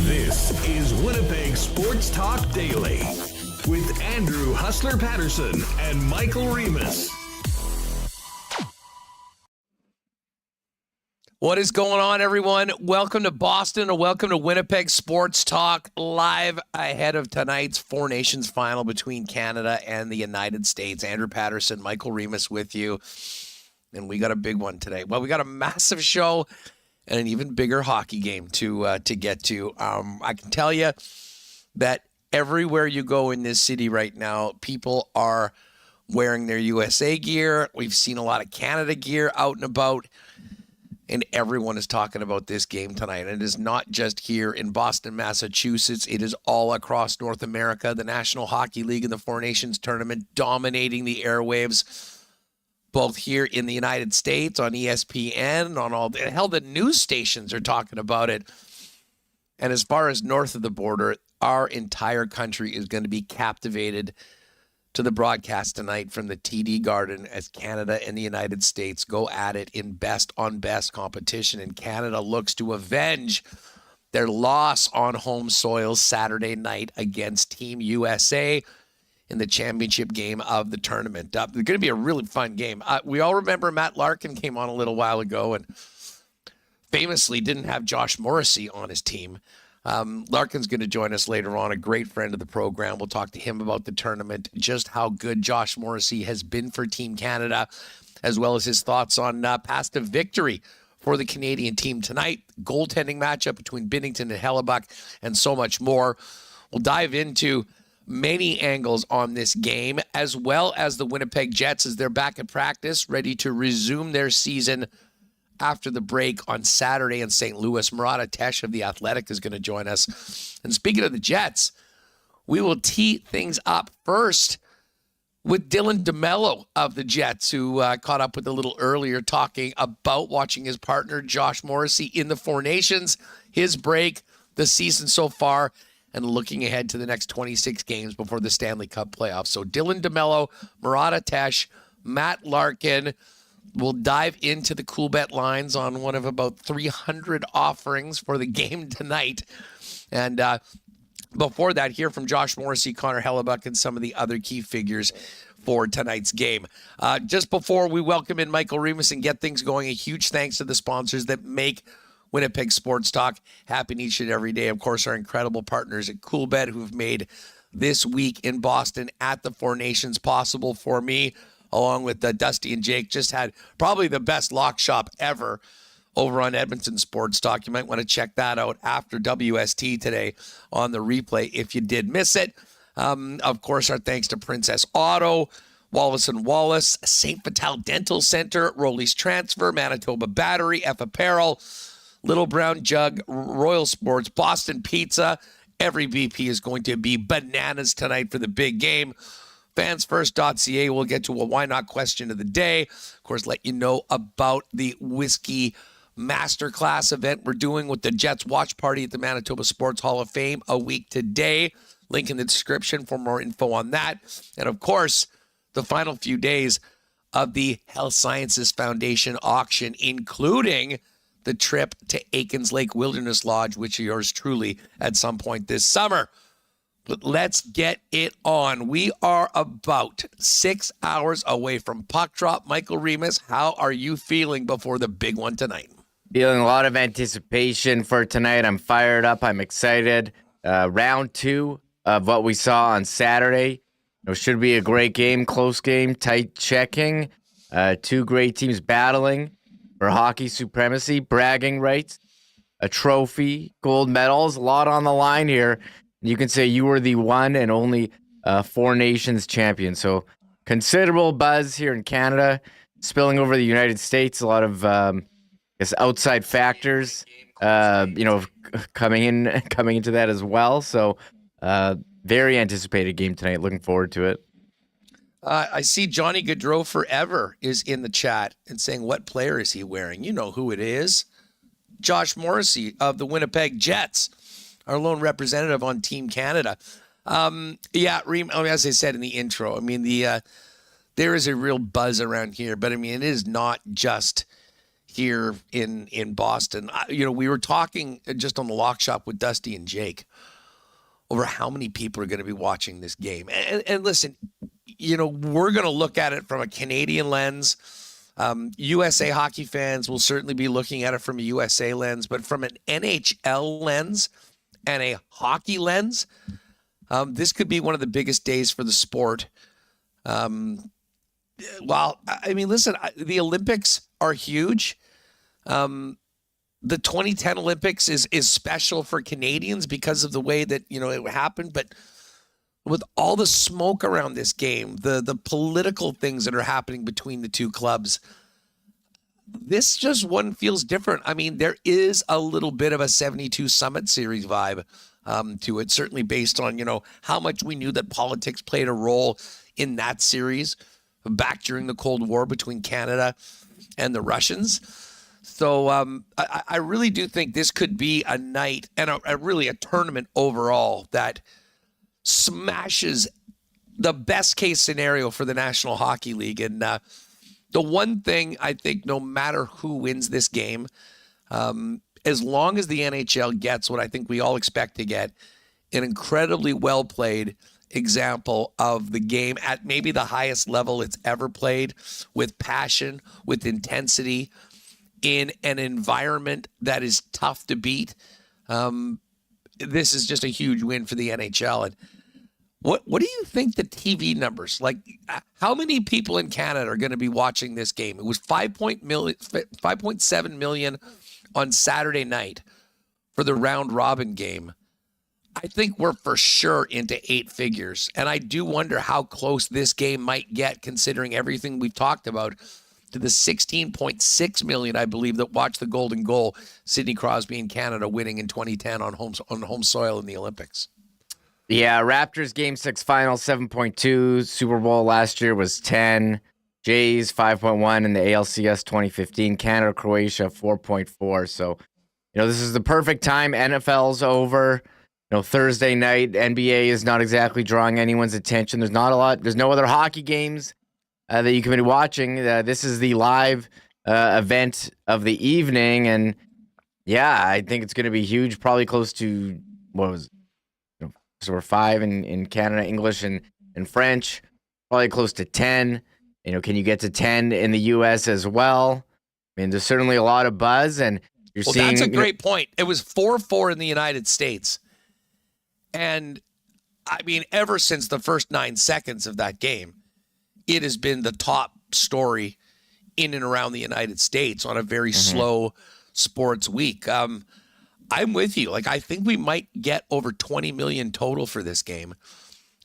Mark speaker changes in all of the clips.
Speaker 1: This is Winnipeg Sports Talk Daily with Andrew Hustler Paterson and Michael Remis.
Speaker 2: What is going on, everyone? Welcome to Boston, or welcome to Winnipeg Sports Talk, live ahead of tonight's Four Nations final between Canada and the United States. Andrew Paterson, Michael Remis with you, and we got a big one today. Well, we got a massive show and an even bigger hockey game to get to. I can tell you that everywhere you go in this city right now, people are wearing their USA gear. We've seen a lot of Canada gear out and about, and everyone is talking about this game tonight. And it is not just here in Boston, Massachusetts. It is all across North America. The National Hockey League and the Four Nations Tournament dominating the airwaves, both here in the United States on ESPN, on all the news stations are talking about it. And as far as north of the border, our entire country is going to be captivated to the broadcast tonight from the TD Garden as Canada and the United States go at it in best on best competition. And Canada looks to avenge their loss on home soil Saturday night against Team USA in the championship game of the tournament. It's going to be a really fun game. We all remember Matt Larkin came on a little while ago and famously didn't have Josh Morrissey on his team. Larkin's going to join us later on, a great friend of the program. We'll talk to him about the tournament, just how good Josh Morrissey has been for Team Canada, as well as his thoughts on path to victory for the Canadian team tonight, goaltending matchup between Binnington and Hellebuyck, and so much more. We'll dive into many angles on this game, as well as the Winnipeg Jets as they're back at practice, ready to resume their season after the break on Saturday in St. Louis. Murat of the Atheltic is going to join us. And speaking of the Jets, we will tee things up first with Dylan DeMelo of the Jets, who caught up with a little earlier, talking about watching his partner Josh Morrissey in the Four Nations, his break, the season so far, and looking ahead to the next 26 games before the Stanley Cup playoffs. So Dylan DeMelo, Murat, Matt Larkin. We'll dive into the Coolbet lines on one of about 300 offerings for the game tonight. And before that, hear from Josh Morrissey, Connor Hellebuyck, and some of the other key figures for tonight's game. Just before we welcome in Michael Remis and get things going, a huge thanks to the sponsors that make Winnipeg Sports Talk happen each and every day. Of course, our incredible partners at Coolbet, who've made this week in Boston at the Four Nations possible for me, along with Dusty and Jake. Just had probably the best lock shop ever over on Edmonton Sports Talk. You might want to check that out after WST today on the replay if you did miss it. Of course, our thanks to Princess Auto, Wallace & Wallace, St. Vital Dental Center, Rolly's Transfer, Manitoba Battery, F Apparel, Little Brown Jug, Royal Sports, Boston Pizza. Every BP is going to be bananas tonight for the big game. Fansfirst.ca, we'll get to a why not question of the day. Of course, let you know about the Whiskey Masterclass event we're doing with the Jets Watch Party at the Manitoba Sports Hall of Fame a week today. Link in the description for more info on that. And of course, the final few days of the Health Sciences Foundation auction, including the trip to Aikens Lake Wilderness Lodge, which are yours truly at some point this summer. But let's get it on. We are about 6 hours away from puck drop. Michael Remis, how are you feeling before the big one tonight?
Speaker 3: Feeling a lot of anticipation for tonight. I'm fired up. I'm excited. Round two of what we saw on Saturday. It should be a great game, close game, tight checking. Two great teams battling for hockey supremacy, bragging rights, a trophy, gold medals, a lot on the line here. You can say you were the one and only Four Nations champion. So considerable buzz here in Canada. spilling over the United States. A lot of outside factors, coming into that as well. So very anticipated game tonight. Looking forward to it.
Speaker 2: I see Johnny Gaudreau Forever is in the chat and saying, what player is he wearing? You know who it is. Josh Morrissey of the Winnipeg Jets, our lone representative on Team Canada. Reem, as I said in the intro, there is a real buzz around here, but it is not just here in Boston. We were talking just on the Lock Shop with Dusty and Jake over how many people are going to be watching this game. And listen, we're going to look at it from a Canadian lens. USA hockey fans will certainly be looking at it from a USA lens, but from an NHL lens and a hockey lens, this could be one of the biggest days for the sport. Listen, the Olympics are huge. The 2010 Olympics is special for Canadians because of the way that, it happened. But with all the smoke around this game, the political things that are happening between the two clubs, this just one feels different. There is a little bit of a 72 Summit Series vibe to it, certainly based on, how much we knew that politics played a role in that series back during the Cold War between Canada and the Russians. So I really do think this could be a night and a tournament overall that smashes the best case scenario for the National Hockey League. And the one thing I think, no matter who wins this game, as long as the NHL gets what I think we all expect to get, an incredibly well-played example of the game at maybe the highest level it's ever played, with passion, with intensity, in an environment that is tough to beat. This is just a huge win for the NHL. And what do you think the TV numbers, like how many people in Canada are going to be watching this game? It was 5.7 million on Saturday night for the round robin game. I think we're for sure into 8 figures. And I do wonder how close this game might get, considering everything we've talked about, to the 16.6 million, I believe, that watched the golden goal, Sidney Crosby in Canada winning in 2010 on home soil in the Olympics.
Speaker 3: Yeah, Raptors Game 6 final, 7.2. Super Bowl last year was 10. Jays, 5.1 in the ALCS 2015. Canada, Croatia, 4.4. So, this is the perfect time. NFL's over. Thursday night, NBA is not exactly drawing anyone's attention. There's no other hockey games that you can be watching. This is the live event of the evening. And yeah, I think it's going to be huge. Probably close to, so we're 5 in Canada, English and French, probably close to 10. Can you get to 10 in the US as well? There's certainly a lot of buzz, and you're seeing.
Speaker 2: That's a great point. It was 4-4 in the United States. And ever since the first 9 seconds of that game, it has been the top story in and around the United States on a very slow sports week. I'm with you. I think we might get over 20 million total for this game.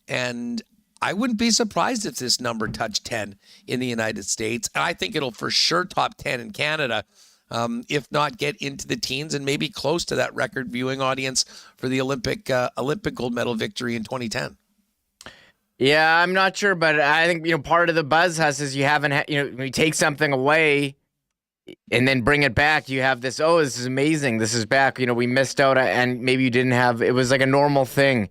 Speaker 2: And I wouldn't be surprised if this number touched 10 in the United States. And I think it'll for sure top 10 in Canada, if not get into the teens and maybe close to that record viewing audience for the Olympic gold medal victory in 2010.
Speaker 3: Yeah, I'm not sure, but I think, part of the buzz is you haven't, when you take something away and then bring it back, you have this, this is amazing. This is back. We missed out, and maybe you didn't have, it was like a normal thing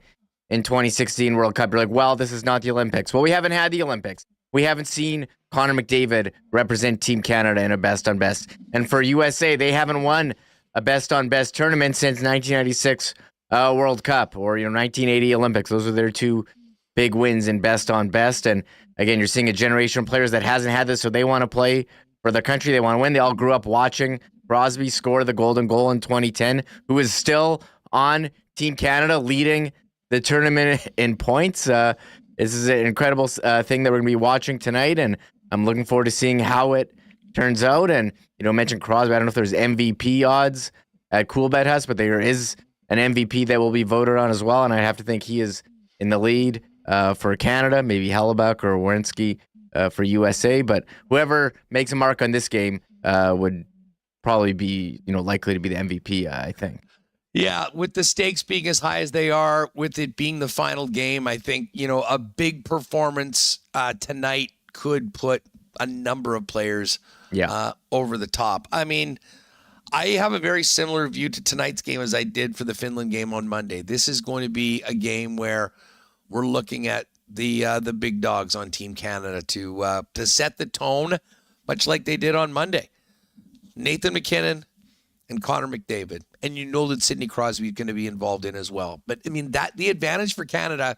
Speaker 3: in 2016 World Cup. You're like, well, this is not the Olympics. Well, we haven't had the Olympics. We haven't seen Connor McDavid represent Team Canada in a best-on-best. And for USA, they haven't won a best-on-best tournament since 1996 World Cup or 1980 Olympics. Those are their 2 big wins in best-on-best. And again, you're seeing a generation of players that hasn't had this, so they want to play for their country. They want to win. They all grew up watching Crosby score the golden goal in 2010, who is still on Team Canada leading the tournament in points. This is an incredible thing that we're going to be watching tonight, and I'm looking forward to seeing how it turns out. And, mention Crosby. I don't know if there's MVP odds at Coolbet House, but there is an MVP that will be voted on as well, and I have to think he is in the lead for Canada, maybe Hellebuyck or Werenski for USA. But whoever makes a mark on this game would probably be, likely to be the MVP, I think.
Speaker 2: Yeah, with the stakes being as high as they are, with it being the final game, I think, a big performance tonight could put a number of players over the top. I mean, I have a very similar view to tonight's game as I did for the Finland game on Monday. This is going to be a game where we're looking at the big dogs on Team Canada to set the tone, much like they did on Monday. Nathan McKinnon and Connor McDavid, and that Sidney Crosby is going to be involved in as well. But I mean, that the advantage for Canada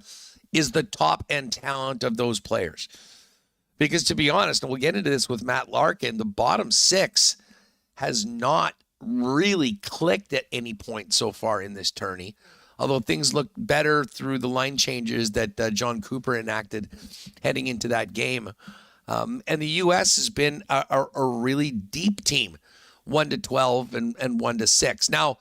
Speaker 2: is the top end talent of those players. Because to be honest, and we'll get into this with Matt Larkin, the bottom six has not really clicked at any point so far in this tourney. Although things look better through the line changes that John Cooper enacted heading into that game. And the U.S. has been a really deep team, 1-12 and 1-6. Now,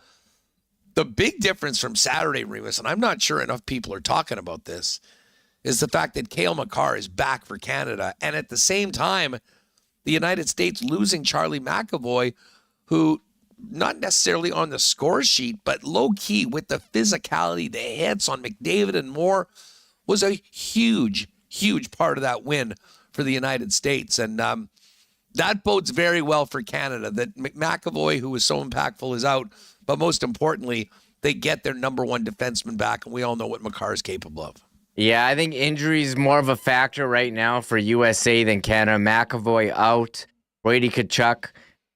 Speaker 2: the big difference from Saturday, Remis, and I'm not sure enough people are talking about this, is the fact that Cale Makar is back for Canada. And at the same time, the United States losing Charlie McAvoy, who not necessarily on the score sheet, but low-key with the physicality, the hits on McDavid and Moore, was a huge, huge part of that win for the United States. And that bodes very well for Canada, that McAvoy, who was so impactful, is out. But most importantly, they get their number one defenseman back, and we all know what Makar is capable of.
Speaker 3: Yeah, I think injury is more of a factor right now for USA than Canada. McAvoy out. Brady Tkachuk,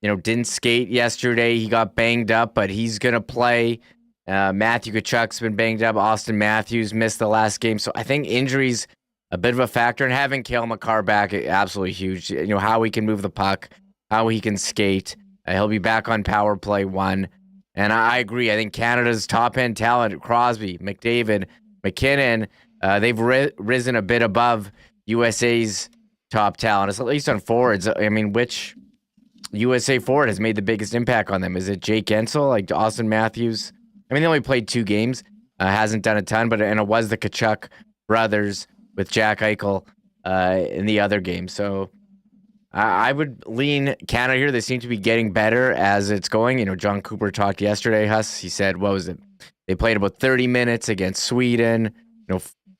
Speaker 3: didn't skate yesterday. He got banged up, but he's going to play. Matthew Tkachuk's been banged up. Austin Matthews missed the last game. So I think injury's a bit of a factor. And having Cale Makar back, absolutely huge. How he can move the puck, how he can skate. He'll be back on power play 1. And I agree. I think Canada's top-end talent, Crosby, McDavid, McKinnon, they've risen a bit above USA's top talent, at least on forwards. I mean, which USA forward has made the biggest impact on them? Is it Jake Gensel, like Austin Matthews? I mean, they only played 2 games, hasn't done a ton, and it was the Tkachuk brothers with Jack Eichel in the other game. So I would lean Canada here. They seem to be getting better as it's going. John Cooper talked yesterday, Huss. He said, what was it? They played about 30 minutes against Sweden,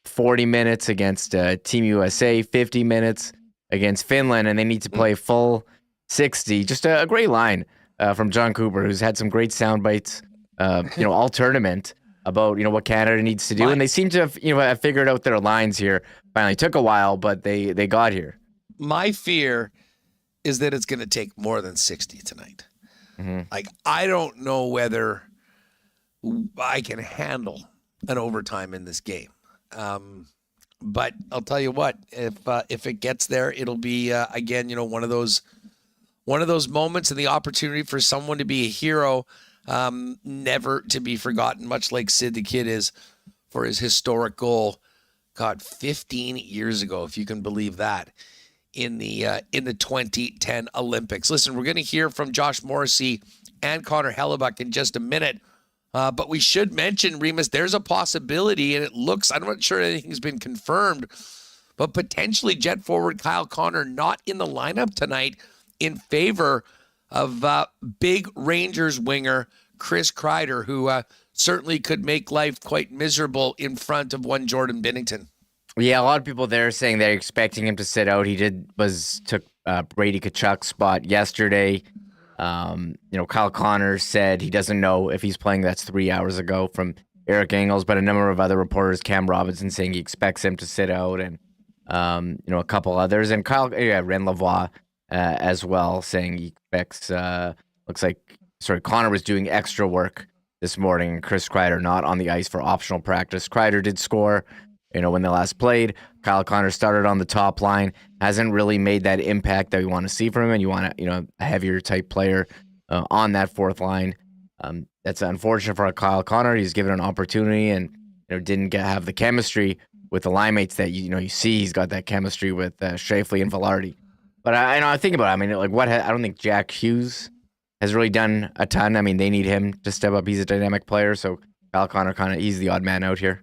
Speaker 3: 40 minutes against Team USA, 50 minutes against Finland, and they need to play full 60. Just a great line from John Cooper, who's had some great sound bites, all tournament about, what Canada needs to do. And they seem to have figured out their lines here. Finally took a while, but they got here.
Speaker 2: My fear is that it's going to take more than 60 tonight.
Speaker 3: Mm-hmm.
Speaker 2: Like, I don't know whether I can handle an overtime in this game. But I'll tell you what, if it gets there, it'll be again, one of those moments and the opportunity for someone to be a hero, never to be forgotten, much like Sid the Kid is for his historic goal, 15 years ago, if you can believe that, in the 2010 Olympics. Listen, we're going to hear from Josh Morrissey and Connor Hellebuyck in just a minute. But we should mention, Remis, there's a possibility, and it looks, I'm not sure anything's been confirmed, but potentially Jet forward Kyle Connor not in the lineup tonight in favor of big Rangers winger Chris Kreider, who certainly could make life quite miserable in front of one Jordan Binnington.
Speaker 3: Yeah, a lot of people there saying they're expecting him to sit out. He took Brady Tkachuk's spot yesterday. Kyle Connor said he doesn't know if he's playing. That's 3 hours ago from Eric Engels, but a number of other reporters, Cam Robinson saying he expects him to sit out, and a couple others, and Ren Lavoie as well saying he expects. Connor was doing extra work this morning, and Chris Kreider not on the ice for optional practice. Kreider did score, when they last played. Kyle Connor started on the top line, hasn't really made that impact that we want to see from him, and you want a heavier type player on that fourth line. That's unfortunate for Kyle Connor. He's given an opportunity and didn't have the chemistry with the line mates that you see. He's got that chemistry with Scheifele and Velarde. But I think about it. I don't think Jack Hughes has really done a ton. I mean, they need him to step up. He's a dynamic player, so Kyle Connor he's the odd man out here.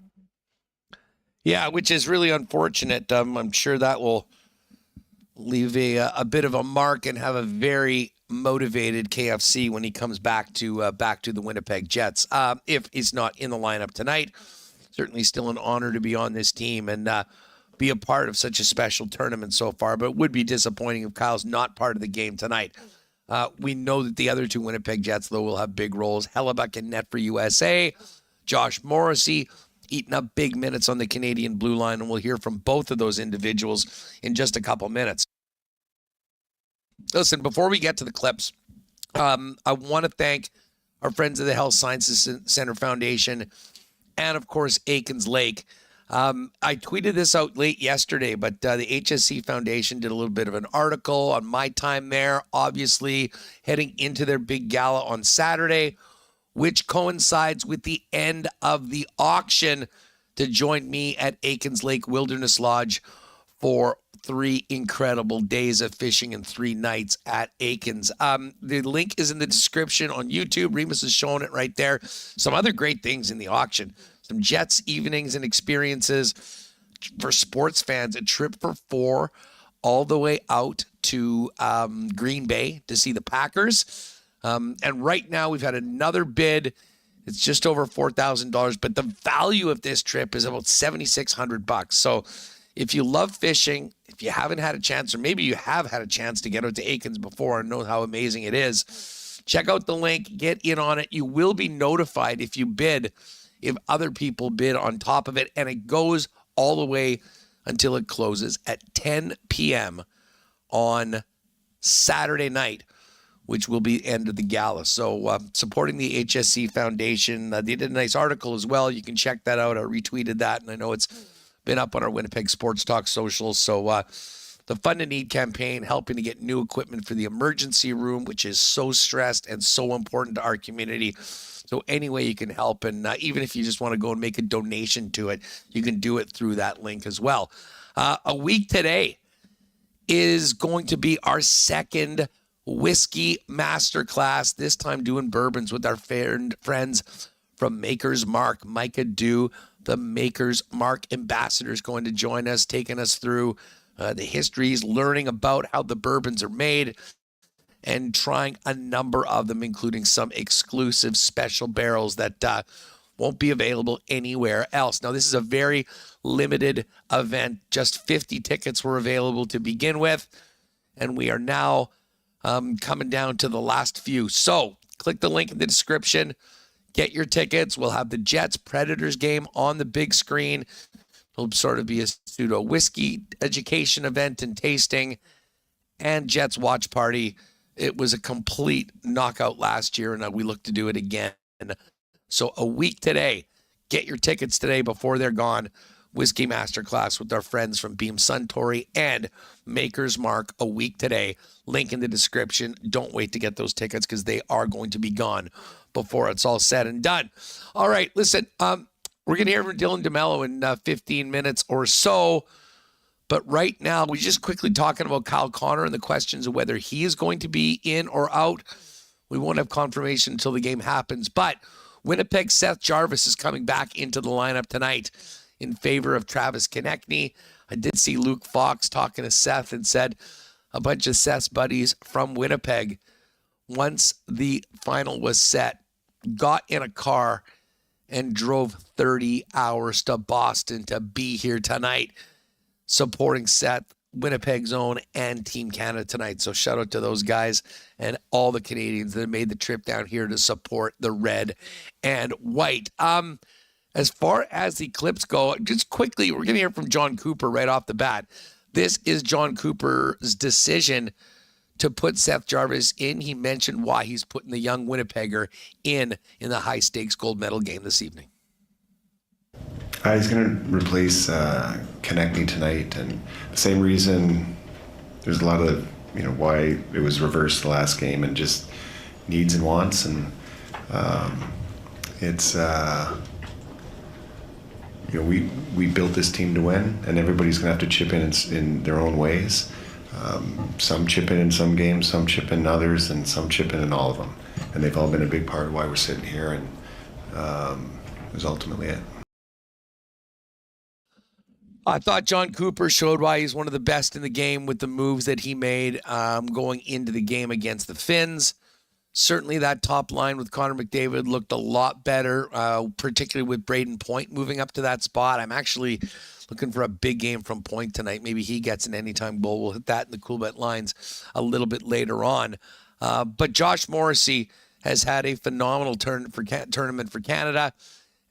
Speaker 2: Yeah, which is really unfortunate. I'm sure that will leave a bit of a mark and have a very motivated KFC when he comes back to the Winnipeg Jets. If he's not in the lineup tonight, certainly still an honor to be on this team and be a part of such a special tournament so far, but it would be disappointing if Kyle's not part of the game tonight. We know that the other two Winnipeg Jets, though, will have big roles. Hellebuyck in net for USA. Josh Morrissey eating up big minutes on the Canadian blue line, and we'll hear from both of those individuals in just a couple minutes. Listen, before we get to the clips, I want to thank our friends at the Health Sciences Center Foundation and, of course, Aikens Lake. I tweeted this out late yesterday, but the HSC Foundation did a little bit of an article on my time there, obviously heading into their big gala on Saturday, which coincides with the end of the auction to join me at Aikens Lake Wilderness Lodge for 3 incredible days of fishing and 3 nights at Aikens. The link is in the description on YouTube. Remis is showing it right there. Some other great things in the auction. Some Jets evenings and experiences for sports fans. A trip for 4 all the way out to Green Bay to see the Packers. And right now we've had another bid. It's just over $4,000, but the value of this trip is about $7,600. So if you love fishing, if you haven't had a chance, or maybe you have had a chance to get out to Aikens before and know how amazing it is, check out the link, get in on it. You will be notified if you bid, if other people bid on top of it, and it goes all the way until it closes at 10 p.m. on Saturday night, which will be the end of the gala. So supporting the HSC Foundation. They did a nice article as well. You can check that out. I retweeted that, and I know it's been up on our Winnipeg Sports Talk socials. So the Fund a Need campaign, helping to get new equipment for the emergency room, which is so stressed and so important to our community. So any way you can help, and even if you just want to go and make a donation to it, you can do it through that link as well. A week today is going to be our second whiskey masterclass, this time doing bourbons with our friends from Maker's Mark. Micah Dew, the Maker's Mark ambassador, is going to join us, taking us through the histories, learning about how the bourbons are made, and trying a number of them, including some exclusive special barrels that won't be available anywhere else. Now, this is a very limited event. Just 50 tickets were available to begin with, and we are now coming down to the last few. So click the link in the description. Get your tickets. We'll have the Jets Predators game on the big screen. It'll sort of be a pseudo whiskey education event and tasting, and Jets watch party. It was a complete knockout last year, and we look to do it again. So a week today, get your tickets today before they're gone. Whiskey Masterclass with our friends from Beam Suntory and Maker's Mark a week today. Link in the description. Don't wait to get those tickets because they are going to be gone before it's all said and done. All right, listen, we're going to hear from Dylan DeMelo in 15 minutes or so. But right now, we're just quickly talking about Kyle Connor and the questions of whether he is going to be in or out. We won't have confirmation until the game happens. But Winnipeg's Seth Jarvis is coming back into the lineup tonight in favor of Travis Konechny. I did see Luke Fox talking to Seth and said a bunch of Seth's buddies from Winnipeg, once the final was set, got in a car and drove 30 hours to Boston to be here tonight, supporting Seth, Winnipeg's own, and Team Canada tonight. So shout out to those guys and all the Canadians that made the trip down here to support the red and white. As far as the clips go, just quickly, we're going to hear from John Cooper right off the bat. This is John Cooper's decision to put Seth Jarvis in. He mentioned why he's putting the young Winnipegger in the high-stakes gold medal game this evening.
Speaker 4: He's going to replace Konechny tonight, and the same reason there's a lot of, why it was reversed the last game, and just needs and wants, and it's we built this team to win, and everybody's going to have to chip in their own ways. Some chip in some games, some chip in others, and some chip in all of them, and they've all been a big part of why we're sitting here, and it was ultimately it.
Speaker 2: I thought John Cooper showed why he's one of the best in the game with the moves that he made going into the game against the Finns. Certainly that top line with Connor McDavid looked a lot better, particularly with Braden Point moving up to that spot. I'm actually looking for a big game from Point tonight. Maybe he gets an anytime goal. We'll hit that in the Coolbet lines a little bit later on. But Josh Morrissey has had a phenomenal tournament for Canada,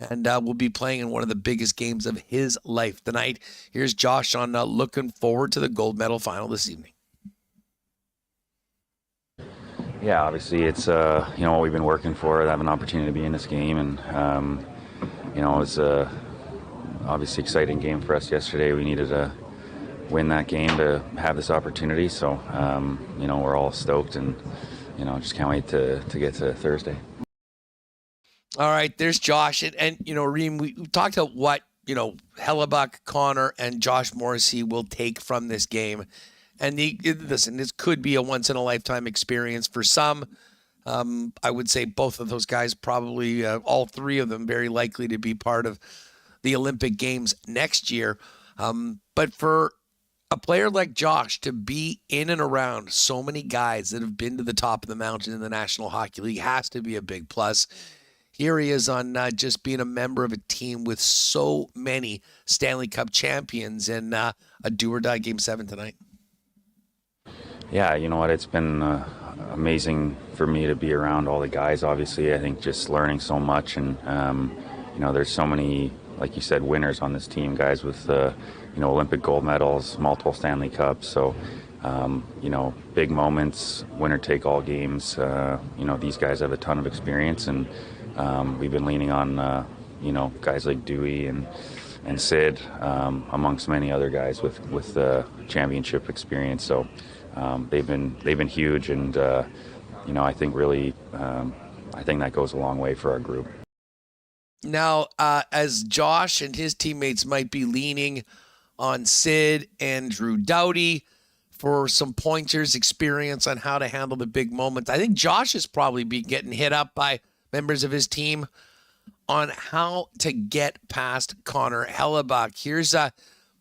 Speaker 2: and will be playing in one of the biggest games of his life tonight. Here's Josh on looking forward to the gold medal final this evening.
Speaker 5: Yeah, obviously it's what we've been working for, to have an opportunity to be in this game, and it was obviously exciting game for us yesterday. We needed to win that game to have this opportunity, so we're all stoked, and just can't wait to get to Thursday.
Speaker 2: All right, there's Josh. And Reem, we talked about what, Hellebuyck, Connor, and Josh Morrissey will take from this game. And listen, this could be a once-in-a-lifetime experience for some. I would say both of those guys, probably all three of them, very likely to be part of the Olympic Games next year. But for a player like Josh to be in and around so many guys that have been to the top of the mountain in the National Hockey League has to be a big plus. Here he is on just being a member of a team with so many Stanley Cup champions, and a do-or-die Game 7 tonight.
Speaker 5: Yeah, you know what? It's been amazing for me to be around all the guys. Obviously, I think just learning so much, and there's so many, like you said, winners on this team. Guys with Olympic gold medals, multiple Stanley Cups. So, big moments, winner-take-all games. These guys have a ton of experience, and we've been leaning on guys like Dewey and Sid, amongst many other guys with championship experience. So they've been huge, and I think really I think that goes a long way for our group.
Speaker 2: Now, as Josh and his teammates might be leaning on Sid and Drew Doughty for some pointers, experience on how to handle the big moments, I think Josh is probably be getting hit up by members of his team on how to get past Connor Hellebuyck. Here's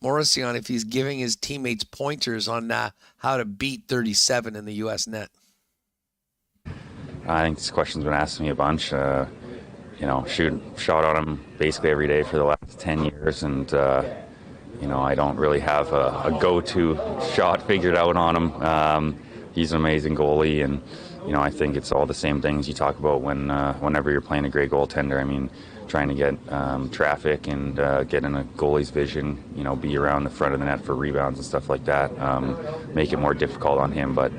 Speaker 2: Morrissey on if he's giving his teammates pointers on how to beat 37 in the U.S. net.
Speaker 5: I think this question's been asked to me a bunch. Shot on him basically every day for the last 10 years, and I don't really have a go-to shot figured out on him. He's an amazing goalie, and I think it's all the same things you talk about whenever you're playing a great goaltender. I mean, trying to get traffic and get in a goalie's vision, be around the front of the net for rebounds and stuff like that, make it more difficult on him. But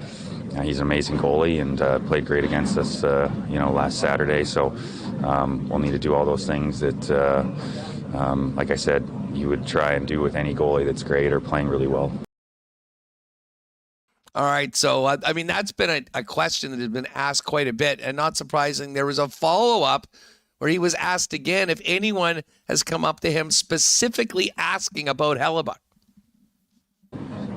Speaker 5: he's an amazing goalie, and played great against us, last Saturday. So we'll need to do all those things that, like I said, you would try and do with any goalie that's great or playing really well.
Speaker 2: All right, so, that's been a question that has been asked quite a bit, and not surprising, there was a follow-up where he was asked again if anyone has come up to him specifically asking about Hellebuyck.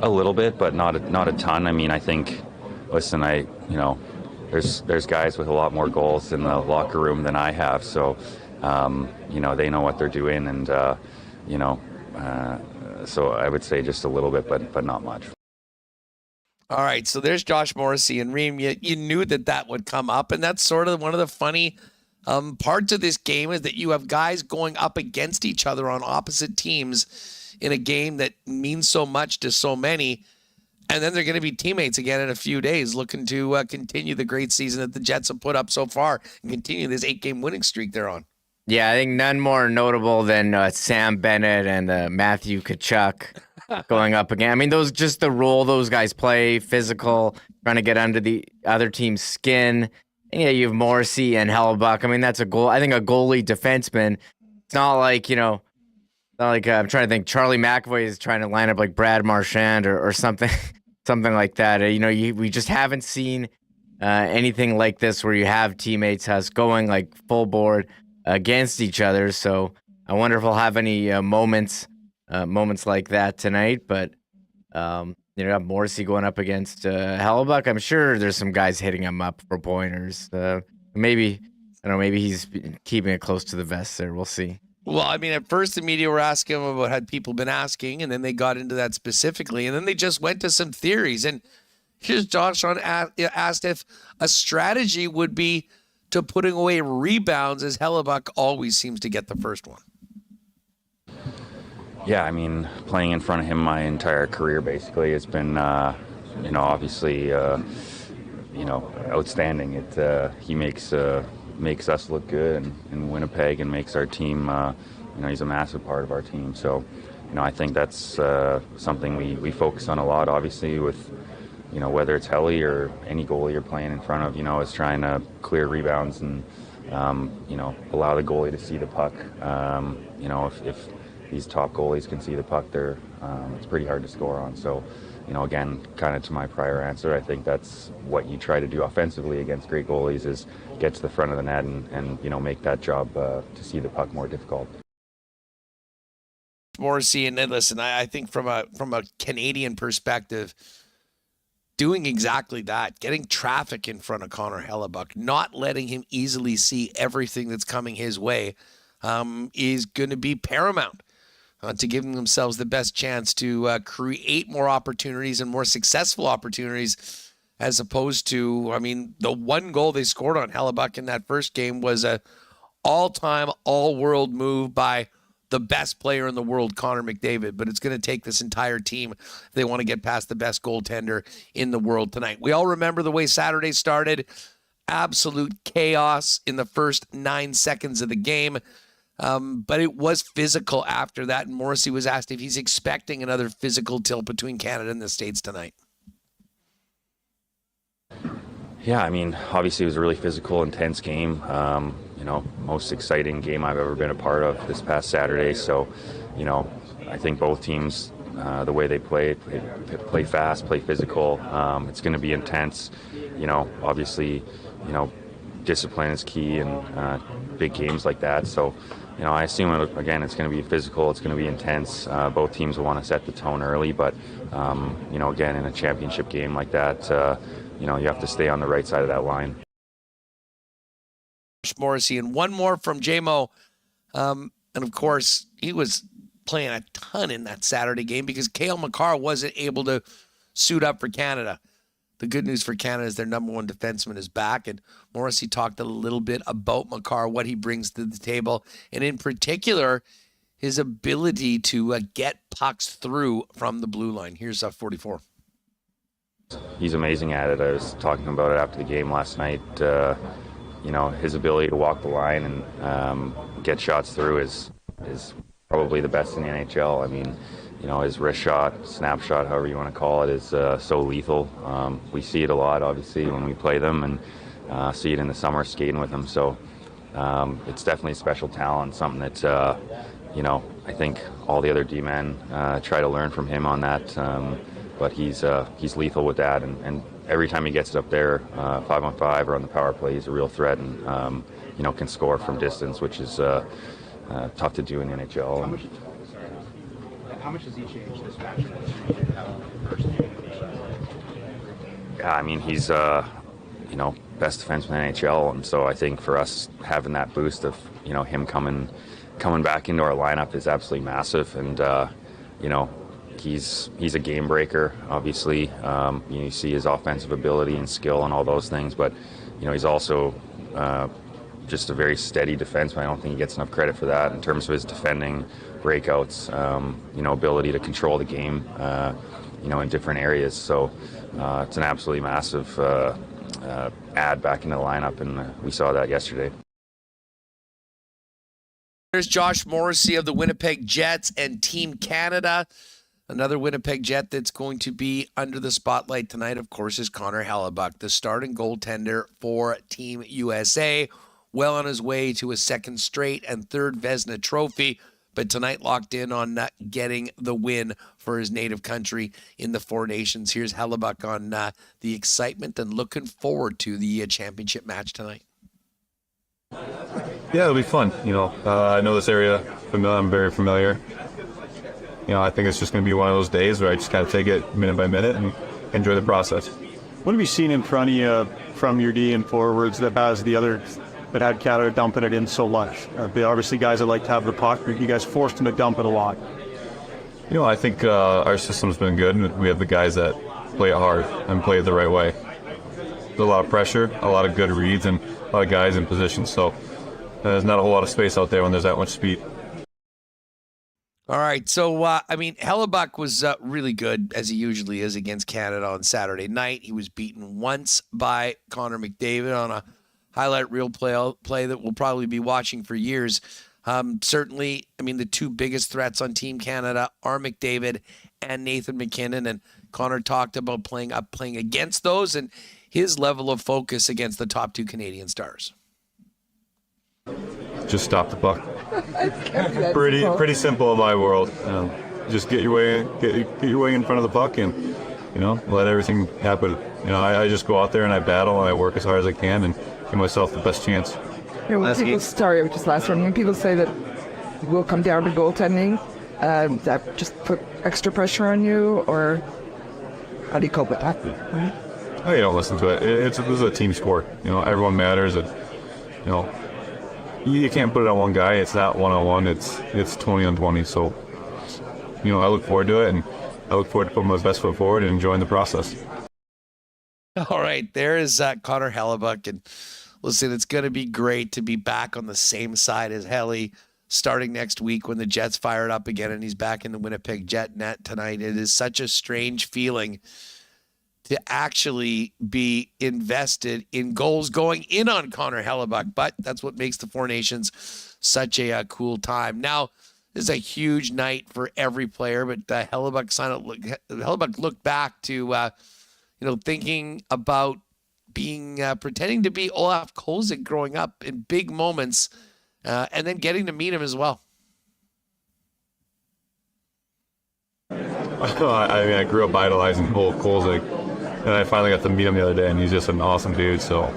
Speaker 5: A little bit, but not a ton. I mean, I think, listen, there's guys with a lot more goals in the locker room than I have, so, they know what they're doing, and, so I would say just a little bit, but not much.
Speaker 2: All right, so there's Josh Morrissey, and Reem, you knew that would come up, and that's sort of one of the funny parts of this game is that you have guys going up against each other on opposite teams in a game that means so much to so many, and then they're going to be teammates again in a few days, looking to continue the great season that the Jets have put up so far and continue this 8-game winning streak they're on.
Speaker 3: Yeah, I think none more notable than Sam Bennett and Matthew Tkachuk going up again. I mean, those just the role those guys play, physical, trying to get under the other team's skin. And yeah, you have Morrissey and Hellebuyck. I mean, that's a goal. I think a goalie defenseman. It's not like I'm trying to think. Charlie McAvoy is trying to line up like Brad Marchand or something, something like that. We just haven't seen anything like this where you have teammates going like full board against each other. So I wonder if we'll have any moments like that tonight. But got Morrissey going up against Hellebuyck. I'm sure there's some guys hitting him up for pointers. Maybe he's keeping it close to the vest there. We'll see.
Speaker 2: Well, I mean, at first the media were asking him about had people been asking, and then they got into that specifically, and then they just went to some theories. And here's Josh asked if a strategy would be to putting away rebounds, as Hellebuyck always seems to get the first one.
Speaker 5: Yeah, I mean, playing in front of him my entire career basically has been, obviously, outstanding. He makes us look good in Winnipeg and makes our team, he's a massive part of our team. So, I think that's something we focus on a lot, obviously, with, whether it's Helly or any goalie you're playing in front of, is trying to clear rebounds and, allow the goalie to see the puck. If these top goalies can see the puck, it's pretty hard to score on. So, again, kind of to my prior answer, I think that's what you try to do offensively against great goalies is get to the front of the net and make that job to see the puck more difficult.
Speaker 2: Morrissey, and then listen, I think from a Canadian perspective, doing exactly that, getting traffic in front of Connor Hellebuyck, not letting him easily see everything that's coming his way, is going to be paramount to giving themselves the best chance to create more opportunities and more successful opportunities, as opposed to, the one goal they scored on Hellebuyck in that first game was a all-time, all-world move by the best player in the world, Connor McDavid. But it's going to take this entire team if they want to get past the best goaltender in the world tonight. We all remember the way Saturday started. Absolute chaos in the first 9 seconds of the game. But it was physical after that, and Morrissey was asked if he's expecting another physical tilt between Canada and the States tonight.
Speaker 5: Yeah, obviously it was a really physical, intense game. Most exciting game I've ever been a part of this past Saturday. So, I think both teams, the way they play fast, play physical. It's going to be intense. Obviously, discipline is key in big games like that. So, I assume, it's going to be physical. It's going to be intense. Both teams will want to set the tone early. But, again, in a championship game like that, you have to stay on the right side of that line.
Speaker 2: Josh Morrissey, and one more from JMO. And, of course, he was playing a ton in that Saturday game because Cale Makar wasn't able to suit up for Canada. The good news for Canada is their number one defenseman is back, and Morrissey talked a little bit about Makar, what he brings to the table, and in particular, his ability to get pucks through from the blue line. Here's 44.
Speaker 5: He's amazing at it. I was talking about it after the game last night. His ability to walk the line and get shots through is probably the best in the NHL. His wrist shot, snapshot, however you want to call it, is so lethal. We see it a lot, obviously, when we play them, and see it in the summer skating with them. So it's definitely a special talent, something that, I think all the other D-men try to learn from him on that. But he's lethal with that, and every time he gets it up there, 5-on-5 or on the power play, he's a real threat, and can score from distance, which is tough to do in the NHL.
Speaker 6: How much does he change this match?
Speaker 5: Yeah, he's best defenseman in the NHL, and so I think for us having that boost of him coming back into our lineup is absolutely massive, and he's a game breaker, obviously. You see his offensive ability and skill and all those things, but he's also just a very steady defenseman. I don't think he gets enough credit for that in terms of his defending, breakouts, ability to control the game, in different areas. So it's an absolutely massive add back into the lineup, and we saw that yesterday.
Speaker 2: There's Josh Morrissey of the Winnipeg Jets and Team Canada. Another Winnipeg Jet that's going to be under the spotlight tonight, of course, is Connor Hellebuyck, the starting goaltender for Team USA. Well on his way to a second straight and third Vezina trophy, but tonight locked in on getting the win for his native country in the Four Nations. Here's Hellebuyck on the excitement and looking forward to the championship match tonight.
Speaker 7: Yeah, it'll be fun. I know this area. I'm very familiar. I think it's just going to be one of those days where I just kind of take it minute by minute and enjoy the process.
Speaker 6: What have you seen in front of you from your D and forwards that has the other
Speaker 8: but had Canada dumping it in so much? Obviously, guys that like to have the puck, but you guys forced them to dump it a lot.
Speaker 7: You know, I think our system's been good, and we have the guys that play it hard and play it the right way. There's a lot of pressure, a lot of good reads, and a lot of guys in position. So there's not a whole lot of space out there when there's that much speed.
Speaker 2: All right, so, Hellebuyck was really good, as he usually is, against Canada on Saturday night. He was beaten once by Connor McDavid on a highlight reel play that we'll probably be watching for years. Certainly, the two biggest threats on Team Canada are McDavid and Nathan McKinnon, and Connor talked about playing against those and his level of focus against the top two Canadian stars.
Speaker 7: Just stop the puck. Pretty simple in my world. Just get your way in front of the puck, and let everything happen. I just go out there and I battle and I work as hard as I can and give myself the best chance.
Speaker 9: Sorry, just last one. When people say that it will come down to goaltending, that just put extra pressure on you, or how do you cope with that?
Speaker 7: Oh, you don't listen to it. This is a team sport. Everyone matters, and you can't put it on one guy. It's not 1-on-1. It's 20-on-20. So, I look forward to it, and I look forward to putting my best foot forward and enjoying the process.
Speaker 2: All right, there is Connor Hellebuyck, and listen, it's going to be great to be back on the same side as Helly starting next week when the Jets fire it up again and he's back in the Winnipeg Jet net tonight. It is such a strange feeling to actually be invested in goals going in on Connor Hellebuyck, but that's what makes the Four Nations such a cool time. Now, this is a huge night for every player, but Hellebuyck looked back to thinking about pretending to be Olaf Kolzig growing up in big moments, and then getting to meet him as well.
Speaker 7: I grew up idolizing Kolzig, and I finally got to meet him the other day, and he's just an awesome dude. So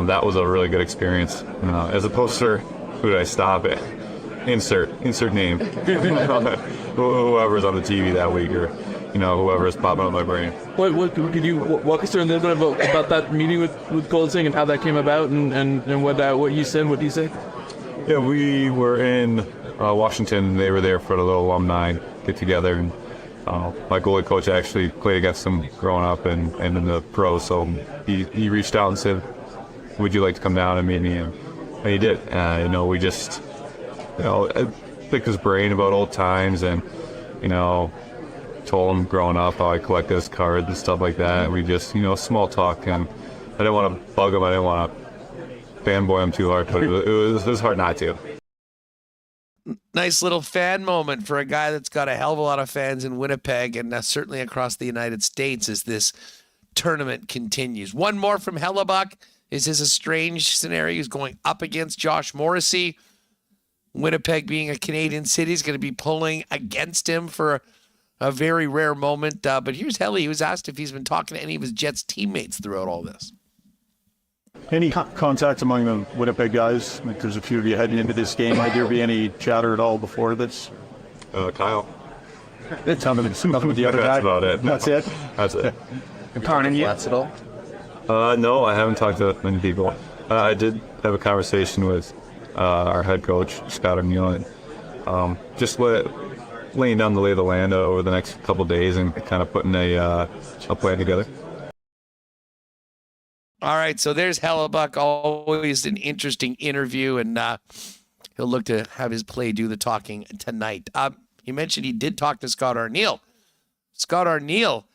Speaker 7: that was a really good experience. As a poster, who did I stop at? Insert name. Whoever's on the TV that week, or whoever's popping up my brain.
Speaker 10: What could you walk us through a little bit about that meeting with Kolzig and how that came about, and what you said? What do you say?
Speaker 7: Yeah, we were in Washington. They were there for the little alumni get together, and my goalie coach actually played against him growing up and in the pros. So he reached out and said, "Would you like to come down and meet me?" And he did. We just I picked his brain about old times, and told him growing up how I collected his cards and stuff like that. We just small talk, and I didn't want to bug him. I didn't want to fanboy him too hard, but it was hard not to.
Speaker 2: Nice little fan moment for a guy that's got a hell of a lot of fans in Winnipeg and certainly across the United States as this tournament continues. One more from Hellebuyck. Is this a strange scenario? He's going up against Josh Morrissey. Winnipeg, being a Canadian city, is going to be pulling against him for a very rare moment. But here's Helly. He was asked if he's been talking to any of his Jets teammates throughout all this.
Speaker 8: Any contact among the Winnipeg guys? Like, there's a few of you heading into this game. Might there be any chatter at all before this?
Speaker 7: Kyle.
Speaker 8: It's nothing with the other guy.
Speaker 7: That's about it.
Speaker 8: That's it?
Speaker 7: That's it.
Speaker 9: Connor, you? That's it all?
Speaker 7: No, I haven't talked to many people. I did have a conversation with our head coach, Scott Arniel, and just laying down the lay of the land over the next couple of days and kind of putting a plan together.
Speaker 2: All right, so there's Hellebuyck, always an interesting interview, and he'll look to have his play do the talking tonight. He mentioned he did talk to Scott Arniel. Scott Arniel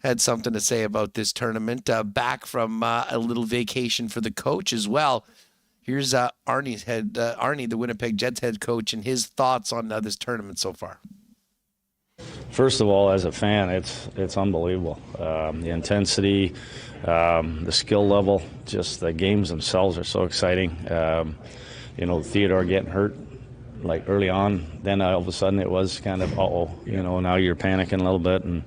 Speaker 2: had something to say about this tournament, back from a little vacation for the coach as well. Here's Arnie, the Winnipeg Jets head coach, and his thoughts on this tournament so far.
Speaker 11: First of all, as a fan, it's unbelievable. The intensity, the skill level, just the games themselves are so exciting. Theodore getting hurt like early on, then all of a sudden it was kind of now you're panicking a little bit, and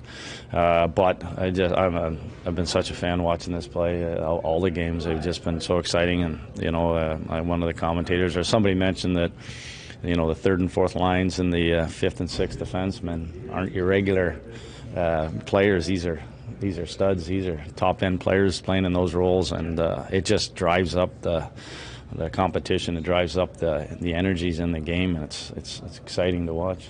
Speaker 11: but I've been such a fan watching this play. All the games have just been so exciting, and one of the commentators or somebody mentioned that the third and fourth lines and the fifth and sixth defensemen aren't your regular players. These are studs. These are top end players playing in those roles, and it just drives up the the competition. It drives up the energies in the game, and it's exciting to watch.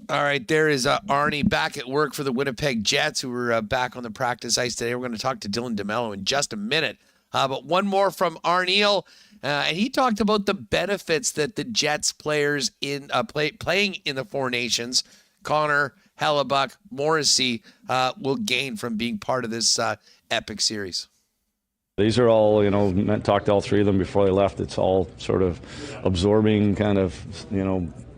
Speaker 2: All right, there is Arnie back at work for the Winnipeg Jets, who were back on the practice ice today. We're going to talk to Dylan DeMelo in just a minute. But one more from Arniel, and he talked about the benefits that the Jets players in playing in the Four Nations, Connor, Hellebuyck, Morrissey, will gain from being part of this epic series.
Speaker 11: These are all, talked to all three of them before they left. It's all sort of absorbing, kind of,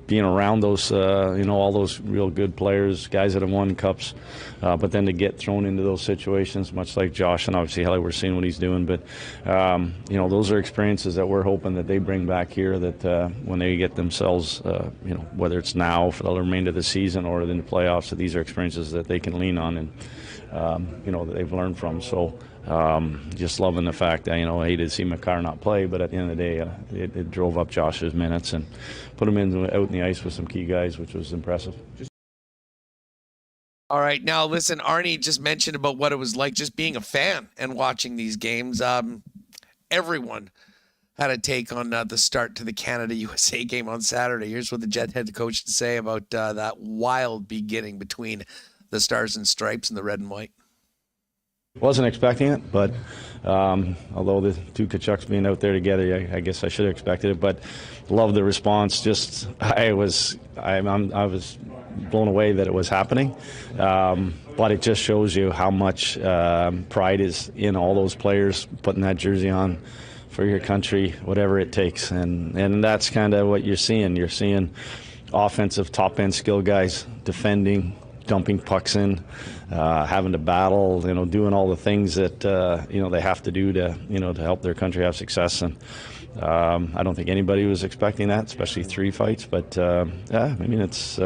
Speaker 11: being around those, all those real good players, guys that have won cups, but then to get thrown into those situations, much like Josh and obviously Helly, we're seeing what he's doing. But, those are experiences that we're hoping that they bring back here, that when they get themselves, whether it's now for the remainder of the season or in the playoffs, that these are experiences that they can lean on and, that they've learned from. So just loving the fact that, I hated to see McCarr not play, but at the end of the day, it drove up Josh's minutes and put him out in the ice with some key guys, which was impressive.
Speaker 2: All right, now listen, Arnie just mentioned about what it was like just being a fan and watching these games. Everyone had a take on the start to the Canada-USA game on Saturday. Here's what the Jet head coach to say about that wild beginning between the Stars and Stripes and the red and white.
Speaker 11: Wasn't expecting it, but although the two Kachucks being out there together, I guess I should have expected it. But love the response. Just I was blown away that it was happening. But it just shows you how much pride is in all those players putting that jersey on for your country, whatever it takes. And that's kind of what you're seeing. You're seeing offensive top end skill guys defending, dumping pucks in, having to battle, doing all the things that they have to do to help their country have success. And I don't think anybody was expecting that, especially three fights. But it's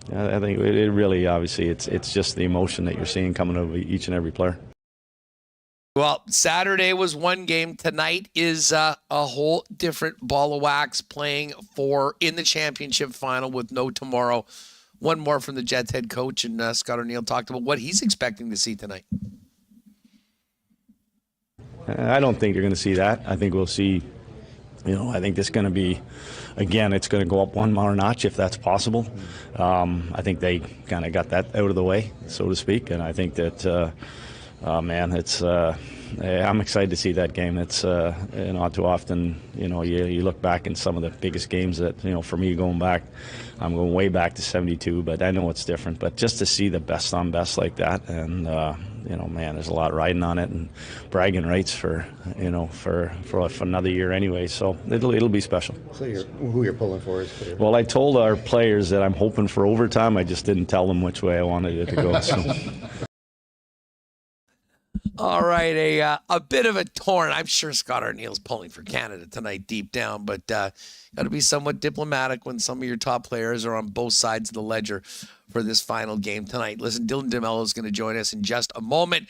Speaker 11: I think it really, obviously, it's just the emotion that you're seeing coming over each and every player.
Speaker 2: Well, Saturday was one game. Tonight is a whole different ball of wax, playing in the championship final with no tomorrow. One more from the Jets head coach, and Scott Arniel talked about what he's expecting to see tonight.
Speaker 11: I don't think you're going to see that. I think we'll see, I think this is going to be, again, it's going to go up one more notch if that's possible. I think they kind of got that out of the way, so to speak, and I think that, I'm excited to see that game. It's not too often, you look back in some of the biggest games that, for me going back, I'm going way back to 72, but I know it's different. But just to see the best on best like that, and there's a lot riding on it, and bragging rights for another year anyway. So it'll be special.
Speaker 12: So who you're pulling for is clear.
Speaker 11: Well, I told our players that I'm hoping for overtime. I just didn't tell them which way I wanted it to go. So.
Speaker 2: All right, a bit of a torn. I'm sure Scott Arniel's pulling for Canada tonight deep down, but got to be somewhat diplomatic when some of your top players are on both sides of the ledger for this final game tonight. Listen, Dylan DeMelo is going to join us in just a moment.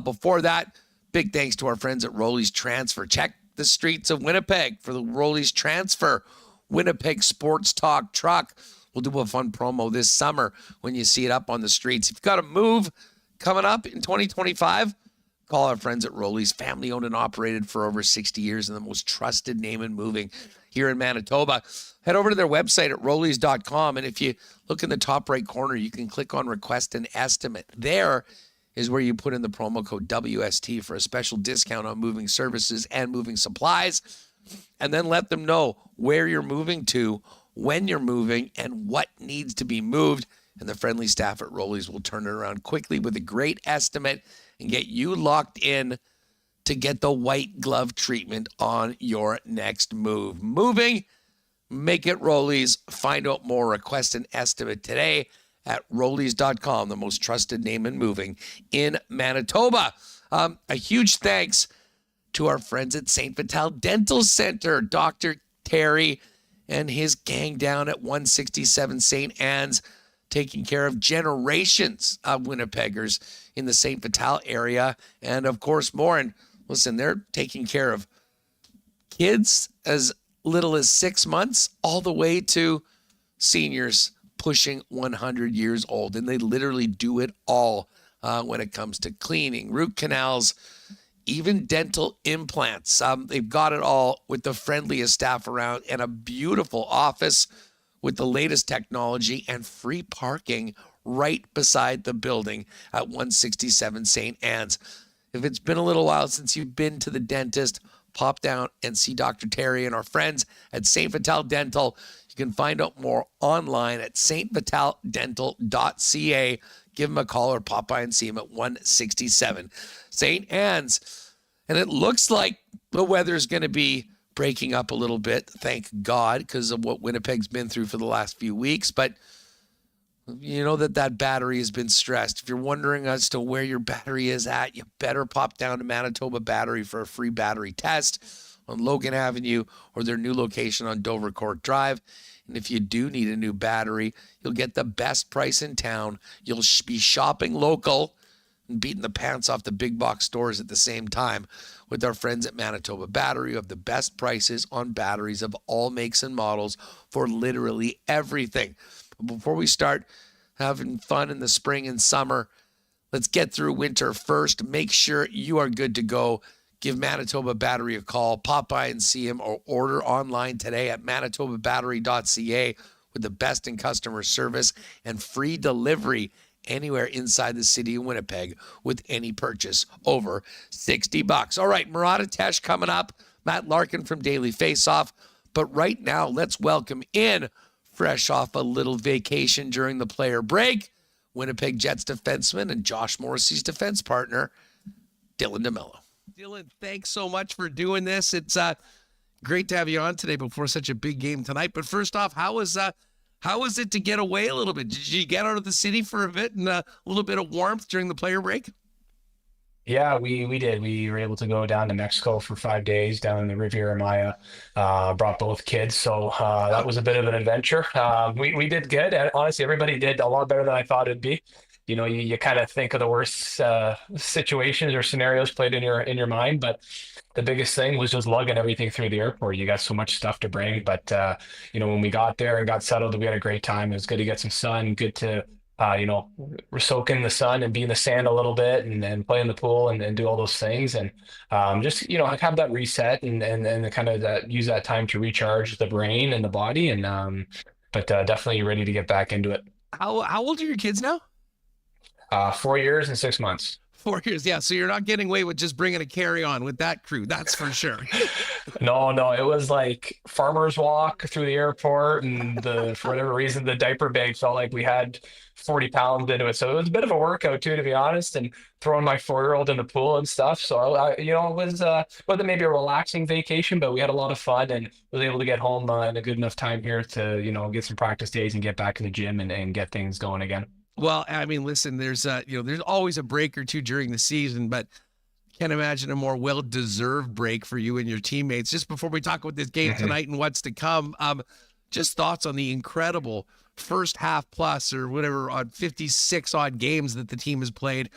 Speaker 2: Before that, big thanks to our friends at Rolly's Transfer. Check the streets of Winnipeg for the Rolly's Transfer Winnipeg Sports Talk truck. We'll do a fun promo this summer when you see it up on the streets. If you've got a move coming up in 2025, call our friends at Rolly's, family owned and operated for over 60 years and the most trusted name in moving here in Manitoba. Head over to their website at rollys.com, and if you look in the top right corner, you can click on Request an Estimate. There is where you put in the promo code WST for a special discount on moving services and moving supplies, and then let them know where you're moving to, when you're moving, and what needs to be moved. And the friendly staff at Rolly's will turn it around quickly with a great estimate and get you locked in to get the white glove treatment on your next move. Moving, make it Rolly's. Find out more. Request an estimate today at rollys.com, the most trusted name in moving in Manitoba. A huge thanks to our friends at St. Vital Dental Center, Dr. Terry and his gang down at 167 St. Anne's, taking care of generations of Winnipeggers in the St. Vital area, and of course more. And listen, they're taking care of kids as little as 6 months all the way to seniors pushing 100 years old, and they literally do it all when it comes to cleaning, root canals, even dental implants. They've got it all with the friendliest staff around and a beautiful office with the latest technology and free parking right beside the building at 167 St. Anne's. If it's been a little while since you've been to the dentist, pop down and see Dr. Terry and our friends at St. Vital Dental. You can find out more online at stvitaldental.ca. Give them a call or pop by and see them at 167 St. Anne's. And it looks like the weather's going to be breaking up a little bit, thank God, because of what Winnipeg's been through for the last few weeks. But you know that battery has been stressed. If you're wondering as to where your battery is at, you better pop down to Manitoba Battery for a free battery test on Logan Avenue or their new location on Dover Court Drive. And if you do need a new battery, you'll get the best price in town. You'll be shopping local and beating the pants off the big box stores at the same time with our friends at Manitoba Battery, who have the best prices on batteries of all makes and models for literally everything. Before we start having fun in the spring and summer, let's get through winter first. Make sure you are good to go. Give Manitoba Battery a call. Pop by and see him or order online today at manitobabattery.ca with the best in customer service and free delivery anywhere inside the city of Winnipeg with any purchase over $60. All right, Murat Tesh coming up. Matt Larkin from Daily Faceoff. But right now, let's welcome in, fresh off a little vacation during the player break, Winnipeg Jets defenseman and Josh Morrissey's defense partner, Dylan DeMelo. Dylan, thanks so much for doing this. It's great to have you on today before such a big game tonight. But first off, how was it to get away a little bit? Did you get out of the city for a bit and a little bit of warmth during the player break?
Speaker 6: Yeah, we did. We were able to go down to Mexico for 5 days down in the Riviera Maya. Brought both kids, so that was a bit of an adventure. We did good. And honestly, everybody did a lot better than I thought it'd be. You know, you kind of think of the worst situations or scenarios played in your mind, but the biggest thing was just lugging everything through the airport. You got so much stuff to bring, but when we got there and got settled, we had a great time. It was good to get some sun, good to we're soaking in the sun and be in the sand a little bit and play in the pool and do all those things. And just, have that reset and kind of use that time to recharge the brain and the body. And, but definitely ready to get back into it.
Speaker 2: How old are your kids now?
Speaker 6: 4 years and 6 months.
Speaker 2: 4 years, yeah. So you're not getting away with just bringing a carry-on with that crew, that's for sure.
Speaker 6: No, it was like farmer's walk through the airport, and for whatever reason, the diaper bag felt like we had 40 pounds into it. So it was a bit of a workout too, to be honest, and throwing my 4-year-old in the pool and stuff. So it was wasn't maybe a relaxing vacation, but we had a lot of fun and was able to get home in a good enough time here to get some practice days and get back in the gym and get things going again.
Speaker 2: Well, I mean, listen, there's always a break or two during the season, but can't imagine a more well-deserved break for you and your teammates. Just before we talk about this game tonight and what's to come, just thoughts on the incredible first half plus or whatever on 56 odd games that the team has played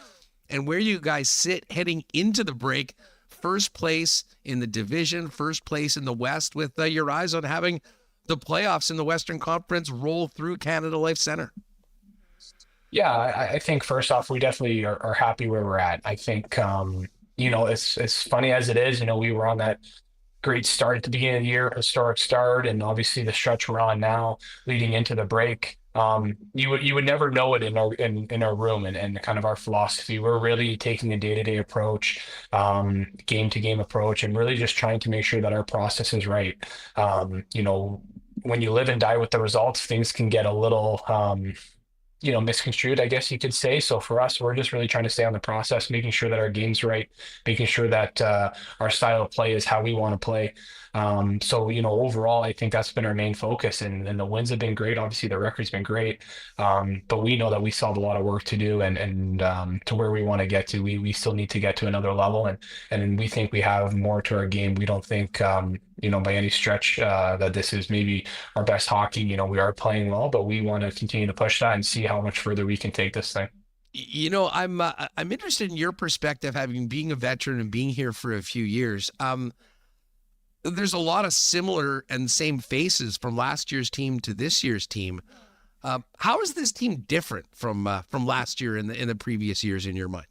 Speaker 2: and where you guys sit heading into the break, first place in the division, first place in the West with your eyes on having the playoffs in the Western Conference roll through Canada Life Center.
Speaker 6: Yeah, I think first off, we definitely are happy where we're at. I think, as funny as it is, we were on that great start at the beginning of the year, historic start, and obviously the stretch we're on now leading into the break. You would never know it in our room and kind of our philosophy. We're really taking a day-to-day approach, game-to-game approach, and really just trying to make sure that our process is right. When you live and die with the results, things can get a little misconstrued, I guess you could say. So for us, we're just really trying to stay on the process, making sure that our game's right, making sure that our style of play is how we want to play. Overall, I think that's been our main focus, and the wins have been great. Obviously, the record's been great, but we know that we still have a lot of work to do, and to where we want to get to, we still need to get to another level, and we think we have more to our game. We don't think, by any stretch that this is maybe our best hockey. We are playing well, but we want to continue to push that and see how much further we can take this thing.
Speaker 2: I'm interested in your perspective, being a veteran and being here for a few years. There's a lot of similar and same faces from last year's team to this year's team. How is this team different from last year and the previous years in your mind?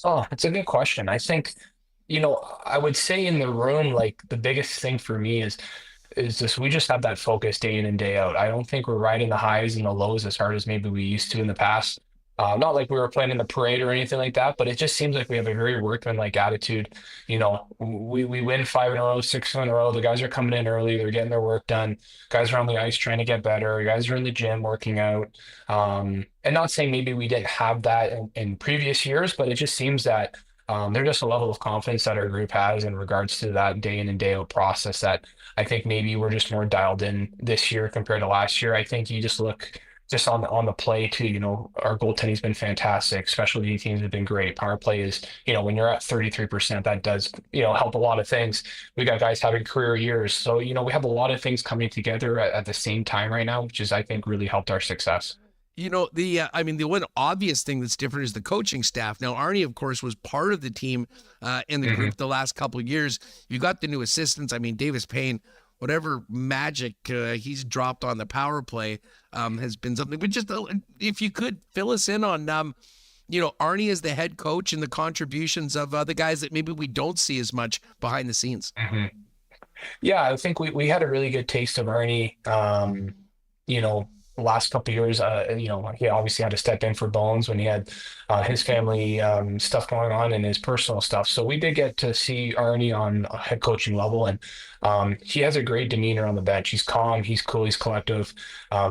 Speaker 6: Oh, it's a good question. I think, I would say in the room, like the biggest thing for me is just we just have that focus day in and day out. I don't think we're riding the highs and the lows as hard as maybe we used to in the past. Not like we were playing in the parade or anything like that, but it just seems like we have a very workmanlike attitude. We win 5 in a row, 6 in a row. The guys are coming in early, they're getting their work done. Guys are on the ice trying to get better. Guys are in the gym working out. And not saying maybe we didn't have that in previous years, but it just seems that there's just a level of confidence that our group has in regards to that day in and day out process that I think maybe we're just more dialed in this year compared to last year. I think you just look just on the play too, our goaltending's been fantastic. Specialty teams have been great. Power play is, when you're at 33%, that does, help a lot of things. We got guys having career years. So, we have a lot of things coming together at the same time right now, which is, I think, really helped our success.
Speaker 2: The one obvious thing that's different is the coaching staff. Now, Arnie, of course, was part of the team in the group the last couple of years. You got the new assistants. Davis Payne, whatever magic he's dropped on the power play has been something. But just if you could fill us in on, Arnie as the head coach and the contributions of the guys that maybe we don't see as much behind the scenes.
Speaker 6: Mm-hmm. Yeah, I think we had a really good taste of Arnie. The last couple of years, he obviously had to step in for Bones when he had his family stuff going on and his personal stuff. So we did get to see Arnie on a head coaching level, and he has a great demeanor on the bench. He's calm, he's cool, he's collective.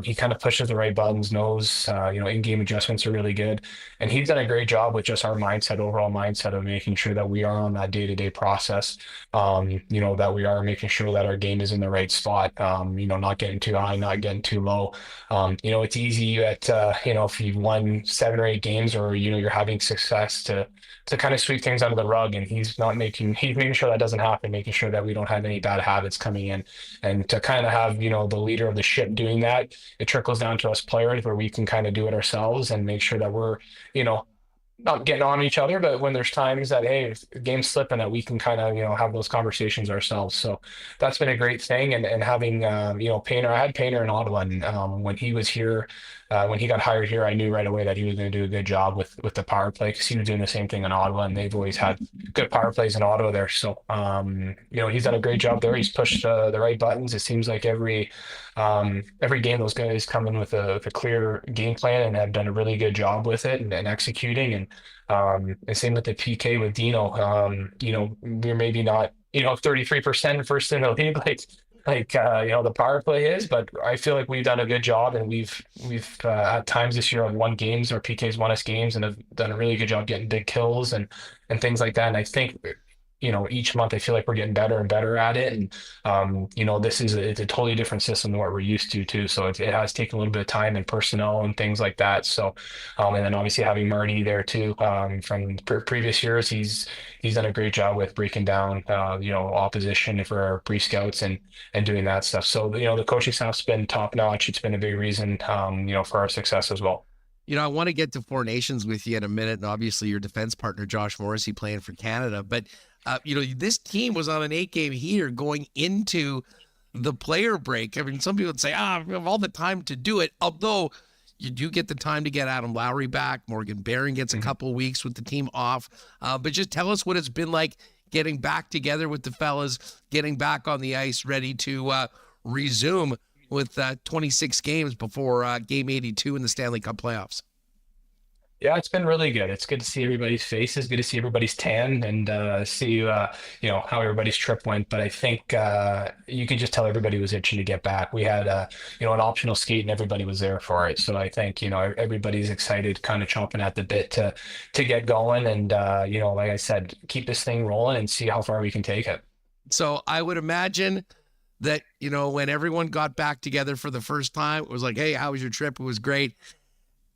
Speaker 6: He kind of pushes the right buttons, knows, in-game adjustments are really good. And he's done a great job with just our overall mindset of making sure that we are on that day-to-day process, that we are making sure that our game is in the right spot, not getting too high, not getting too low. It's easy if you've won 7 or 8 games or, you're having success to kind of sweep things under the rug, and he's making sure that doesn't happen, making sure that we don't have any bad habits coming in, and to kind of have, the leader of the ship doing that, it trickles down to us players where we can kind of do it ourselves and make sure that we're, not getting on each other, but when there's times that, hey, if the game's slipping, that we can kind of, have those conversations ourselves. So that's been a great thing. And having, Painter, I had Painter in Ottawa, and when he was here, when he got hired here, I knew right away that he was going to do a good job with the power play, because he was doing the same thing in Ottawa, and they've always had good power plays in Ottawa there. So, he's done a great job there. He's pushed the right buttons. It seems like every game those guys come in with a clear game plan and have done a really good job with it and executing. And same with the PK with Dino. We're maybe not 33% first in the league like the power play is, but I feel like we've done a good job, and we've at times this year won games, or PK's won us games, and have done a really good job getting big kills and things like that. And I think each month I feel like we're getting better and better at it. And, it's a totally different system than what we're used to too. So it has taken a little bit of time and personnel and things like that. So, and then obviously having Marty there too, from previous years, he's done a great job with breaking down, opposition for our pre-scouts and doing that stuff. So, the coaching staff's been top notch. It's been a big reason, for our success as well.
Speaker 2: I want to get to Four Nations with you in a minute, and obviously your defense partner, Josh Morrissey, playing for Canada. But, this team was on an 8-game heater going into the player break. Some people would say, we have all the time to do it, although you do get the time to get Adam Lowry back. Morgan Barron gets a couple weeks with the team off. But just tell us what it's been like getting back together with the fellas, getting back on the ice, ready to resume with 26 games before Game 82 in the Stanley Cup playoffs.
Speaker 6: Yeah, it's been really good. It's good to see everybody's faces, good to see everybody's tan, and see how everybody's trip went. But I think you could just tell everybody was itching to get back. We had an optional skate, and everybody was there for it. So I think everybody's excited, kind of chomping at the bit to get going, and like I said, keep this thing rolling and see how far we can take it.
Speaker 2: So I would imagine that when everyone got back together for the first time, it was like, hey, how was your trip? It was great.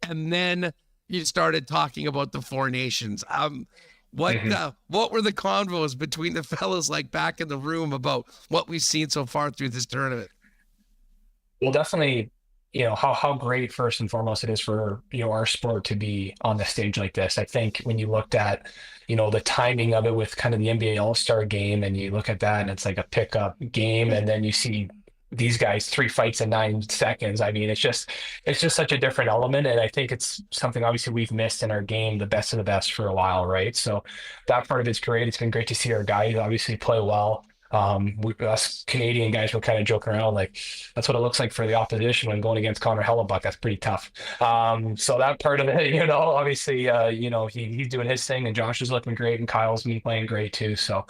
Speaker 2: And then you started talking about the Four Nations. What were the convos between the fellas like back in the room about what we've seen so far through this tournament?
Speaker 6: Well, definitely, how great first and foremost it is for our sport to be on the stage like this. I think when you looked at the timing of it with kind of the NBA All-Star game, and you look at that and it's like a pickup game, and then you see these guys 3 fights in 9 seconds. I mean, it's just such a different element, and I think it's something obviously we've missed in our game, the best of the best for a while, right? So that part of it's great. It's been great to see our guys obviously play well. Us Canadian guys were kind of joking around like that's what it looks like for the opposition when going against Connor Hellebuyck. That's pretty tough. So that part of it, obviously, he's doing his thing, and Josh is looking great, and Kyle's been playing great too. So,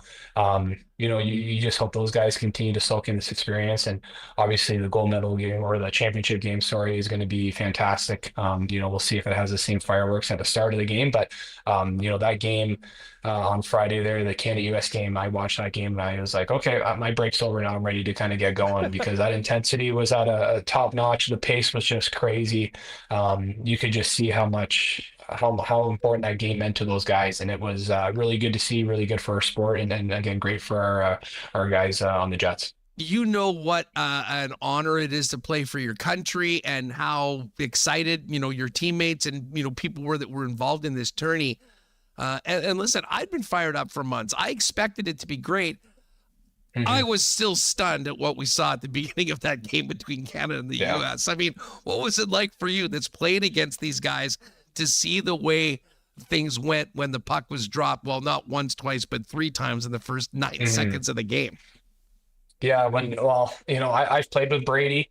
Speaker 6: you just hope those guys continue to soak in this experience, and obviously the gold medal game or the championship game, sorry, is going to be fantastic. We'll see if it has the same fireworks at the start of the game, but that game. On Friday there, the Canada-US game, I watched that game and I was like, okay, my break's over now. I'm ready to kind of get going because that intensity was at a top notch. The pace was just crazy. You could just see how important that game meant to those guys. And it was really good to see, really good for our sport. And again, great for our guys on the Jets.
Speaker 2: You know what an honor it is to play for your country and how excited, your teammates and, people were that were involved in this tourney. And listen, I'd been fired up for months. I expected it to be great. Mm-hmm. I was still stunned at what we saw at the beginning of that game between Canada and the U.S. I mean, what was it like for you that's playing against these guys to see the way things went when the puck was dropped? Well, not once, twice, but 3 times in the first 9 seconds of the game.
Speaker 6: Yeah, I've played with Brady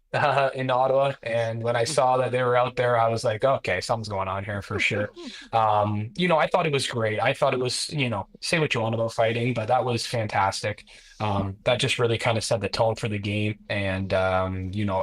Speaker 6: in Ottawa, and when I saw that they were out there, I was like, okay, something's going on here for sure. I thought it was great. I thought it was, say what you want about fighting, but that was fantastic. That just really kind of set the tone for the game, and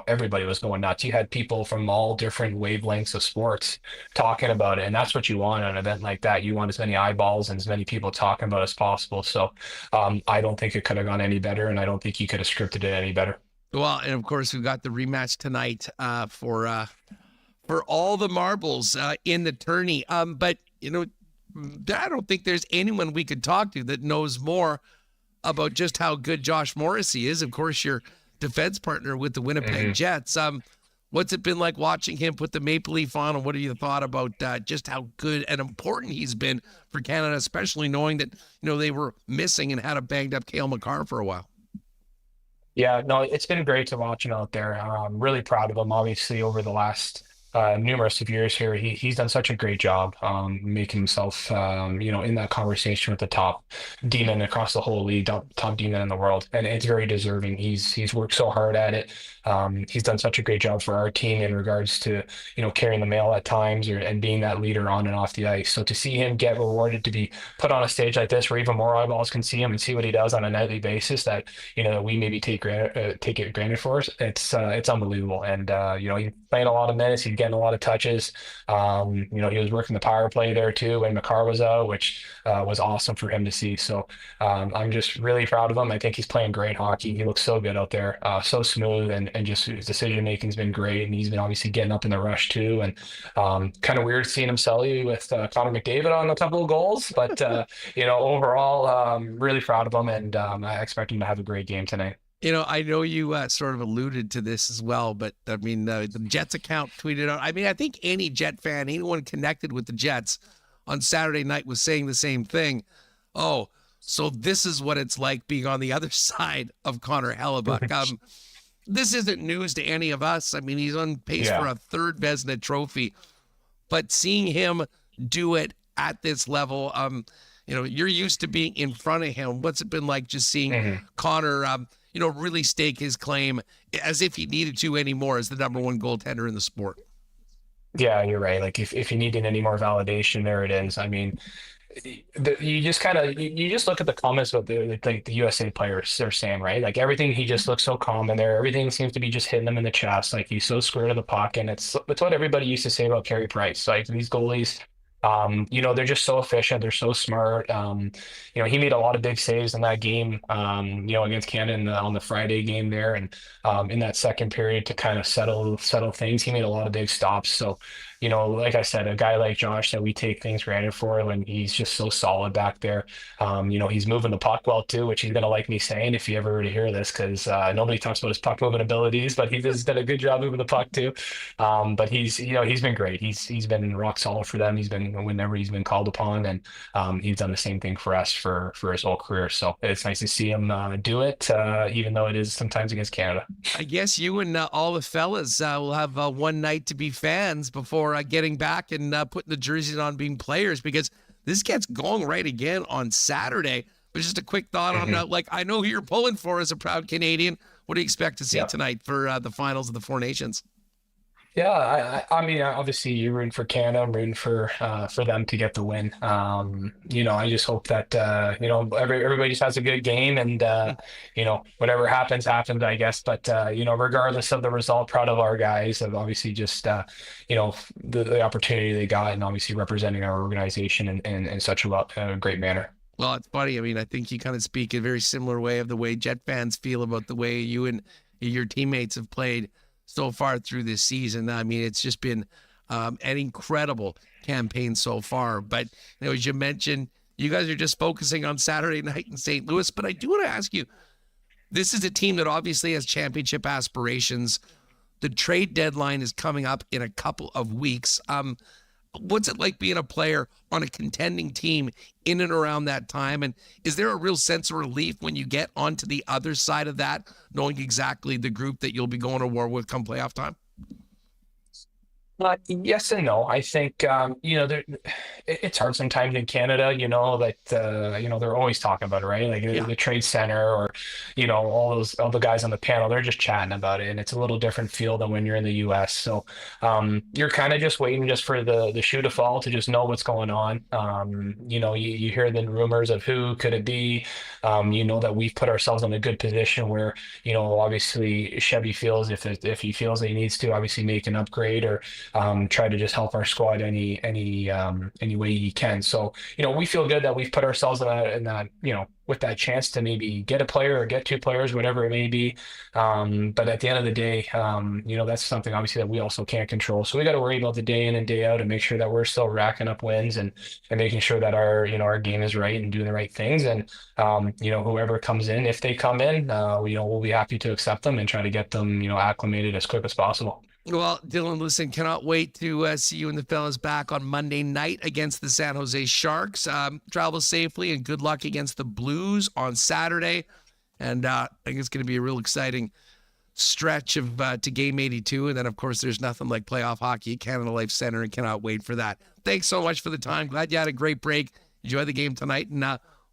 Speaker 6: everybody was going nuts. You had people from all different wavelengths of sports talking about it, and that's what you want at an event like that. You want as many eyeballs and as many people talking about it as possible. So I don't think it could have gone any better, and I don't think you could have scripted it any better.
Speaker 2: Well, and of course we've got the rematch tonight for all the marbles in the tourney. But I don't think there's anyone we could talk to that knows more about just how good Josh Morrissey is. Of course, your defense partner with the Winnipeg Jets. What's it been like watching him put the maple leaf on, and what have you thought about just how good and important he's been for Canada, especially knowing that they were missing and had a banged up Cale Makar for a while?
Speaker 6: Yeah, no, it's been great to watch him out there. I'm really proud of him, obviously, over the last numerous of years here. He's done such a great job making himself, in that conversation with the top demon across the whole league, top demon in the world. And it's very deserving. He's worked so hard at it. He's done such a great job for our team in regards to, carrying the mail at times and being that leader on and off the ice. So to see him get rewarded to be put on a stage like this where even more eyeballs can see him and see what he does on a nightly basis that, we maybe take it granted for us, it's unbelievable. And, he's playing a lot of minutes. He's getting a lot of touches. He was working the power play there too when Makar was out, which was awesome for him to see. So I'm just really proud of him. I think he's playing great hockey. He looks so good out there, so smooth, and just his decision making's been great. And he's been obviously getting up in the rush too. And kind of weird seeing him sully with Connor McDavid on a couple of goals, but overall, really proud of him, and I expect him to have a great game tonight.
Speaker 2: I know you sort of alluded to this as well, but I mean, the Jets account tweeted out. I mean, I think any Jet fan, anyone connected with the Jets on Saturday night was saying the same thing. Oh, so this is what it's like being on the other side of Connor Hellebuyck. This isn't news to any of us. I mean, he's on pace for a 3rd Vezina trophy, but seeing him do it at this level, you're used to being in front of him. What's it been like just seeing Connor, really stake his claim as if he needed to anymore as the number 1 goaltender in the sport?
Speaker 6: Yeah, you're right. Like if you needed any more validation, there it is. I mean, you just look at the comments about the USA players they're saying, right? Like everything, he just looks so calm in there. Everything seems to be just hitting him in the chest. Like he's so square to the puck, and it's what everybody used to say about Carey Price. Like these goalies, they're just so efficient. They're so smart. He made a lot of big saves in that game, against Canada on the Friday game there. And in that second period to kind of settle things, he made a lot of big stops. So like I said, a guy like Josh that we take things granted for when he's just so solid back there. He's moving the puck well too, which he's going to like me saying if you ever were to hear this, because nobody talks about his puck moving abilities, but he has done a good job moving the puck too. But he's been great. He's been rock solid for them. He's been whenever he's been called upon, and he's done the same thing for us for his whole career. So it's nice to see him do it, even though it is sometimes against Canada.
Speaker 2: I guess you and all the fellas will have one night to be fans before getting back and putting the jerseys on, being players, because this gets going right again on Saturday. But just a quick thought on, I know who you're pulling for as a proud Canadian. What do you expect to see tonight for the finals of the Four Nations?
Speaker 6: Yeah, I mean, obviously you're rooting for Canada. I'm rooting for them to get the win. I just hope that everybody just has a good game, and whatever happens, I guess. But regardless of the result, proud of our guys of obviously just the opportunity they got, and obviously representing our organization in such a great manner.
Speaker 2: Well, it's funny. I mean, I think you kind of speak a very similar way of the way Jet fans feel about the way you and your teammates have played so far through this season. I mean, it's just been an incredible campaign so far. But as you mentioned, you guys are just focusing on Saturday night in St. Louis. But I do want to ask you, this is a team that obviously has championship aspirations. The trade deadline is coming up in a couple of weeks. What's it like being a player on a contending team in and around that time? And is there a real sense of relief when you get onto the other side of that, knowing exactly the group that you'll be going to war with come playoff time?
Speaker 6: Yes and no. I think it's hard sometimes in Canada. That they're always talking about it, right? Like the trade center, or all the guys on the panel, they're just chatting about it, and it's a little different feel than when you're in the U.S. So you're kind of just waiting just for the shoe to fall to just know what's going on. You hear the rumors of who could it be. That we've put ourselves in a good position where obviously Chevy feels if he feels that he needs to obviously make an upgrade or try to just help our squad any way he can. So, we feel good that we've put ourselves in that, with that chance to maybe get a player or get two players, whatever it may be. But at the end of the day, that's something obviously that we also can't control. So we got to worry about the day in and day out and make sure that we're still racking up wins and making sure that our game is right and doing the right things. And, whoever comes in, if they come in, we'll be happy to accept them and try to get them, acclimated as quick as possible.
Speaker 2: Well, Dylan, listen, cannot wait to see you and the fellas back on Monday night against the San Jose Sharks. Travel safely and good luck against the Blues on Saturday. And I think it's going to be a real exciting stretch of to Game 82. And then, of course, there's nothing like playoff hockey at Canada Life Center, and cannot wait for that. Thanks so much for the time. Glad you had a great break. Enjoy the game tonight, and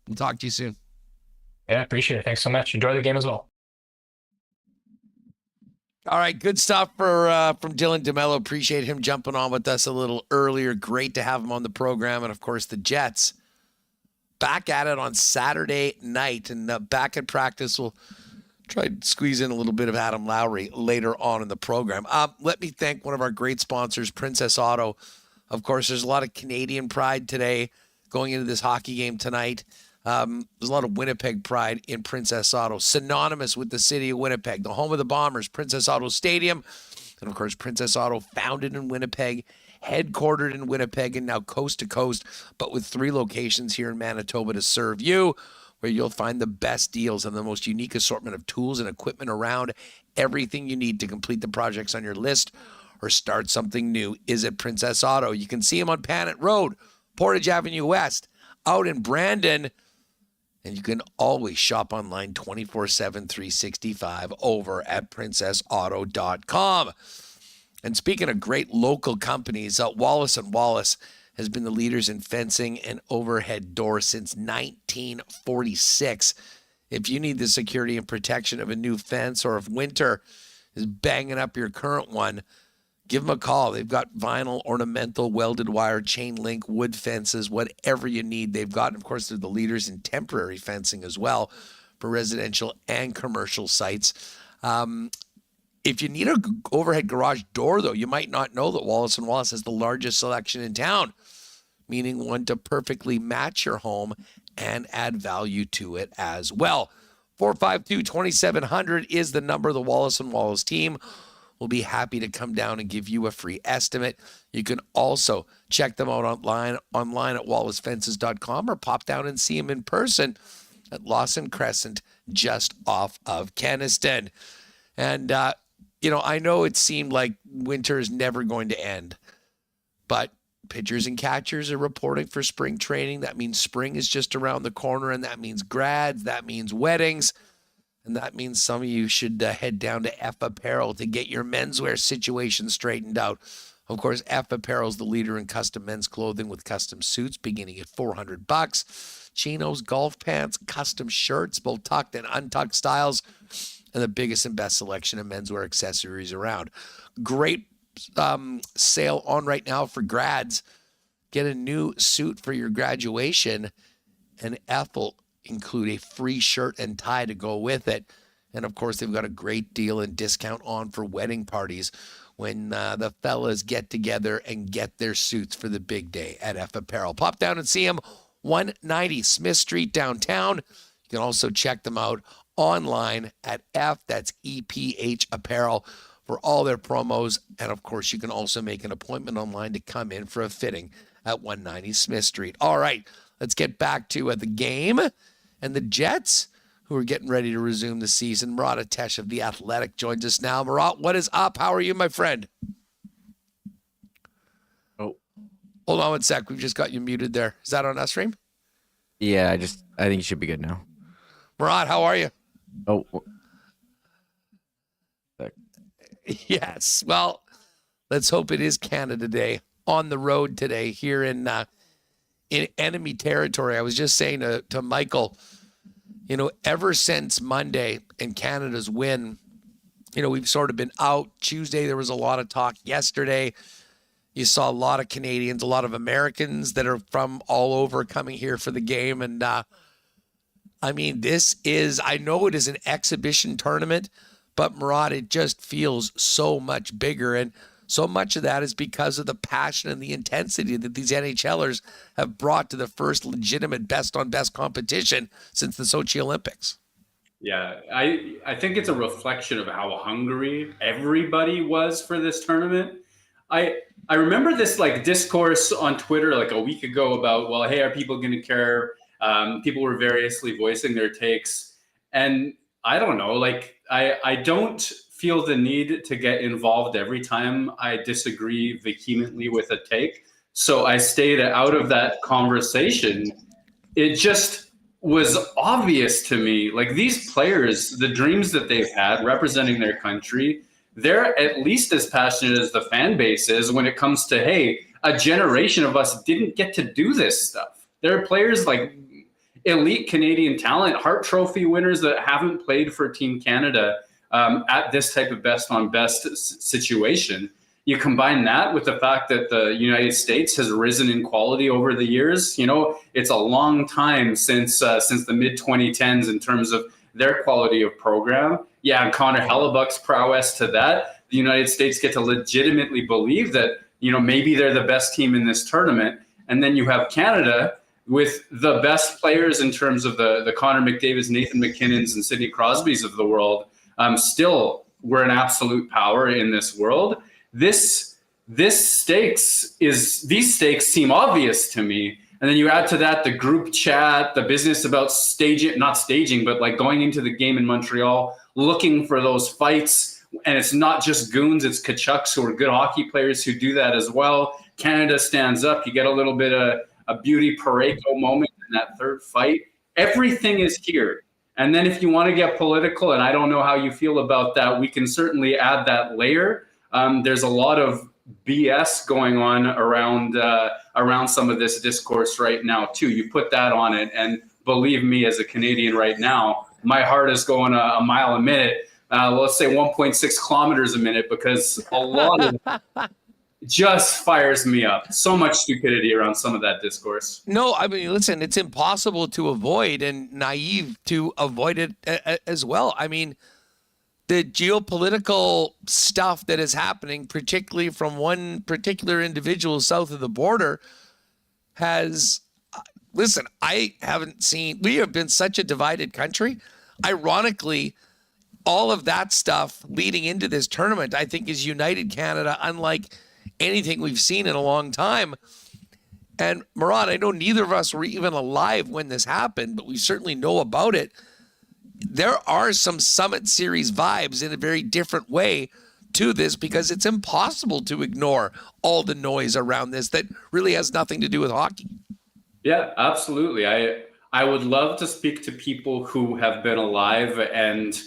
Speaker 2: we'll talk to you soon.
Speaker 6: Yeah, appreciate it. Thanks so much. Enjoy the game as well.
Speaker 2: All right, good stuff from Dylan DeMelo. Appreciate him jumping on with us a little earlier. Great to have him on the program. And, of course, the Jets back at it on Saturday night. And back at practice, we'll try to squeeze in a little bit of Adam Lowry later on in the program. Let me thank one of our great sponsors, Princess Auto. Of course, there's a lot of Canadian pride today going into this hockey game tonight. There's a lot of Winnipeg pride in Princess Auto, synonymous with the city of Winnipeg, the home of the Bombers, Princess Auto Stadium. And, of course, Princess Auto, founded in Winnipeg, headquartered in Winnipeg, and now coast to coast, but with 3 locations here in Manitoba to serve you, where you'll find the best deals and the most unique assortment of tools and equipment around. Everything you need to complete the projects on your list or start something new is at Princess Auto. You can see them on Panet Road, Portage Avenue West, out in Brandon. And you can always shop online 24/7, 365 over at princessauto.com. And speaking of great local companies, Wallace & Wallace has been the leaders in fencing and overhead doors since 1946. If you need the security and protection of a new fence, or if winter is banging up your current one, give them a call. They've got vinyl, ornamental, welded wire, chain link, wood fences, whatever you need. They've got, and of course, they're the leaders in temporary fencing as well for residential and commercial sites. If you need an overhead garage door, though, you might not know that Wallace & Wallace has the largest selection in town, meaning one to perfectly match your home and add value to it as well. 452-2700 is the number of the Wallace & Wallace team will be happy to come down and give you a free estimate. You can also check them out online at wallaceFences.com or pop down and see them in person at Lawson Crescent, just off of Kenaston. And, I know it seemed like winter is never going to end, but pitchers and catchers are reporting for spring training. That means spring is just around the corner, and that means grads, that means weddings, and that means some of you should head down to F Apparel to get your menswear situation straightened out. Of course, F Apparel is the leader in custom men's clothing with custom suits beginning at $400. Chinos, golf pants, custom shirts, both tucked and untucked styles, and the biggest and best selection of menswear accessories around. Great sale on right now for grads. Get a new suit for your graduation, and F will include a free shirt and tie to go with it. And of course, they've got a great deal and discount on for wedding parties when the fellas get together and get their suits for the big day at F Apparel. Pop down and see them, 190 Smith Street downtown. You can also check them out online at that's EPH Apparel for all their promos. And of course, you can also make an appointment online to come in for a fitting at 190 Smith Street. All right, let's get back to the game and the Jets, who are getting ready to resume the season. Murat of the Athletic joins us now. Murat, what is up? How are you, my friend?
Speaker 3: Oh,
Speaker 2: hold on one sec. We've just got you muted there. Is that on us, Reem?
Speaker 3: Yeah, I think you should be good now.
Speaker 2: Murat, how are you?
Speaker 3: Oh.
Speaker 2: Yes. Well, let's hope it is Canada Day on the road today here in enemy territory. I was just saying to Michael, ever since Monday and Canada's win, we've sort of been out. Tuesday, there was a lot of talk. Yesterday, you saw a lot of Canadians, a lot of Americans that are from all over coming here for the game. And I know it is an exhibition tournament, but Murat, it just feels so much bigger. And so much of that is because of the passion and the intensity that these NHLers have brought to the first legitimate best-on-best competition since the Sochi Olympics.
Speaker 13: Yeah, I think it's a reflection of how hungry everybody was for this tournament. I remember this discourse on Twitter a week ago about, well, hey, are people going to care? People were variously voicing their takes. And I don't know, I don't feel the need to get involved every time I disagree vehemently with a take. So I stayed out of that conversation. It just was obvious to me, these players, the dreams that they've had representing their country, they're at least as passionate as the fan base is when it comes to, hey, a generation of us didn't get to do this stuff. There are players elite Canadian talent, Hart Trophy winners that haven't played for Team Canada at this type of best-on-best situation. You combine that with the fact that the United States has risen in quality over the years. It's a long time since the mid-2010s in terms of their quality of program. Yeah, and Connor Hellebuyck's prowess to that. The United States get to legitimately believe that, maybe they're the best team in this tournament. And then you have Canada with the best players in terms of the Connor McDavid's, Nathan McKinnon's, and Sidney Crosby's of the world. Still, we're an absolute power in this world. These stakes seem obvious to me. And then you add to that the group chat, the business about going into the game in Montreal, looking for those fights. And it's not just goons, it's Kachucks who are good hockey players who do that as well. Canada stands up. You get a little bit of a Beauty Pareko moment in that third fight. Everything is here. And then if you want to get political, and I don't know how you feel about that, we can certainly add that layer. There's a lot of BS going on around some of this discourse right now, too. You put that on it, and believe me, as a Canadian right now, my heart is going a mile a minute. Let's say 1.6 kilometers a minute, because a lot of just fires me up. So much stupidity around some of that discourse.
Speaker 2: No, listen, it's impossible to avoid and naive to avoid it as well. The geopolitical stuff that is happening, particularly from one particular individual south of the border, we have been such a divided country. Ironically, all of that stuff leading into this tournament, I think, is united Canada unlike anything we've seen in a long time. And Murat, I know neither of us were even alive when this happened, but we certainly know about it. There are some Summit Series vibes in a very different way to this, because it's impossible to ignore all the noise around this that really has nothing to do with hockey.
Speaker 13: Yeah, absolutely. I would love to speak to people who have been alive and,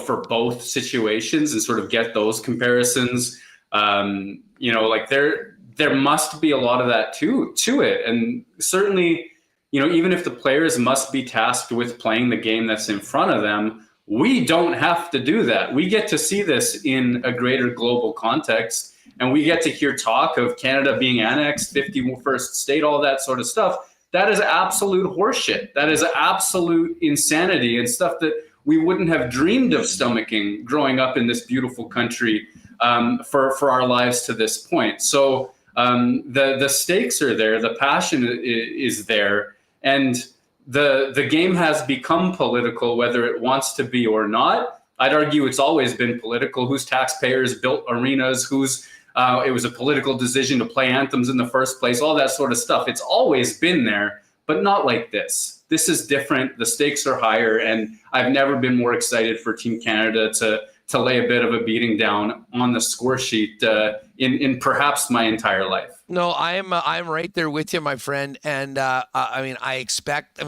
Speaker 13: for both situations and sort of get those comparisons. Like there must be a lot of that to it. And certainly, even if the players must be tasked with playing the game that's in front of them, we don't have to do that. We get to see this in a greater global context, and we get to hear talk of Canada being annexed, 51st state, all that sort of stuff. That is absolute horseshit. That is absolute insanity and stuff that we wouldn't have dreamed of stomaching growing up in this beautiful country for our lives to this point. So the stakes are there, the passion is there, and the game has become political, whether it wants to be or not. I'd argue it's always been political. Whose taxpayers built arenas? It was a political decision to play anthems in the first place, all that sort of stuff. It's always been there, but not like this. This is different. The stakes are higher, and I've never been more excited for Team Canada to lay a bit of a beating down on the score sheet in perhaps my entire life.
Speaker 2: No, I'm right there with you, my friend. And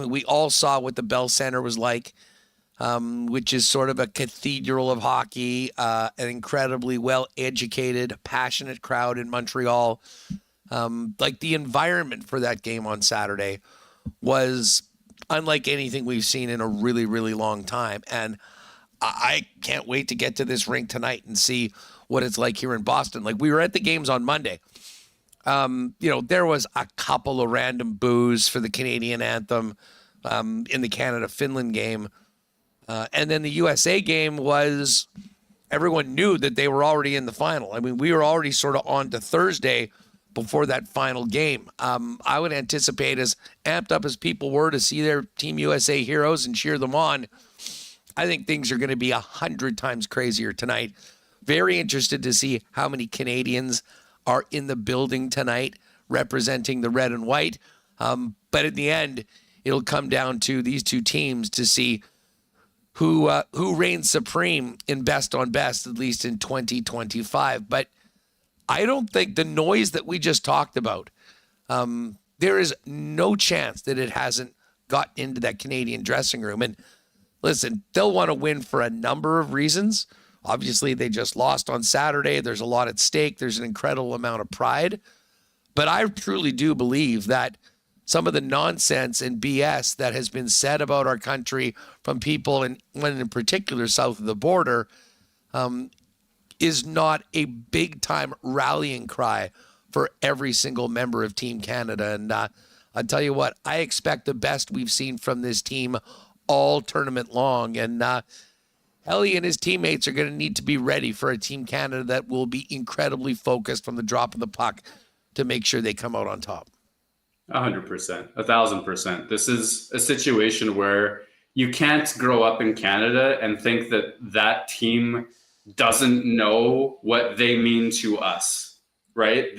Speaker 2: we all saw what the Bell Center was like, which is sort of a cathedral of hockey, an incredibly well-educated, passionate crowd in Montreal. Like the environment for that game on Saturday was unlike anything we've seen in a really, really long time. And I can't wait to get to this rink tonight and see what it's like here in Boston. Like, we were at the games on Monday. There was a couple of random boos for the Canadian anthem in the Canada-Finland game. And then the USA game was, everyone knew that they were already in the final. I mean, we were already sort of on to Thursday before that final game. I would anticipate, as amped up as people were to see their Team USA heroes and cheer them on, I think things are going to be 100 times crazier tonight. Very interested to see how many Canadians are in the building tonight representing the red and white. But in the end, it'll come down to these two teams to see who reigns supreme in best on best, at least in 2025. But I don't think the noise that we just talked about, there is no chance that it hasn't got into that Canadian dressing room. And listen, they'll want to win for a number of reasons. Obviously, they just lost on Saturday. There's a lot at stake. There's an incredible amount of pride. But I truly do believe that some of the nonsense and BS that has been said about our country from people, and one in particular south of the border, is not a big-time rallying cry for every single member of Team Canada. And I'll tell you what, I expect the best we've seen from this team all tournament long. And Ellie and his teammates are going to need to be ready for a Team Canada that will be incredibly focused from the drop of the puck to make sure they come out on top.
Speaker 13: 100%, 1,000%. This is a situation where you can't grow up in Canada and think that that team doesn't know what they mean to us, right?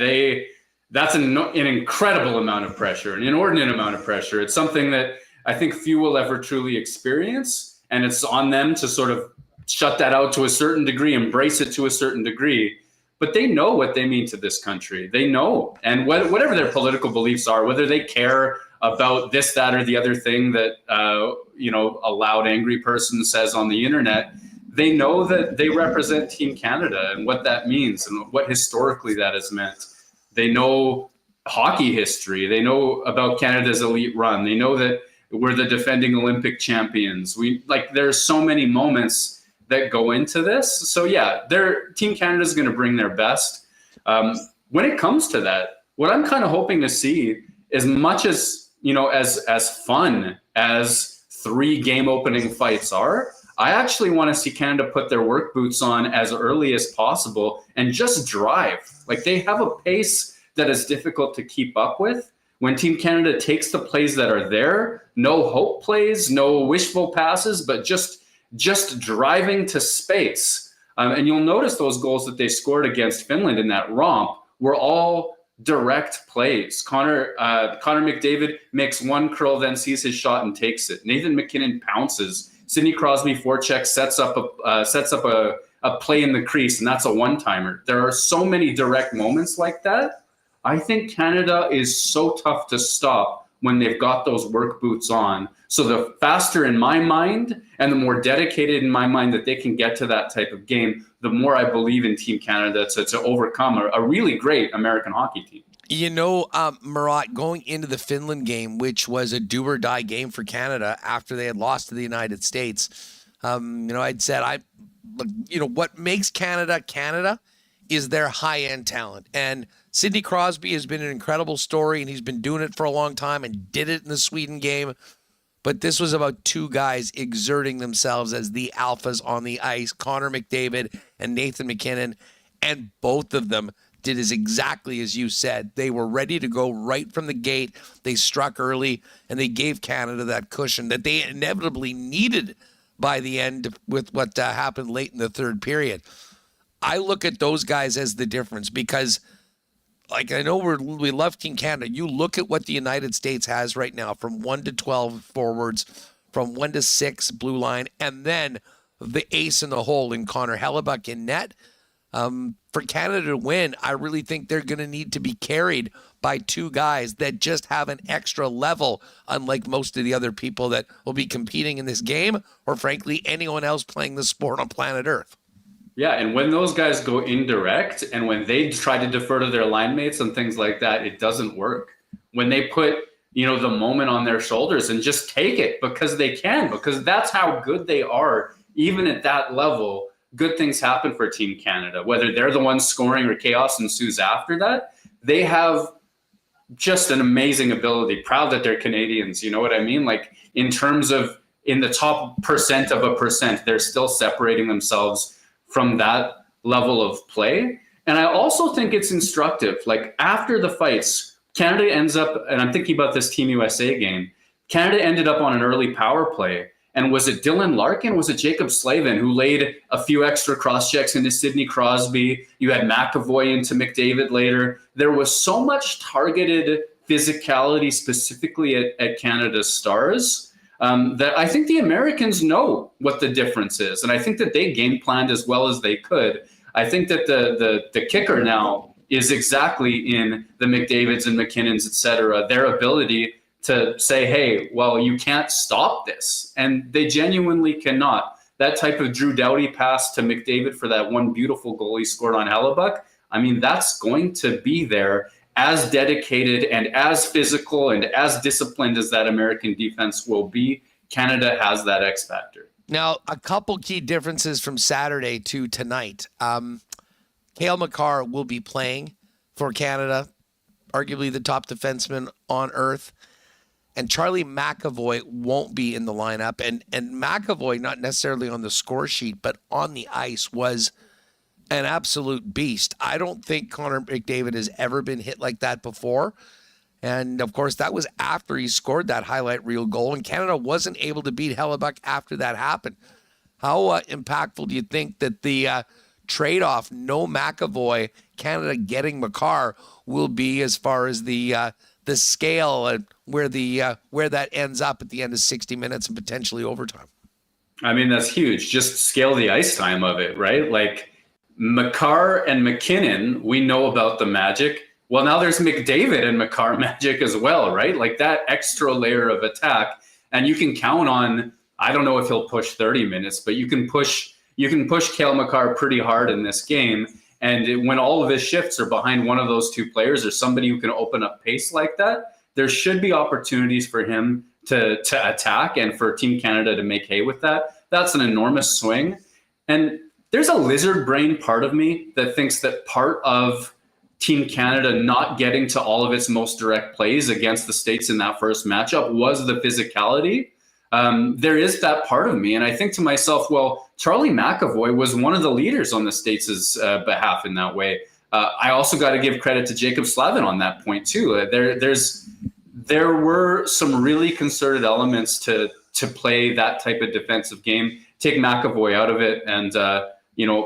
Speaker 13: That's an incredible amount of pressure, an inordinate amount of pressure. It's something that I think few will ever truly experience, and it's on them to sort of shut that out to a certain degree, embrace it to a certain degree. But they know what they mean to this country. They know. And whatever their political beliefs are, whether they care about this, that, or the other thing that, a loud, angry person says on the internet, they know that they represent Team Canada and what that means and what historically that has meant. They know hockey history. They know about Canada's elite run. They know that we're the defending Olympic champions. There's so many moments that go into this. So yeah, Team Canada is going to bring their best. When it comes to that, what I'm kind of hoping to see, as much as, as fun as 3 game opening fights are, I actually want to see Canada put their work boots on as early as possible and just drive. Like, they have a pace that is difficult to keep up with. When Team Canada takes the plays that are there, no hope plays, no wishful passes, but just just driving to space. And you'll notice those goals that they scored against Finland in that romp were all direct plays. Connor McDavid makes one curl, then sees his shot and takes it. Nathan MacKinnon pounces. Sidney Crosby forecheck sets up a play in the crease, and that's a one-timer. There are so many direct moments like that. I think Canada is so tough to stop when they've got those work boots on. So the faster in my mind and the more dedicated in my mind that they can get to that type of game, the more I believe in Team Canada to overcome a really great American hockey team.
Speaker 2: You know, Murat, going into the Finland game, which was a do-or-die game for Canada after they had lost to the United States, I'd said, what makes Canada Canada is their high-end talent. And Sidney Crosby has been an incredible story, and he's been doing it for a long time and did it in the Sweden game. But this was about two guys exerting themselves as the alphas on the ice, Connor McDavid and Nathan MacKinnon, and both of them did exactly as you said. They were ready to go right from the gate. They struck early, and they gave Canada that cushion that they inevitably needed by the end with what happened late in the third period. I look at those guys as the difference because, I know we love Team Canada. You look at what the United States has right now from 1 to 12 forwards, from 1 to 6 blue line, and then the ace in the hole in Connor Hellebuyck in net. For Canada to win, I really think they're going to need to be carried by two guys that just have an extra level, unlike most of the other people that will be competing in this game, or frankly, anyone else playing the sport on planet Earth.
Speaker 13: Yeah, and when those guys go indirect and when they try to defer to their line mates and things like that, it doesn't work. When they put, the moment on their shoulders and just take it because they can, because that's how good they are, even at that level. Good things happen for Team Canada, whether they're the ones scoring or chaos ensues after that. They have just an amazing ability. Proud that they're Canadians. You know what I mean? Like in terms of in the top percent of a percent, they're still separating themselves from that level of play. And I also think it's instructive. Like after the fights, Canada ends up, and I'm thinking about this Team USA game, Canada ended up on an early power play. And was it Dylan Larkin? Was it Jacob Slavin who laid a few extra cross checks into Sidney Crosby? You had McAvoy into McDavid later. There was so much targeted physicality specifically at Canada's stars that I think the Americans know what the difference is. And I think that they game planned as well as they could. I think that the kicker now is exactly in the McDavids and McKinnons, et cetera, their ability to say, hey, well, you can't stop this. And they genuinely cannot. That type of Drew Doughty pass to McDavid for that one beautiful goal he scored on Hellebuyck, that's going to be there. As dedicated and as physical and as disciplined as that American defense will be, Canada has that X factor.
Speaker 2: Now, a couple key differences from Saturday to tonight. Cale Makar will be playing for Canada, arguably the top defenseman on earth. And Charlie McAvoy won't be in the lineup. And McAvoy, not necessarily on the score sheet, but on the ice, was an absolute beast. I don't think Connor McDavid has ever been hit like that before. And, of course, that was after he scored that highlight reel goal. And Canada wasn't able to beat Hellebuyck after that happened. How impactful do you think that the trade-off, no McAvoy, Canada getting Makar, will be as far as the scale and where that ends up at the end of 60 minutes and potentially overtime?
Speaker 13: That's huge. Just scale the ice time of it, right? Like Makar and MacKinnon, we know about the magic. Well, now there's McDavid and Makar magic as well, right? Like that extra layer of attack. And you can count on, I don't know if he'll push 30 minutes, but you can push Cale Makar pretty hard in this game. And when all of his shifts are behind one of those two players or somebody who can open up pace like that, there should be opportunities for him to attack and for Team Canada to make hay with that. That's an enormous swing. And there's a lizard brain part of me that thinks that part of Team Canada not getting to all of its most direct plays against the States in that first matchup was the physicality. There is that part of me. And I think to myself, well, Charlie McAvoy was one of the leaders on the States' behalf in that way. I also got to give credit to Jacob Slavin on that point too. There were some really concerted elements to to play that type of defensive game. Take McAvoy out of it, and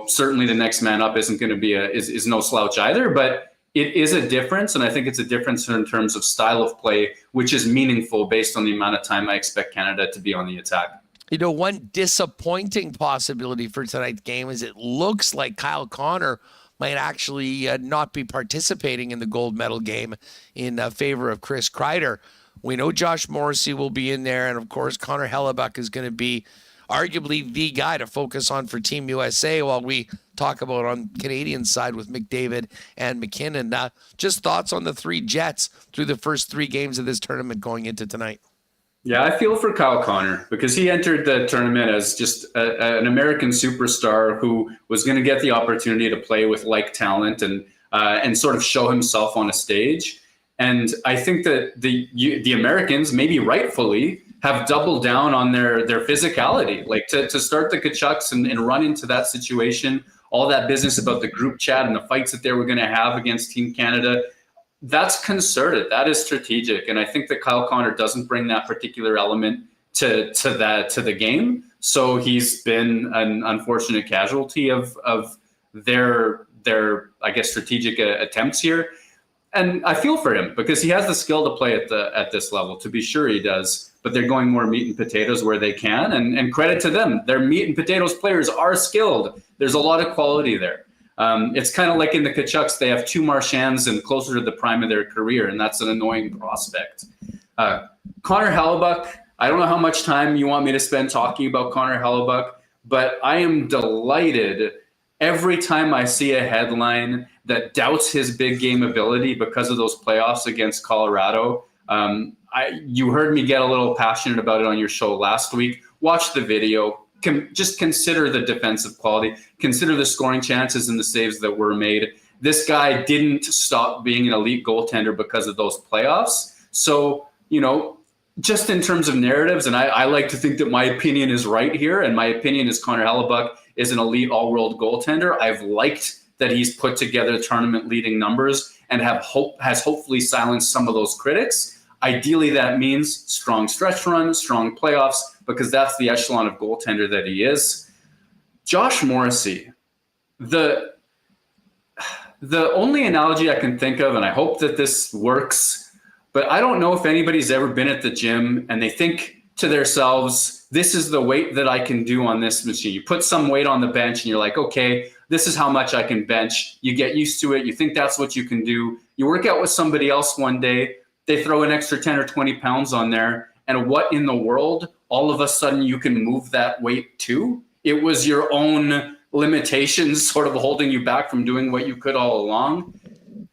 Speaker 13: certainly the next man up isn't going to be is no slouch either, but it is a difference, and I think it's a difference in terms of style of play, which is meaningful based on the amount of time I expect Canada to be on the attack.
Speaker 2: One disappointing possibility for tonight's game is it looks like Kyle Connor might actually not be participating in the gold medal game in favor of Chris Kreider. We know Josh Morrissey will be in there, and of course Connor Hellebuyck is going to be arguably the guy to focus on for Team USA, while we talk about on Canadian side with McDavid and McKinnon. Just thoughts on the three Jets through the first three games of this tournament going into tonight.
Speaker 13: Yeah, I feel for Kyle Connor because he entered the tournament as just an American superstar who was going to get the opportunity to play with like talent and sort of show himself on a stage. And I think that the Americans, maybe rightfully, have doubled down on their physicality, like to start the Kachucks and run into that situation, all that business about the group chat and the fights that they were going to have against Team Canada. That's concerted. That is strategic. And I think that Kyle Connor doesn't bring that particular element to the game. So he's been an unfortunate casualty of their I guess, strategic attempts here. And I feel for him because he has the skill to play at this level. To be sure he does. But they're going more meat and potatoes where they can. And credit to them. Their meat and potatoes players are skilled. There's a lot of quality there. It's kind of like in the Kachucks, they have two Marchands and closer to the prime of their career, and that's an annoying prospect. Connor Hellebuyck, I don't know how much time you want me to spend talking about Connor Hellebuyck, but I am delighted every time I see a headline that doubts his big game ability because of those playoffs against Colorado. You heard me get a little passionate about it on your show last week. Watch the video. Just consider the defensive quality. Consider the scoring chances and the saves that were made. This guy didn't stop being an elite goaltender because of those playoffs. So, just in terms of narratives, and I like to think that my opinion is right here, and my opinion is Connor Hellebuyck is an elite all-world goaltender. I've liked that he's put together tournament-leading numbers and has hopefully silenced some of those critics. Ideally, that means strong stretch run, strong playoffs, because that's the echelon of goaltender that he is. Josh Morrissey, the only analogy I can think of, and I hope that this works, but I don't know if anybody's ever been at the gym and they think to themselves, this is the weight that I can do on this machine. You put some weight on the bench and you're like, okay, this is how much I can bench. You get used to it. You think that's what you can do. You work out with somebody else one day. They throw an extra 10 or 20 pounds on there. And what in the world, all of a sudden you can move that weight to? It was your own limitations sort of holding you back from doing what you could all along.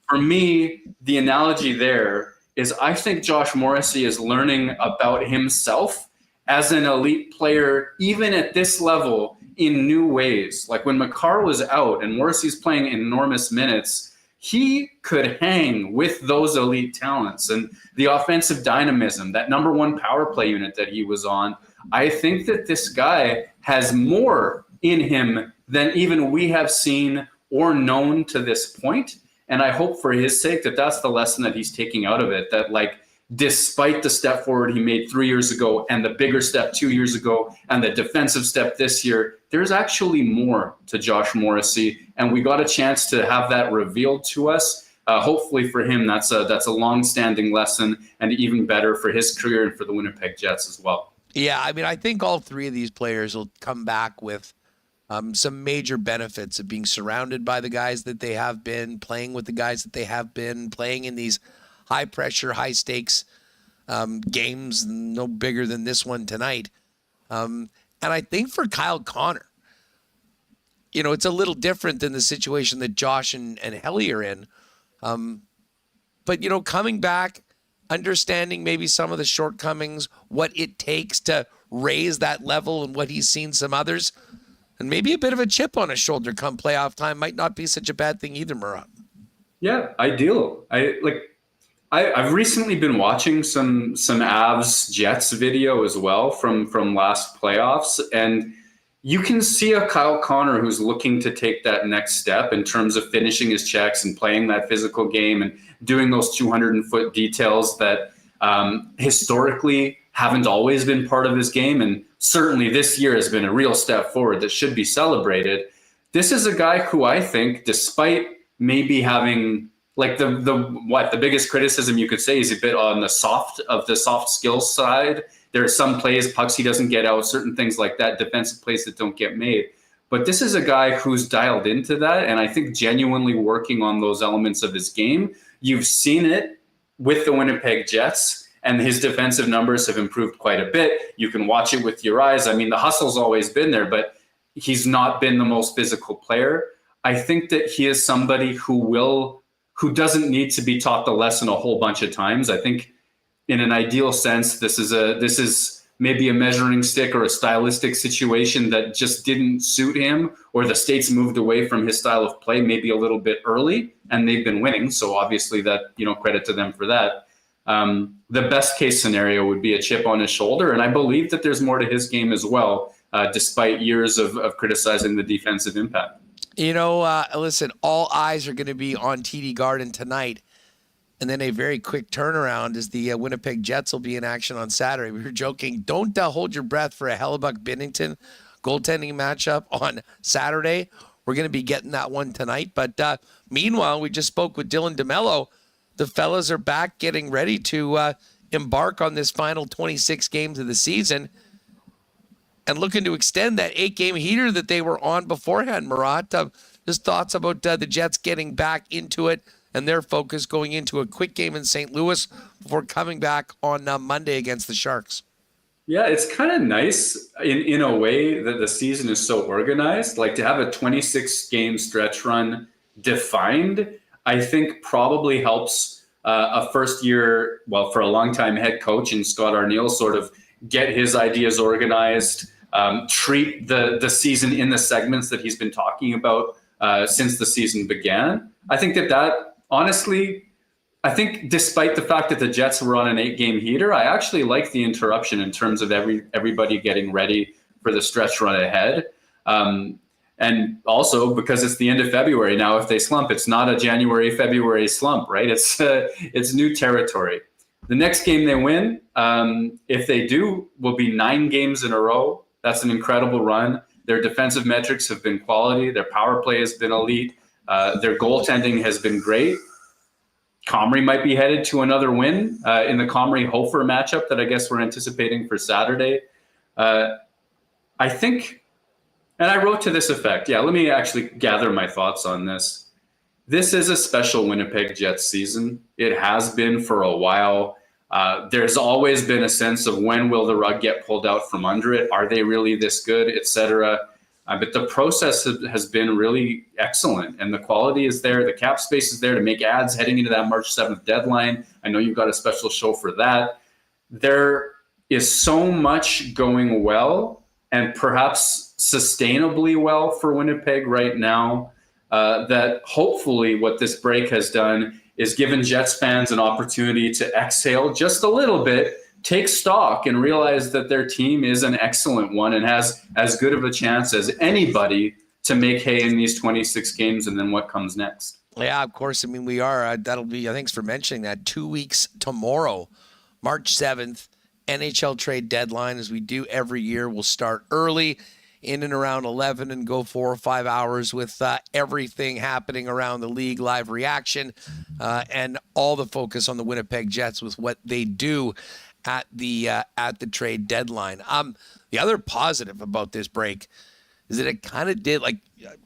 Speaker 13: For me, the analogy there is I think Josh Morrissey is learning about himself as an elite player, even at this level, in new ways. Like when Makar was out and Morrissey's playing enormous minutes, he could hang with those elite talents and the offensive dynamism, that number one power play unit that he was on. I think that this guy has more in him than even we have seen or known to this point. And I hope for his sake that that's the lesson that he's taking out of it, that like, despite the step forward he made 3 years ago and the bigger step 2 years ago and the defensive step this year, there's actually more to Josh Morrissey. And we got a chance to have that revealed to us. Hopefully for him, that's a long-standing lesson and even better for his career and for the Winnipeg Jets as well.
Speaker 2: Yeah, I mean, I think all three of these players will come back with some major benefits of being surrounded by the guys that they have been, playing with the guys that they have been, playing in these high-pressure, high-stakes games, no bigger than this one tonight. And I think for Kyle Connor, it's a little different than the situation that Josh and Helly are in. But, coming back, understanding maybe some of the shortcomings, what it takes to raise that level and what he's seen some others, and maybe a bit of a chip on his shoulder come playoff time might not be such a bad thing either, Murat.
Speaker 13: Yeah, ideal. I've recently been watching some Avs Jets video as well from last playoffs, and you can see a Kyle Connor who's looking to take that next step in terms of finishing his checks and playing that physical game and doing those 200-foot details that historically haven't always been part of his game. And certainly this year has been a real step forward that should be celebrated. This is a guy who I think, despite maybe having like the biggest criticism you could say is a bit on the soft skills side. There are some plays, pucks he doesn't get out, certain things like that, defensive plays that don't get made. But this is a guy who's dialed into that, and I think genuinely working on those elements of his game. You've seen it with the Winnipeg Jets, and his defensive numbers have improved quite a bit. You can watch it with your eyes. I mean, the hustle's always been there, but he's not been the most physical player. I think that he is somebody who doesn't need to be taught the lesson a whole bunch of times. I think in an ideal sense, this is maybe a measuring stick or a stylistic situation that just didn't suit him, or the States moved away from his style of play maybe a little bit early, and they've been winning. So obviously that, credit to them for that. The best case scenario would be a chip on his shoulder. And I believe that there's more to his game as well, despite years of criticizing the defensive impact.
Speaker 2: Listen, all eyes are going to be on TD Garden tonight. And then a very quick turnaround as the Winnipeg Jets will be in action on Saturday. We were joking, don't hold your breath for a Hellebuyck-Binnington goaltending matchup on Saturday. We're going to be getting that one tonight. But meanwhile, we just spoke with Dylan DeMelo. The fellas are back getting ready to embark on this final 26 games of the season and looking to extend that 8-game heater that they were on beforehand. Murat, just thoughts about the Jets getting back into it and their focus going into a quick game in St. Louis before coming back on Monday against the Sharks.
Speaker 13: Yeah, it's kind of nice in a way that the season is so organized. Like to have a 26-game stretch run defined, I think probably helps a first-year, for a long-time head coach in Scott Arniel sort of get his ideas organized, treat the season in the segments that he's been talking about since the season began. I think that honestly, I think despite the fact that the Jets were on an 8-game heater, I actually like the interruption in terms of everybody getting ready for the stretch run ahead. And also because it's the end of February now, if they slump, it's not a January-February slump, right? It's new territory. The next game they win, if they do, will be 9 games in a row. That's an incredible run. Their defensive metrics have been quality. Their power play has been elite. Their goaltending has been great. Comrie might be headed to another win in the Comrie-Hofer matchup that I guess we're anticipating for Saturday. I think, and I wrote to this effect. Yeah, let me actually gather my thoughts on this. This is a special Winnipeg Jets season. It has been for a while. There's always been a sense of when will the rug get pulled out from under it? Are they really this good, et cetera? But the process has been really excellent, and the quality is there. The cap space is there to make ads heading into that March 7th deadline. I know you've got a special show for that. There is so much going well and perhaps sustainably well for Winnipeg right now that hopefully what this break has done is given Jets fans an opportunity to exhale just a little bit, take stock, and realize that their team is an excellent one and has as good of a chance as anybody to make hay in these 26 games and then what comes next.
Speaker 2: Yeah, of course. I mean, we are. That'll be, thanks for mentioning that, 2 weeks tomorrow, March 7th, NHL trade deadline, as we do every year. We'll start early in and around 11 and go 4 or 5 hours with everything happening around the league, live reaction, and all the focus on the Winnipeg Jets with what they do at the trade deadline. The other positive about this break is that it kind of did, like,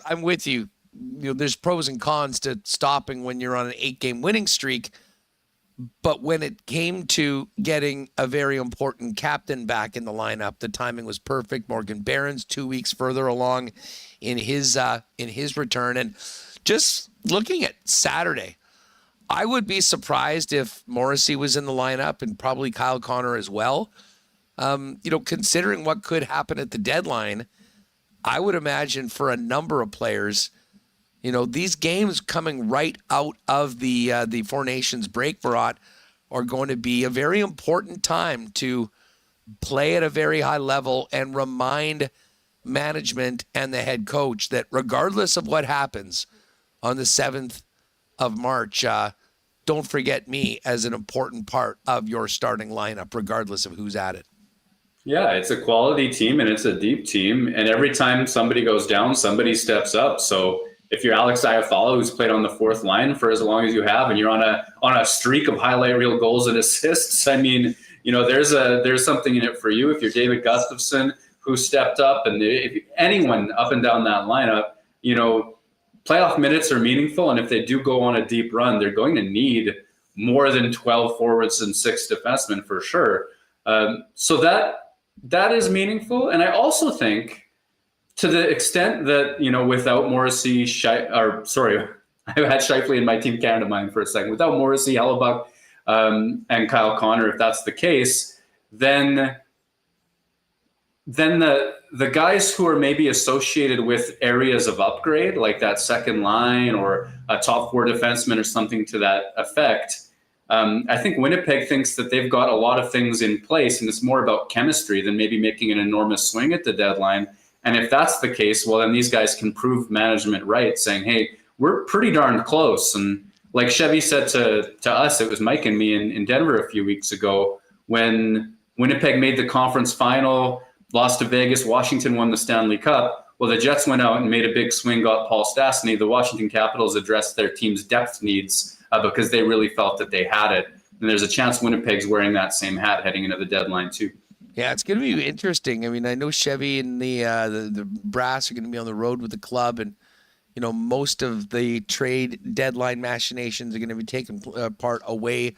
Speaker 2: I'm with you. There's pros and cons to stopping when you're on an 8-game winning streak. But when it came to getting a very important captain back in the lineup, the timing was perfect. Morgan Barron's 2 weeks further along in his return. And just looking at Saturday, I would be surprised if Morrissey was in the lineup and probably Kyle Connor as well. Considering what could happen at the deadline, I would imagine for a number of players, these games coming right out of the Four Nations break, Murat, are going to be a very important time to play at a very high level and remind management and the head coach that regardless of what happens on the 7th of March, don't forget me as an important part of your starting lineup, regardless of who's at it.
Speaker 13: Yeah, it's a quality team and it's a deep team. And every time somebody goes down, somebody steps up. So if you're Alex Iafallo, who's played on the fourth line for as long as you have, and you're on a streak of highlight reel goals and assists, I mean, there's something in it for you. If you're David Gustafsson, who stepped up, and if anyone up and down that lineup, playoff minutes are meaningful. And if they do go on a deep run, they're going to need more than 12 forwards and 6 defensemen for sure. So that is meaningful. And I also think, to the extent that, without Morrissey, I've had Scheifele in my Team Canada mind for a second. Without Morrissey, Hellebuyck, and Kyle Connor, if that's the case, then the guys who are maybe associated with areas of upgrade, like that second line or a top 4 defenseman or something to that effect, I think Winnipeg thinks that they've got a lot of things in place, and it's more about chemistry than maybe making an enormous swing at the deadline. And if that's the case, well, then these guys can prove management right, saying, hey, we're pretty darn close. And like Chevy said to us, it was Mike and me in Denver a few weeks ago, when Winnipeg made the conference final, lost to Vegas, Washington won the Stanley Cup. Well, the Jets went out and made a big swing, got Paul Stastny. The Washington Capitals addressed their team's depth needs because they really felt that they had it. And there's a chance Winnipeg's wearing that same hat heading into the deadline too.
Speaker 2: Yeah, it's going to be interesting. I mean, I know Chevy and the brass are going to be on the road with the club, and most of the trade deadline machinations are going to be taken part away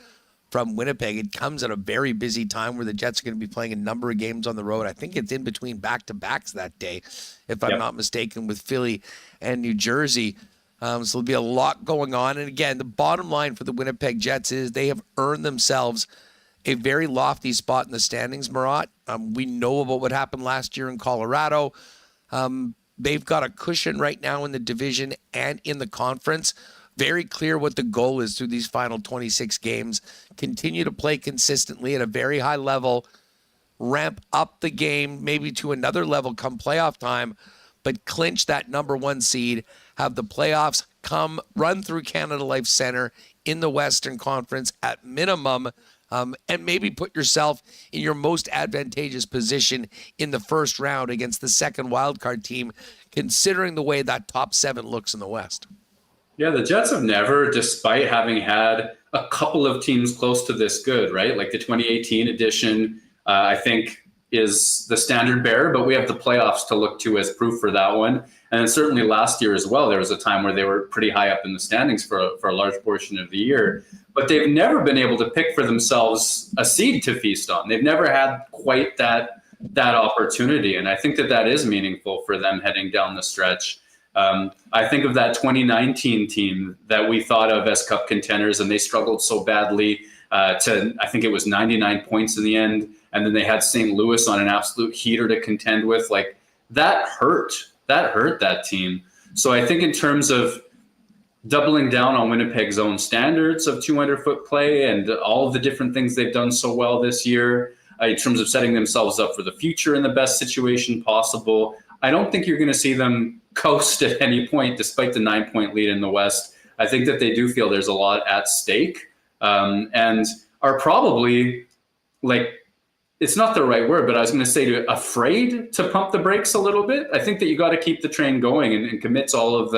Speaker 2: from Winnipeg. It comes at a very busy time where the Jets are going to be playing a number of games on the road. I think it's in between back-to-backs that day, if I'm not mistaken, with Philly and New Jersey. So there'll be a lot going on. And again, the bottom line for the Winnipeg Jets is they have earned themselves a very lofty spot in the standings, Murat. We know about what happened last year in Colorado. They've got a cushion right now in the division and in the conference. Very clear what the goal is through these final 26 games. Continue to play consistently at a very high level. Ramp up the game maybe to another level come playoff time, but clinch that number 1 seed. Have the playoffs run through Canada Life Center in the Western Conference at minimum. And maybe put yourself in your most advantageous position in the first round against the second wildcard team, considering the way that top 7 looks in the West.
Speaker 13: Yeah, the Jets have never, despite having had a couple of teams close to this good, right? Like the 2018 edition, I think, is the standard bearer, but we have the playoffs to look to as proof for that one. And then certainly last year as well, there was a time where they were pretty high up in the standings for a large portion of the year. But they've never been able to pick for themselves a seed to feast on. They've never had quite that opportunity. And I think that is meaningful for them heading down the stretch. I think of that 2019 team that we thought of as cup contenders, and they struggled so badly to, I think it was 99 points in the end. And then they had St. Louis on an absolute heater to contend with. Like, that hurt that team. So I think in terms of doubling down on Winnipeg's own standards of 200-foot play and all of the different things they've done so well this year, in terms of setting themselves up for the future in the best situation possible, I don't think you're going to see them coast at any point, despite the 9-point lead in the West. I think that they do feel there's a lot at stake, and are probably, like, it's not the right word, but I was going to say afraid to pump the brakes a little bit. I think that you got to keep the train going and commit to all of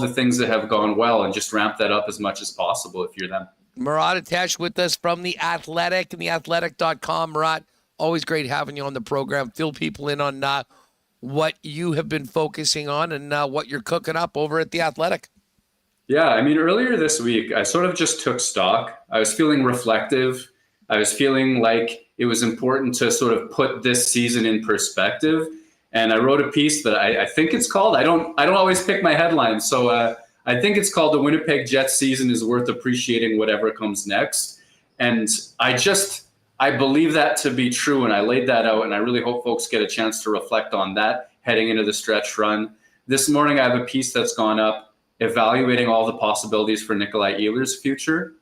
Speaker 13: the things that have gone well, and just ramp that up as much as possible if you're them.
Speaker 2: Murat attached with us from The Athletic and theathletic.com. Murat, always great having you on the program. Fill people in on what you have been focusing on and what you're cooking up over at The Athletic.
Speaker 13: Yeah, I mean, earlier this week, I sort of just took stock. I was feeling reflective. I was feeling like it was important to sort of put this season in perspective. And I wrote a piece that I think it's called, I don't always pick my headlines. So I think it's called "The Winnipeg Jets Season is Worth Appreciating Whatever Comes Next." And I believe that to be true. And I laid that out, and I really hope folks get a chance to reflect on that heading into the stretch run. This morning, I have a piece that's gone up evaluating all the possibilities for Nikolai Ehlers' future.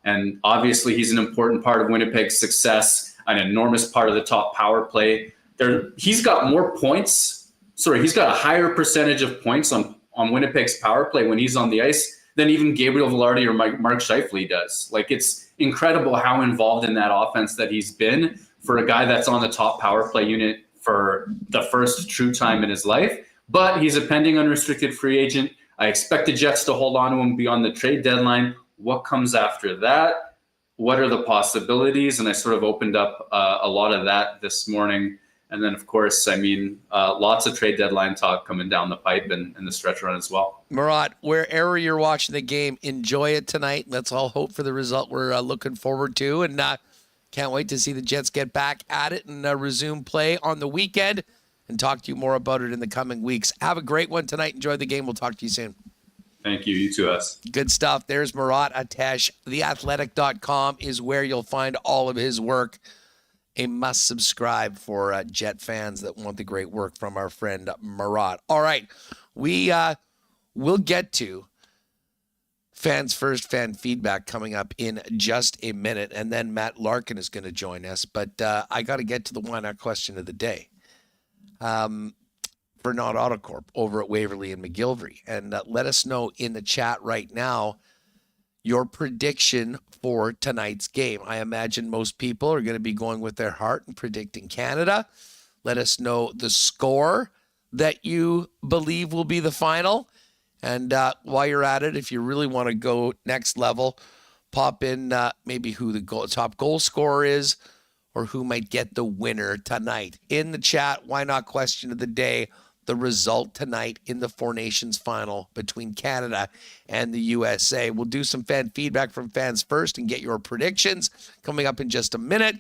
Speaker 13: And obviously, he's an important part of Winnipeg's success, an enormous part of the top power play. He's got more points. He's got a higher percentage of points on Winnipeg's power play when he's on the ice than even Gabriel Velarde or Mark Scheifele does. Like, it's incredible how involved in that offense that he's been for a guy that's on the top power play unit for the first true time in his life. But he's a pending unrestricted free agent. I expect the Jets to hold on to him beyond the trade deadline. What comes after that? What are the possibilities? And I sort of opened up a lot of that this morning. And then, of course, I mean, lots of trade deadline talk coming down the pipe and the stretch run as well.
Speaker 2: Murat, wherever you're watching the game, enjoy it tonight. Let's all hope for the result we're looking forward to. And can't wait to see the Jets get back at it and resume play on the weekend and talk to you more about it in the coming weeks. Have a great one tonight. Enjoy the game. We'll talk to you soon.
Speaker 13: Thank you. You too, us.
Speaker 2: Good stuff. There's Murat Atesh. TheAthletic.com is where you'll find all of his work. A must subscribe for Jet fans that want the great work from our friend Murat. All right. We'll get to Fans First fan feedback coming up in just a minute. And then Matt Larkin is going to join us. But I got to get to the why not question of the day. Bernard Autocorp over at Waverly and McGillivray. And let us know in the chat right now your prediction for tonight's game. I imagine most people are going to be going with their heart and predicting Canada. Let us know the score that you believe will be the final. And while you're at it, if you really want to go next level, pop in maybe who the top goal scorer is or who might get the winner tonight. In the chat, why not question of the day, the result tonight in the Four Nations final between Canada and the USA. We'll do some fan feedback from fans first and get your predictions coming up in just a minute.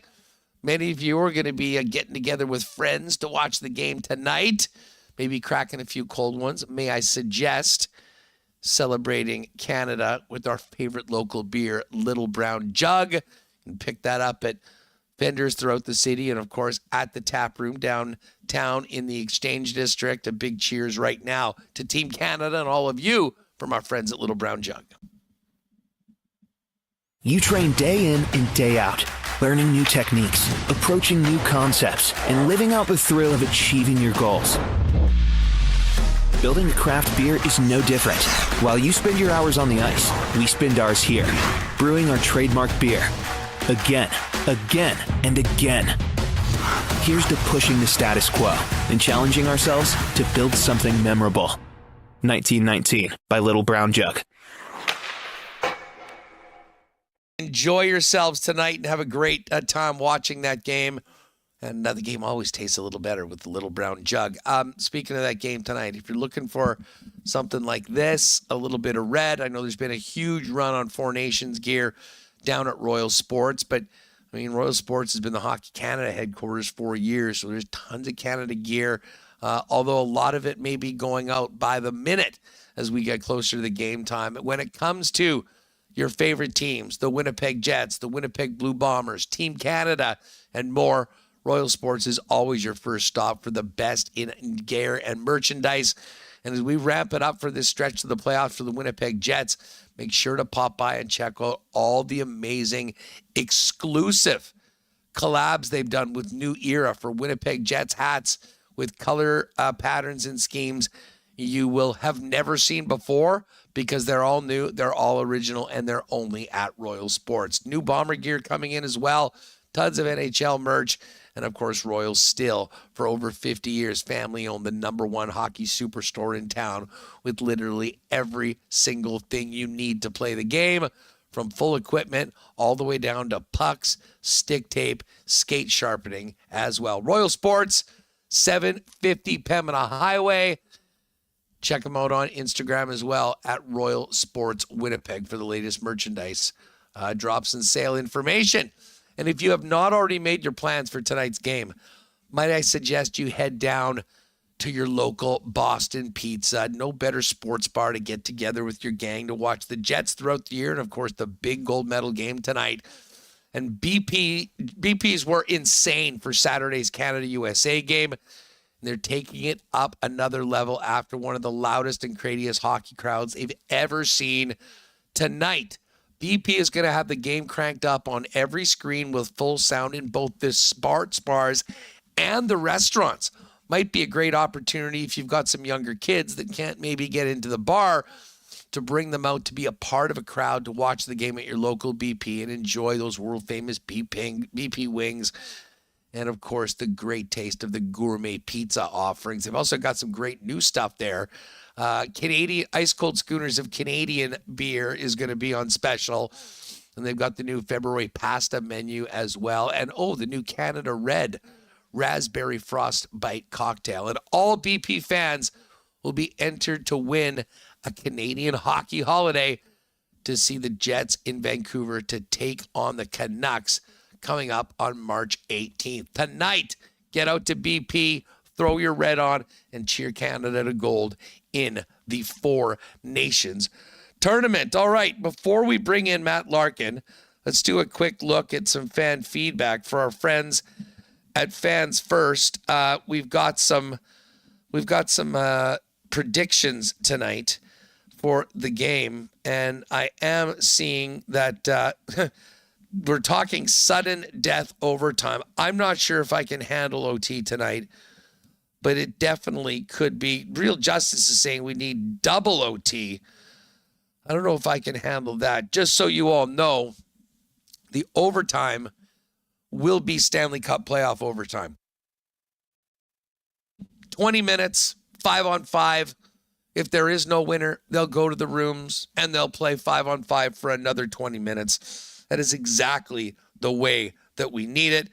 Speaker 2: Many of you are going to be getting together with friends to watch the game tonight, maybe cracking a few cold ones. May I suggest celebrating Canada with our favorite local beer, Little Brown Jug. You can pick that up at vendors throughout the city and, of course, at the tap room downtown in the Exchange District. A big cheers right now to Team Canada and all of you from our friends at Little Brown Jug.
Speaker 14: You train day in and day out, learning new techniques, approaching new concepts, and living out the thrill of achieving your goals. Building a craft beer is no different. While you spend your hours on the ice, we spend ours here, brewing our trademark beer. Again, and again. Here's to pushing the status quo and challenging ourselves to build something memorable. 1919 by Little Brown Jug.
Speaker 2: Enjoy yourselves tonight and have a great time watching that game. And the game always tastes a little better with the Little Brown Jug. Speaking of that game tonight, if you're looking for something like this, a little bit of red, I know there's been a huge run on Four Nations gear down at Royal Sports, but I mean, Royal Sports has been the Hockey Canada headquarters for years, so there's tons of Canada gear, although a lot of it may be going out by the minute as we get closer to the game time. When it comes to your favorite teams, the Winnipeg Jets, the Winnipeg Blue Bombers, Team Canada, and more, Royal Sports is always your first stop for the best in gear and merchandise. And as we ramp it up for this stretch of the playoffs for the Winnipeg Jets, make sure to pop by and check out all the amazing exclusive collabs they've done with New Era for Winnipeg Jets hats with color patterns and schemes you will have never seen before because they're all new, they're all original, and they're only at Royal Sports. New Bomber gear coming in as well. Tons of NHL merch. And, of course, Royal still, for over 50 years, family-owned, the #1 hockey superstore in town with literally every single thing you need to play the game, from full equipment all the way down to pucks, stick tape, skate sharpening as well. Royal Sports, 750 Pembina Highway. Check them out on Instagram as well at Royal Sports Winnipeg for the latest merchandise drops and sale information. And if you have not already made your plans for tonight's game, might I suggest you head down to your local Boston Pizza. No better sports bar to get together with your gang to watch the Jets throughout the year and, of course, the big gold medal game tonight. And BPs were insane for Saturday's Canada-USA game. They're taking it up another level after one of the loudest and craziest hockey crowds they've ever seen tonight. BP is going to have the game cranked up on every screen with full sound in both the sports bars and the restaurants. Might be a great opportunity if you've got some younger kids that can't maybe get into the bar. to bring them out to be a part of a crowd to watch the game at your local BP and enjoy those world-famous BP wings and, of course, the great taste of the gourmet pizza offerings. They've also got some great new stuff there. Canadian ice-cold schooners of Canadian beer is going to be on special. And they've got the new February pasta menu as well. And, the new Canada Red Raspberry Frostbite cocktail. And all BP fans will be entered to win a Canadian hockey holiday to see the Jets in Vancouver to take on the Canucks coming up on March 18th. Tonight, get out to BP, throw your red on, and cheer Canada to gold in the Four Nations tournament. All right, before we bring in Matt Larkin, let's do a quick look at some fan feedback for our friends at Fans First. We've got some predictions tonight for the game, and I am seeing that we're talking sudden death overtime. I'm not sure if I can handle OT tonight, but it definitely could be. Real Justice is saying we need double OT. I don't know if I can handle that. Just so you all know, the overtime will be Stanley Cup playoff overtime. 20 minutes, 5-on-5. If there is no winner, they'll go to the rooms and they'll play 5-on-5 for another 20 minutes. That is exactly the way that we need it.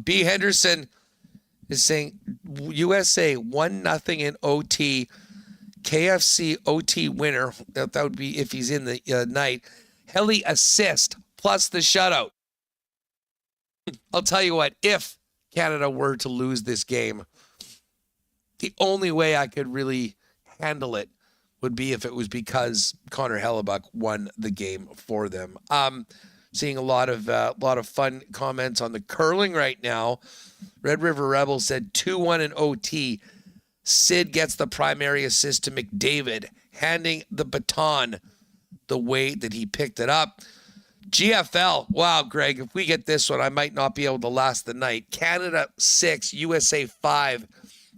Speaker 2: B. Henderson is saying USA 1-0 in OT. KFC OT winner. That would be if he's in the night. Heli assist plus the shutout. I'll tell you what, if Canada were to lose this game, the only way I could really handle it would be if it was because Connor Hellebuyck won the game for them. Seeing a lot of fun comments on the curling right now. Red River Rebels said 2-1 in OT. Sid gets the primary assist to McDavid, handing the baton the way that he picked it up. GFL, wow, Greg, if we get this one, I might not be able to last the night. Canada 6, USA 5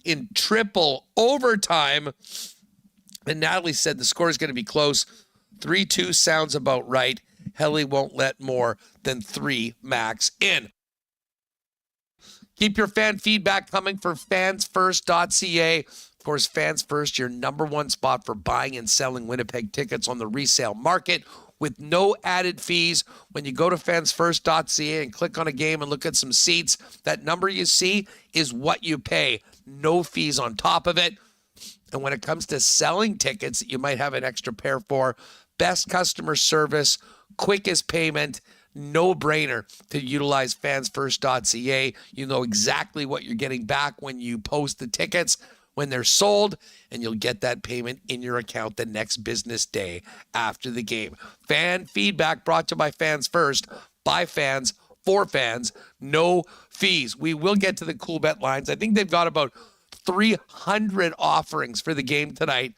Speaker 2: in triple overtime. And Natalie said the score is going to be close. 3-2 sounds about right. Helly won't let more than 3 max in. Keep your fan feedback coming for fansfirst.ca. Of course, Fans First, your number one spot for buying and selling Winnipeg tickets on the resale market with no added fees. When you go to fansfirst.ca and click on a game and look at some seats, that number you see is what you pay. No fees on top of it. And when it comes to selling tickets that you might have an extra pair for, best customer service, quickest payment, no-brainer to utilize fansfirst.ca. You know exactly what you're getting back when you post the tickets, when they're sold, and you'll get that payment in your account the next business day after the game. Fan feedback brought to you by Fans First, by fans, for fans, no fees. We will get to the Coolbet lines. I think they've got about 300 offerings for the game tonight.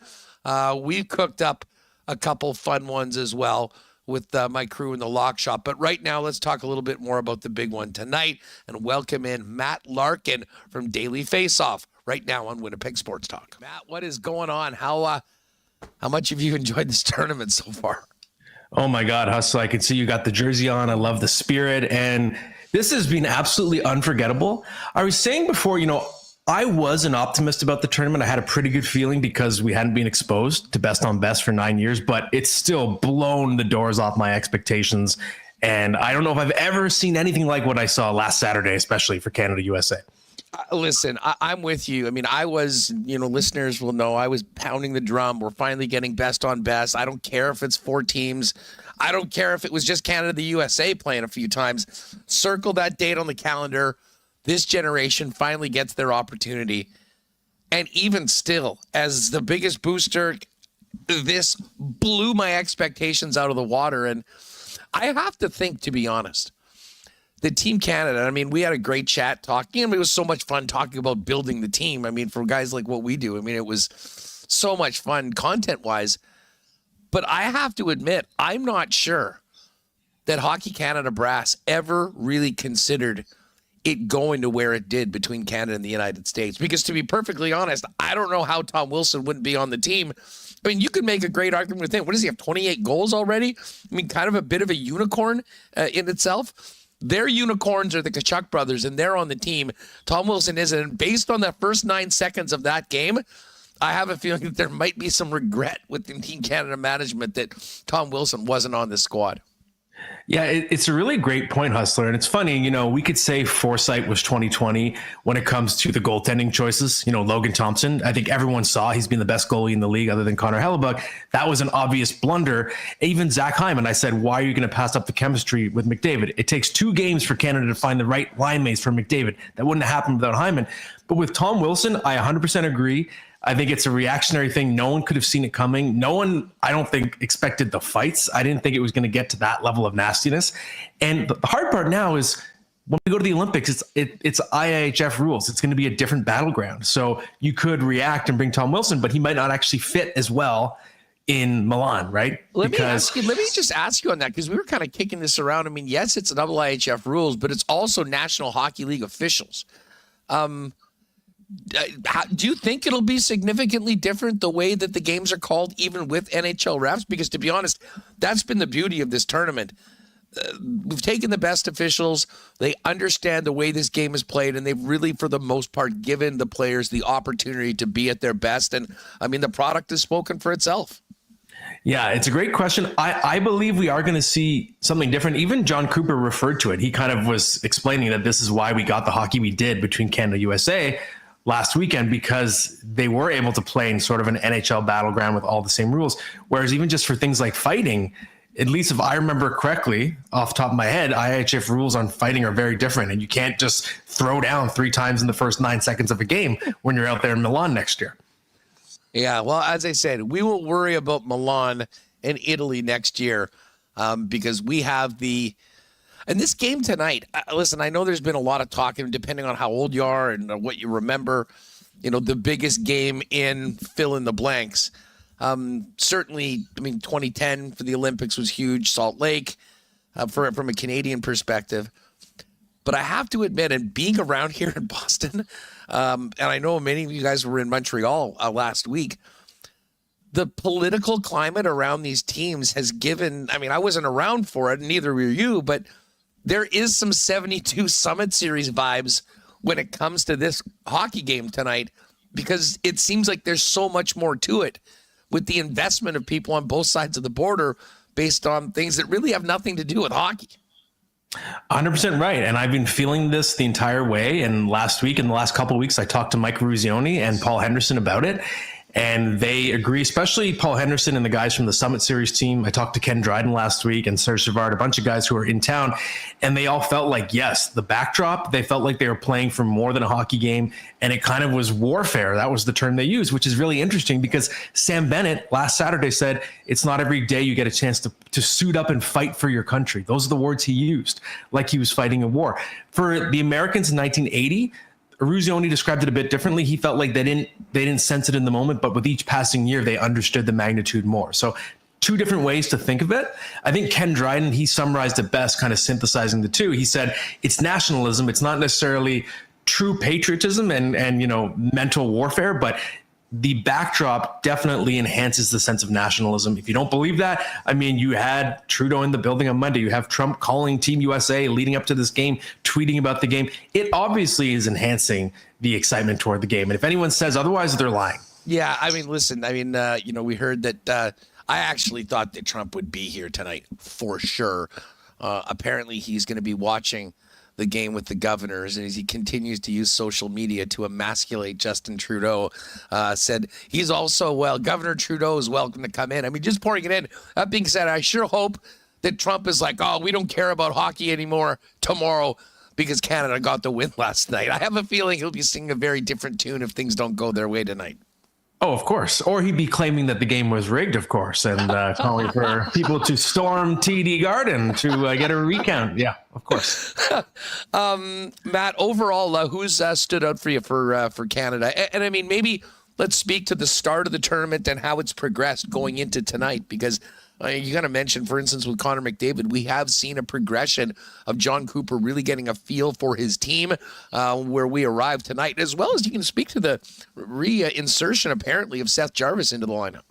Speaker 2: We've cooked up a couple fun ones as well with my crew in the lock shop. But right now, let's talk a little bit more about the big one tonight and welcome in Matt Larkin from Daily Faceoff right now on Winnipeg Sports Talk. Matt, what is going on? How much have you enjoyed this tournament so far?
Speaker 15: Oh my God, Hustle, I can see you got the jersey on. I love the spirit. And this has been absolutely unforgettable. I was saying before, I was an optimist about the tournament. I had a pretty good feeling because we hadn't been exposed to best on best for 9 years, but it's still blown the doors off my expectations. And I don't know if I've ever seen anything like what I saw last Saturday, especially for Canada USA.
Speaker 2: Listen, I'm with you. I mean, I was, listeners will know I was pounding the drum. We're finally getting best on best. I don't care if it's 4 teams. I don't care if it was just Canada, the USA playing a few times. Circle that date on the calendar. This generation finally gets their opportunity. And even still, as the biggest booster, this blew my expectations out of the water. And I have to think, to be honest, the Team Canada, I mean, we had a great chat talking. I mean, it was so much fun talking about building the team. I mean, for guys like what we do, I mean, it was so much fun content-wise. But I have to admit, I'm not sure that Hockey Canada brass ever really considered it going to where it did between Canada and the United States. Because to be perfectly honest, I don't know how Tom Wilson wouldn't be on the team. I mean, you could make a great argument with him. What does he have, 28 goals already? I mean, kind of a bit of a unicorn in itself. Their unicorns are the Tkachuk brothers, and they're on the team. Tom Wilson isn't. And based on that first 9 seconds of that game, I have a feeling that there might be some regret within Team Canada management that Tom Wilson wasn't on the squad.
Speaker 15: Yeah, it's a really great point, Hustler. And it's funny, you know, we could say foresight was 2020 when it comes to the goaltending choices. You know, Logan Thompson, I think everyone saw he's been the best goalie in the league other than Connor Hellebuyck. That was an obvious blunder. Even Zach Hyman, I said, why are you going to pass up the chemistry with McDavid? It takes 2 games for Canada to find the right line mates for McDavid. That wouldn't have happened without Hyman. But with Tom Wilson, I 100% agree. I think it's a reactionary thing. No one could have seen it coming. No one, I don't think, expected the fights. I didn't think it was going to get to that level of nastiness. And the hard part now is when we go to the Olympics, it's IIHF rules. It's going to be a different battleground. So you could react and bring Tom Wilson, but he might not actually fit as well in Milan, right?
Speaker 2: Let me just ask you on that, because we were kind of kicking this around. I mean, yes, it's double IHF rules, but it's also National Hockey League officials. Do you think it'll be significantly different the way that the games are called, even with NHL refs? Because to be honest, that's been the beauty of this tournament. We've taken the best officials. They understand the way this game is played, and they've really, for the most part, given the players the opportunity to be at their best. And I mean, the product has spoken for itself.
Speaker 15: Yeah, it's a great question. I believe we are going to see something different. Even John Cooper referred to it. He kind of was explaining that this is why we got the hockey we did between Canada and USA last weekend, because they were able to play in sort of an NHL battleground with all the same rules. Whereas even just for things like fighting, at least if I remember correctly off the top of my head, IHF rules on fighting are very different. And you can't just throw down 3 times in the first 9 seconds of a game when you're out there in Milan next year.
Speaker 2: Yeah, well, as I said, we won't worry about Milan and Italy next year because we have and this game tonight, listen, I know there's been a lot of talk, and depending on how old you are and what you remember, you know, the biggest game in fill in the blanks. Certainly, I mean, 2010 for the Olympics was huge, Salt Lake, from a Canadian perspective. But I have to admit, and being around here in Boston, and I know many of you guys were in Montreal last week, the political climate around these teams has given, I mean, I wasn't around for it, neither were you, but there is some 72 Summit Series vibes when it comes to this hockey game tonight, because it seems like there's so much more to it with the investment of people on both sides of the border based on things that really have nothing to do with hockey.
Speaker 15: 100% right. And I've been feeling this the entire way. And last week, in the last couple of weeks, I talked to Mike Ruzioni and Paul Henderson about it. And they agree, especially Paul Henderson and the guys from the Summit Series team. I talked to Ken Dryden last week and Serge Savard, a bunch of guys who are in town, and they all felt like, yes, the backdrop, they felt like they were playing for more than a hockey game, and it kind of was warfare. That was the term they used, which is really interesting because Sam Bennett last Saturday said, it's not every day you get a chance to suit up and fight for your country. Those are the words he used, like he was fighting a war. For the Americans in 1980, Ruzioni described it a bit differently. He felt like they didn't sense it in the moment, but with each passing year, they understood the magnitude more. So 2 different ways to think of it. I think Ken Dryden, he summarized it best, kind of synthesizing the 2. He said, it's nationalism. It's not necessarily true patriotism and you know, mental warfare, but the backdrop definitely enhances the sense of nationalism. If you don't believe that, I mean, you had Trudeau in the building on Monday. You have Trump calling Team USA leading up to this game, tweeting about the game. It obviously is enhancing the excitement toward the game. And if anyone says otherwise, they're lying.
Speaker 2: Yeah, I mean, listen, you know, we heard that I actually thought that Trump would be here tonight for sure. Apparently, he's going to be watching the game with the governors, and as he continues to use social media to emasculate Justin Trudeau, said he's also, Governor Trudeau is welcome to come in. I mean, just pouring it in. That being said, I sure hope that Trump is like, oh, we don't care about hockey anymore tomorrow because Canada got the win last night. I have a feeling he'll be singing a very different tune if things don't go their way tonight.
Speaker 15: Oh, of course. Or he'd be claiming that the game was rigged, of course, and calling for people to storm TD Garden to get a recount. Yeah, of course.
Speaker 2: Matt, overall, who's stood out for you for Canada? And I mean, maybe let's speak to the start of the tournament and how it's progressed going into tonight, because You got to mention, for instance, with Connor McDavid, we have seen a progression of John Cooper really getting a feel for his team where we arrived tonight, as well as you can speak to the reinsertion, apparently, of Seth Jarvis into the lineup.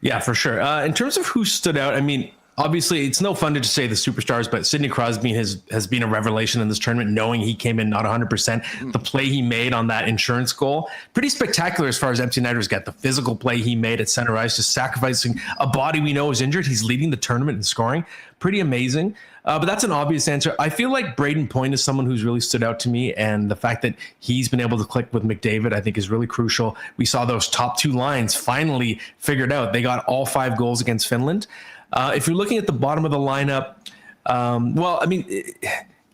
Speaker 15: Yeah, for sure. In terms of who stood out, I mean, obviously, it's no fun to just say the superstars, but Sidney Crosby has been a revelation in this tournament, knowing he came in not 100%. The play he made on that insurance goal, pretty spectacular as far as empty netters get. The physical play he made at center ice, just sacrificing a body we know is injured. He's leading the tournament in scoring. Pretty amazing. But that's an obvious answer. I feel like Braden Point is someone who's really stood out to me, and the fact that he's been able to click with McDavid, I think, is really crucial. We saw those top two lines finally figured out. They got all 5 goals against Finland. If you're looking at the bottom of the lineup, well, I mean,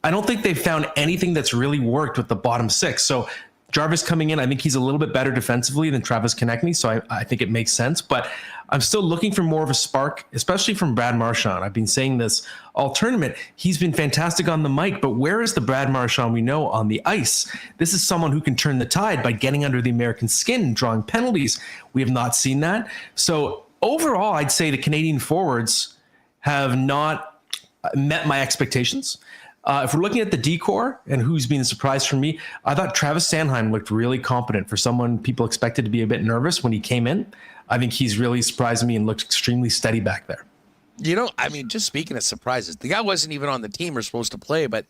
Speaker 15: I don't think they've found anything that's really worked with the bottom 6. So Jarvis coming in, I think he's a little bit better defensively than Travis Konechny, so I think it makes sense. But I'm still looking for more of a spark, especially from Brad Marchand. I've been saying this all tournament. He's been fantastic on the mic, but where is the Brad Marchand we know on the ice? This is someone who can turn the tide by getting under the American skin, drawing penalties. We have not seen that. So overall, I'd say the Canadian forwards have not met my expectations. If we're looking at the decor and who's been a surprise for me, I thought Travis Sanheim looked really competent for someone people expected to be a bit nervous when he came in. I think he's really surprised me and looked extremely steady back there.
Speaker 2: You know, I mean, just speaking of surprises, the guy wasn't even on the team or supposed to play, but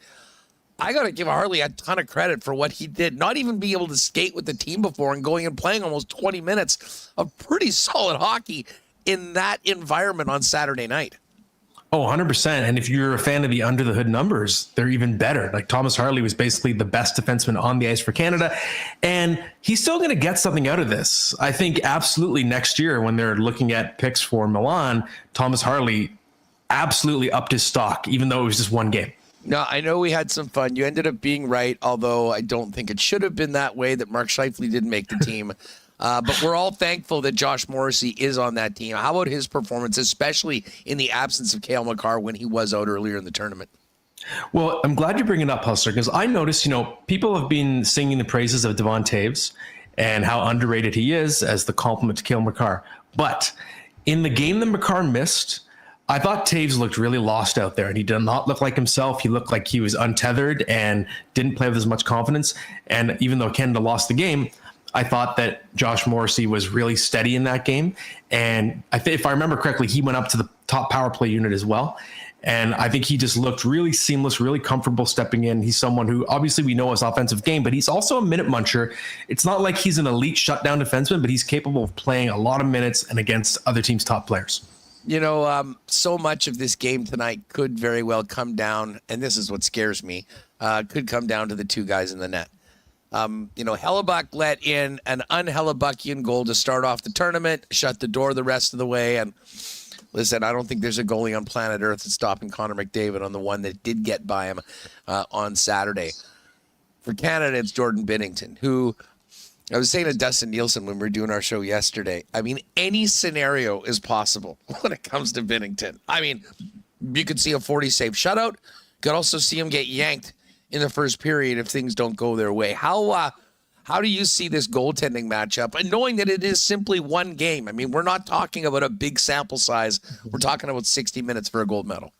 Speaker 2: I got to give Harley a ton of credit for what he did. Not even be able to skate with the team before and going and playing almost 20 minutes of pretty solid hockey in that environment on Saturday night.
Speaker 15: Oh, 100%. And if you're a fan of the under the hood numbers, they're even better. Like Thomas Harley was basically the best defenseman on the ice for Canada. And he's still going to get something out of this. I think absolutely next year when they're looking at picks for Milan, Thomas Harley absolutely upped his stock, even though it was just one game.
Speaker 2: No, I know we had some fun. You ended up being right, although I don't think it should have been that way, that Mark Scheifele didn't make the team. But we're all thankful that Josh Morrissey is on that team. How about his performance, especially in the absence of Cale Makar when he was out earlier in the tournament?
Speaker 15: Well, I'm glad you bring it up, Hustler, because I noticed, people have been singing the praises of Devon Toews and how underrated he is as the compliment to Cale Makar. But in the game that Makar missed, I thought Toews looked really lost out there, and he did not look like himself. He looked like he was untethered and didn't play with as much confidence. And even though Canada lost the game, I thought that Josh Morrissey was really steady in that game. And if I remember correctly, he went up to the top power play unit as well. And I think he just looked really seamless, really comfortable stepping in. He's someone who obviously we know his offensive game, but he's also a minute muncher. It's not like he's an elite shutdown defenseman, but he's capable of playing a lot of minutes and against other teams' top players.
Speaker 2: So much of this game tonight could very well come down, and this is what scares me, could come down to the 2 guys in the net. Hellebuyck let in an un-Hellebuckian goal to start off the tournament, shut the door the rest of the way. And listen, I don't think there's a goalie on planet Earth that's stopping Connor McDavid on the one that did get by him on Saturday. For Canada, it's Jordan Binnington, who I was saying to Dustin Nielsen when we were doing our show yesterday, I mean, any scenario is possible when it comes to Binnington. I mean, you could see a 40-save shutout. You could also see him get yanked in the first period if things don't go their way. How do you see this goaltending matchup? And knowing that it is simply one game. I mean, we're not talking about a big sample size. We're talking about 60 minutes for a gold medal.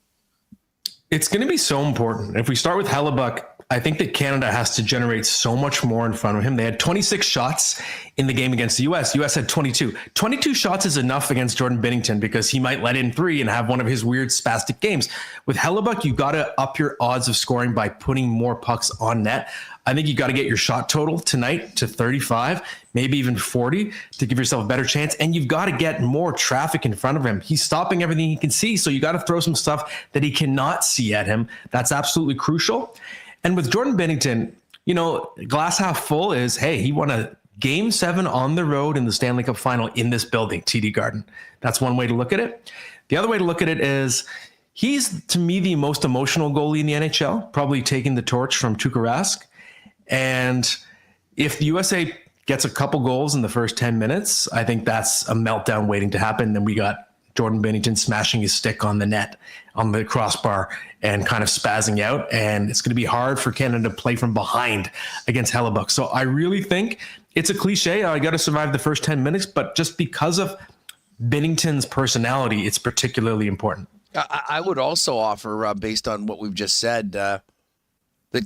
Speaker 15: It's going to be so important. If we start with Hellebuyck, I think that Canada has to generate so much more in front of him. They had 26 shots in the game against the U.S. U.S. had 22. 22 shots is enough against Jordan Binnington because he might let in 3 and have one of his weird spastic games. With Hellebuyck, you got to up your odds of scoring by putting more pucks on net. I think you got to get your shot total tonight to 35, maybe even 40 to give yourself a better chance. And you've got to get more traffic in front of him. He's stopping everything he can see. So you got to throw some stuff that he cannot see at him. That's absolutely crucial. And with Jordan Binnington, glass half full is, hey, he won a Game 7 on the road in the Stanley Cup final in this building, TD Garden. That's one way to look at it. The other way to look at it is he's, to me, the most emotional goalie in the NHL, probably taking the torch from Tuukka Rask. And if the USA gets a couple goals in the first 10 minutes, I think that's a meltdown waiting to happen. Then we got Jordan Binnington smashing his stick on the net, on the crossbar, and kind of spazzing out. And it's going to be hard for Canada to play from behind against Hellebuyck. So I really think it's a cliche. I got to survive the first 10 minutes, but just because of Binnington's personality, it's particularly important.
Speaker 2: I would also offer, based on what we've just said, that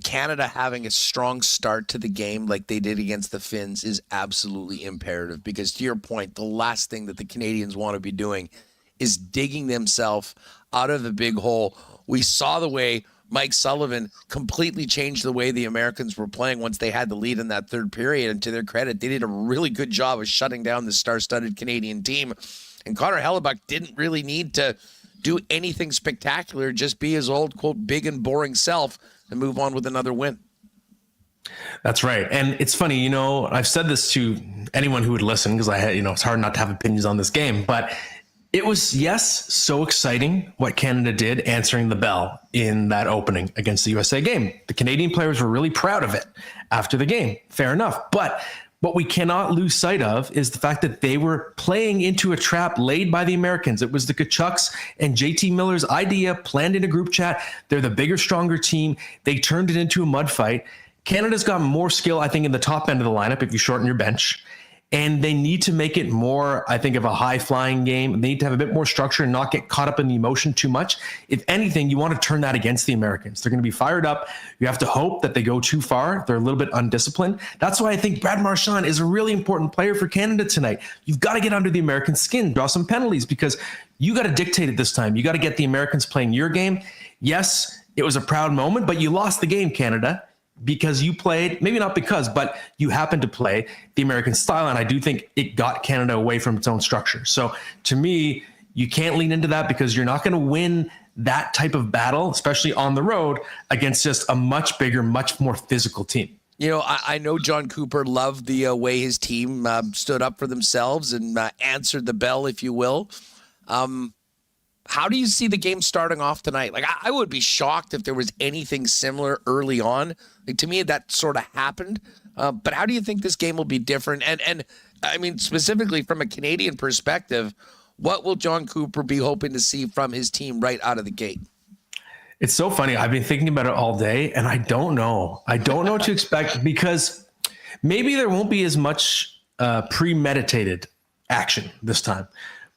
Speaker 2: Canada having a strong start to the game like they did against the Finns is absolutely imperative, because to your point, the last thing that the Canadians want to be doing is digging themselves out of the big hole. We saw the way Mike Sullivan completely changed the way the Americans were playing once they had the lead in that third period, and to their credit, they did a really good job of shutting down the star-studded Canadian team. And Connor Hellebuyck didn't really need to do anything spectacular, just be his old, quote, big and boring self and move on with another win.
Speaker 15: That's right. And it's funny, you know, I've said this to anyone who would listen, because I had, you know, it's hard not to have opinions on this game, but it was, yes, so exciting what Canada did answering the bell in that opening against the USA game. The Canadian players were really proud of it after the game. Fair enough. But what we cannot lose sight of is the fact that they were playing into a trap laid by the Americans. It was the Kachucks and JT Miller's idea, planned in a group chat. They're the bigger, stronger team. They turned it into a mud fight. Canada's got more skill, I think, in the top end of the lineup if you shorten your bench. And they need to make it more, I think, of a high-flying game. They need to have a bit more structure and not get caught up in the emotion too much. If anything, you want to turn that against the Americans. They're going to be fired up. You have to hope that they go too far. They're a little bit undisciplined. That's why I think Brad Marchand is a really important player for Canada tonight. You've got to get under the American skin, draw some penalties, because you got to dictate it this time. You got to get the Americans playing your game. Yes, it was a proud moment, but you lost the game, Canada, because you played, maybe not because, but you happened to play the American style. And I do think it got Canada away from its own structure. So to me, you can't lean into that, because you're not going to win that type of battle, especially on the road, against just a much bigger, much more physical team.
Speaker 2: You know, I know John Cooper loved the way his team stood up for themselves and answered the bell, if you will. How do you see the game starting off tonight? Like, I would be shocked if there was anything similar early on. Like, to me, that sort of happened. But how do you think this game will be different? And I mean, specifically from a Canadian perspective, what will John Cooper be hoping to see from his team right out of the gate?
Speaker 15: It's so funny. I've been thinking about it all day, and I don't know. I don't know what to expect, because maybe there won't be as much premeditated action this time.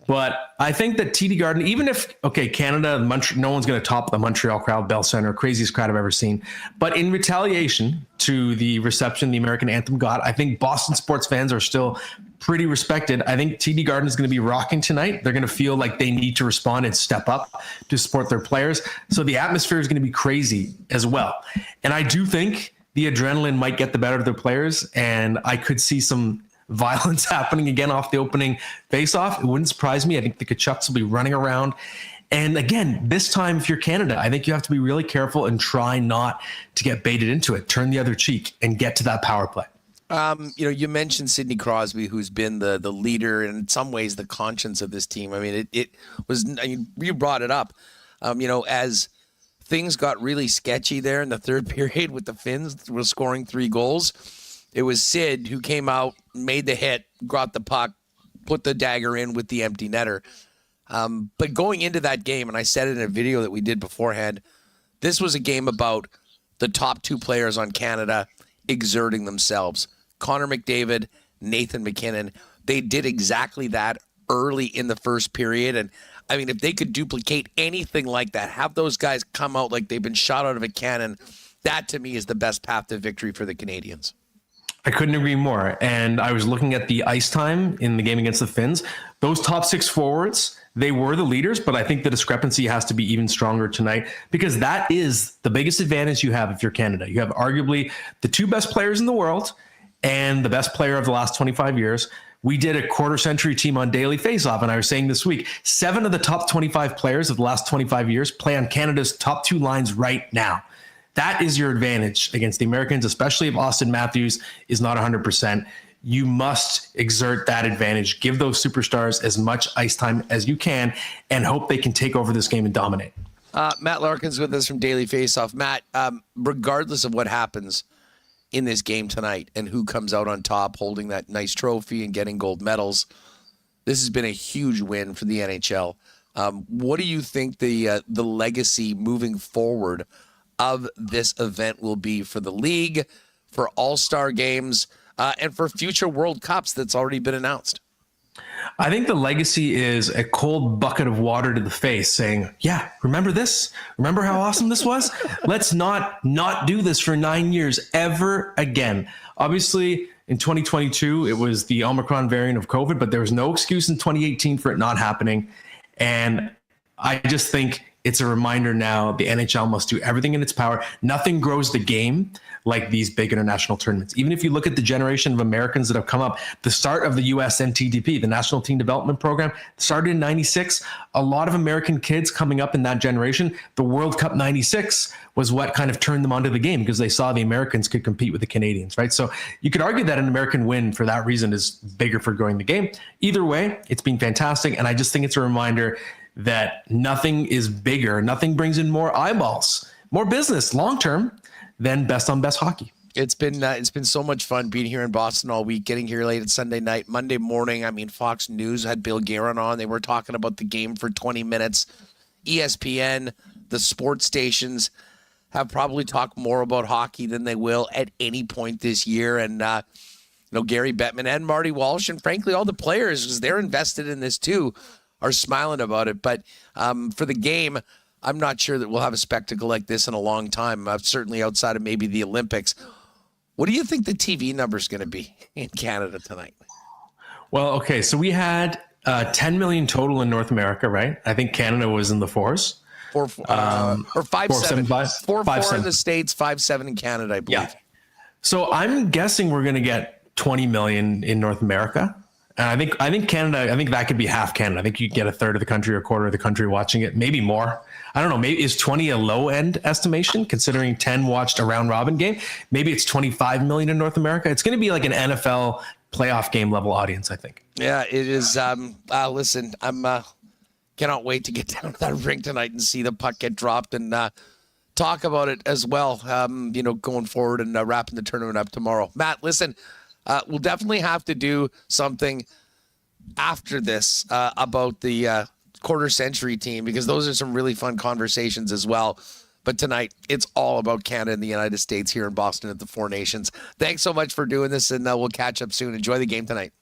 Speaker 15: But I think that TD Garden, even if, okay, Canada, no one's going to top the Montreal crowd, Bell Center, craziest crowd I've ever seen. But in retaliation to the reception the American anthem got, I think Boston sports fans are still pretty respected. I think TD Garden is going to be rocking tonight. They're going to feel like they need to respond and step up to support their players. So the atmosphere is going to be crazy as well. And I do think the adrenaline might get the better of their players, and I could see some violence happening again off the opening face-off. It wouldn't surprise me. I think the Kachucks will be running around. And again, this time, if you're Canada, I think you have to be really careful and try not to get baited into it. Turn the other cheek and get to that power play.
Speaker 2: You know, you mentioned Sidney Crosby, who's been the leader and in some ways the conscience of this team. I mean, it was, I mean, you brought it up. You know, as things got really sketchy there in the third period with the Finns were scoring 3 goals, it was Sid who came out, made the hit, got the puck, put the dagger in with the empty netter. But going into that game, and I said it in a video that we did beforehand, this was a game about the top 2 players on Canada exerting themselves. Connor McDavid, Nathan McKinnon, they did exactly that early in the first period. And I mean, if they could duplicate anything like that, have those guys come out like they've been shot out of a cannon, that to me is the best path to victory for the Canadians.
Speaker 15: I couldn't agree more. And I was looking at the ice time in the game against the Finns. Those top 6 forwards, they were the leaders, but I think the discrepancy has to be even stronger tonight, because that is the biggest advantage you have if you're Canada. You have arguably the 2 best players in the world and the best player of the last 25 years. We did a quarter-century team on Daily Faceoff, and I was saying this week, 7 of the top 25 players of the last 25 years play on Canada's top 2 lines right now. That is your advantage against the Americans, especially if Austin Matthews is not 100%. You must exert that advantage. Give those superstars as much ice time as you can and hope they can take over this game and dominate.
Speaker 2: Matt Larkin's with us from Daily Faceoff. Matt, regardless of what happens in this game tonight and who comes out on top holding that nice trophy and getting gold medals, this has been a huge win for the NHL. What do you think the legacy moving forward of this event will be for the league, for all-star games, and for future World Cups that's already been announced?
Speaker 15: I think the legacy is a cold bucket of water to the face saying, yeah, remember this? Remember how awesome this was? Let's not do this for 9 years ever again. Obviously, in 2022, it was the Omicron variant of COVID, but there was no excuse in 2018 for it not happening. And I just think it's a reminder now the NHL must do everything in its power. Nothing grows the game like these big international tournaments. Even if you look at the generation of Americans that have come up, the start of the US NTDP, the National Team Development Program, started in 96. A lot of American kids coming up in that generation, the World Cup 96 was what kind of turned them onto the game because they saw the Americans could compete with the Canadians, right? So you could argue that an American win for that reason is bigger for growing the game. Either way, it's been fantastic. And I just think it's a reminder that nothing is bigger, nothing brings in more eyeballs, more business long-term than best on best hockey.
Speaker 2: It's been so much fun being here in Boston all week, getting here late at Sunday night, Monday morning. I mean, Fox News had Bill Guerin on. They were talking about the game for 20 minutes. ESPN, the sports stations have probably talked more about hockey than they will at any point this year. And, Gary Bettman and Marty Walsh, and frankly, all the players, because they're invested in this too, are smiling about it. But for the game, I'm not sure that we'll have a spectacle like this in a long time, certainly outside of maybe the Olympics. What do you think the TV number is going to be in Canada tonight?
Speaker 15: Well, okay, so we had 10 million total in North America, right? I think Canada was in the fours.
Speaker 2: Or 5-7. 4-4 in the States, 5-7 in Canada, I believe.
Speaker 15: Yeah. So I'm guessing we're going to get 20 million in North America. And I think Canada, I think that could be half Canada. I think you get a third of the country or a quarter of the country watching it, maybe more. I don't know. Maybe is 20 a low end estimation considering 10 watched a round robin game? Maybe it's 25 million in North America. It's going to be like an NFL playoff game level audience, I think.
Speaker 2: Yeah, it is. Listen, I'm cannot wait to get down to that rink tonight and see the puck get dropped and talk about it as well. Going forward and wrapping the tournament up tomorrow. Matt, listen. We'll definitely have to do something after this about the quarter century team because those are some really fun conversations as well. But tonight, it's all about Canada and the United States here in Boston at the Four Nations. Thanks so much for doing this, and we'll catch up soon. Enjoy the game tonight.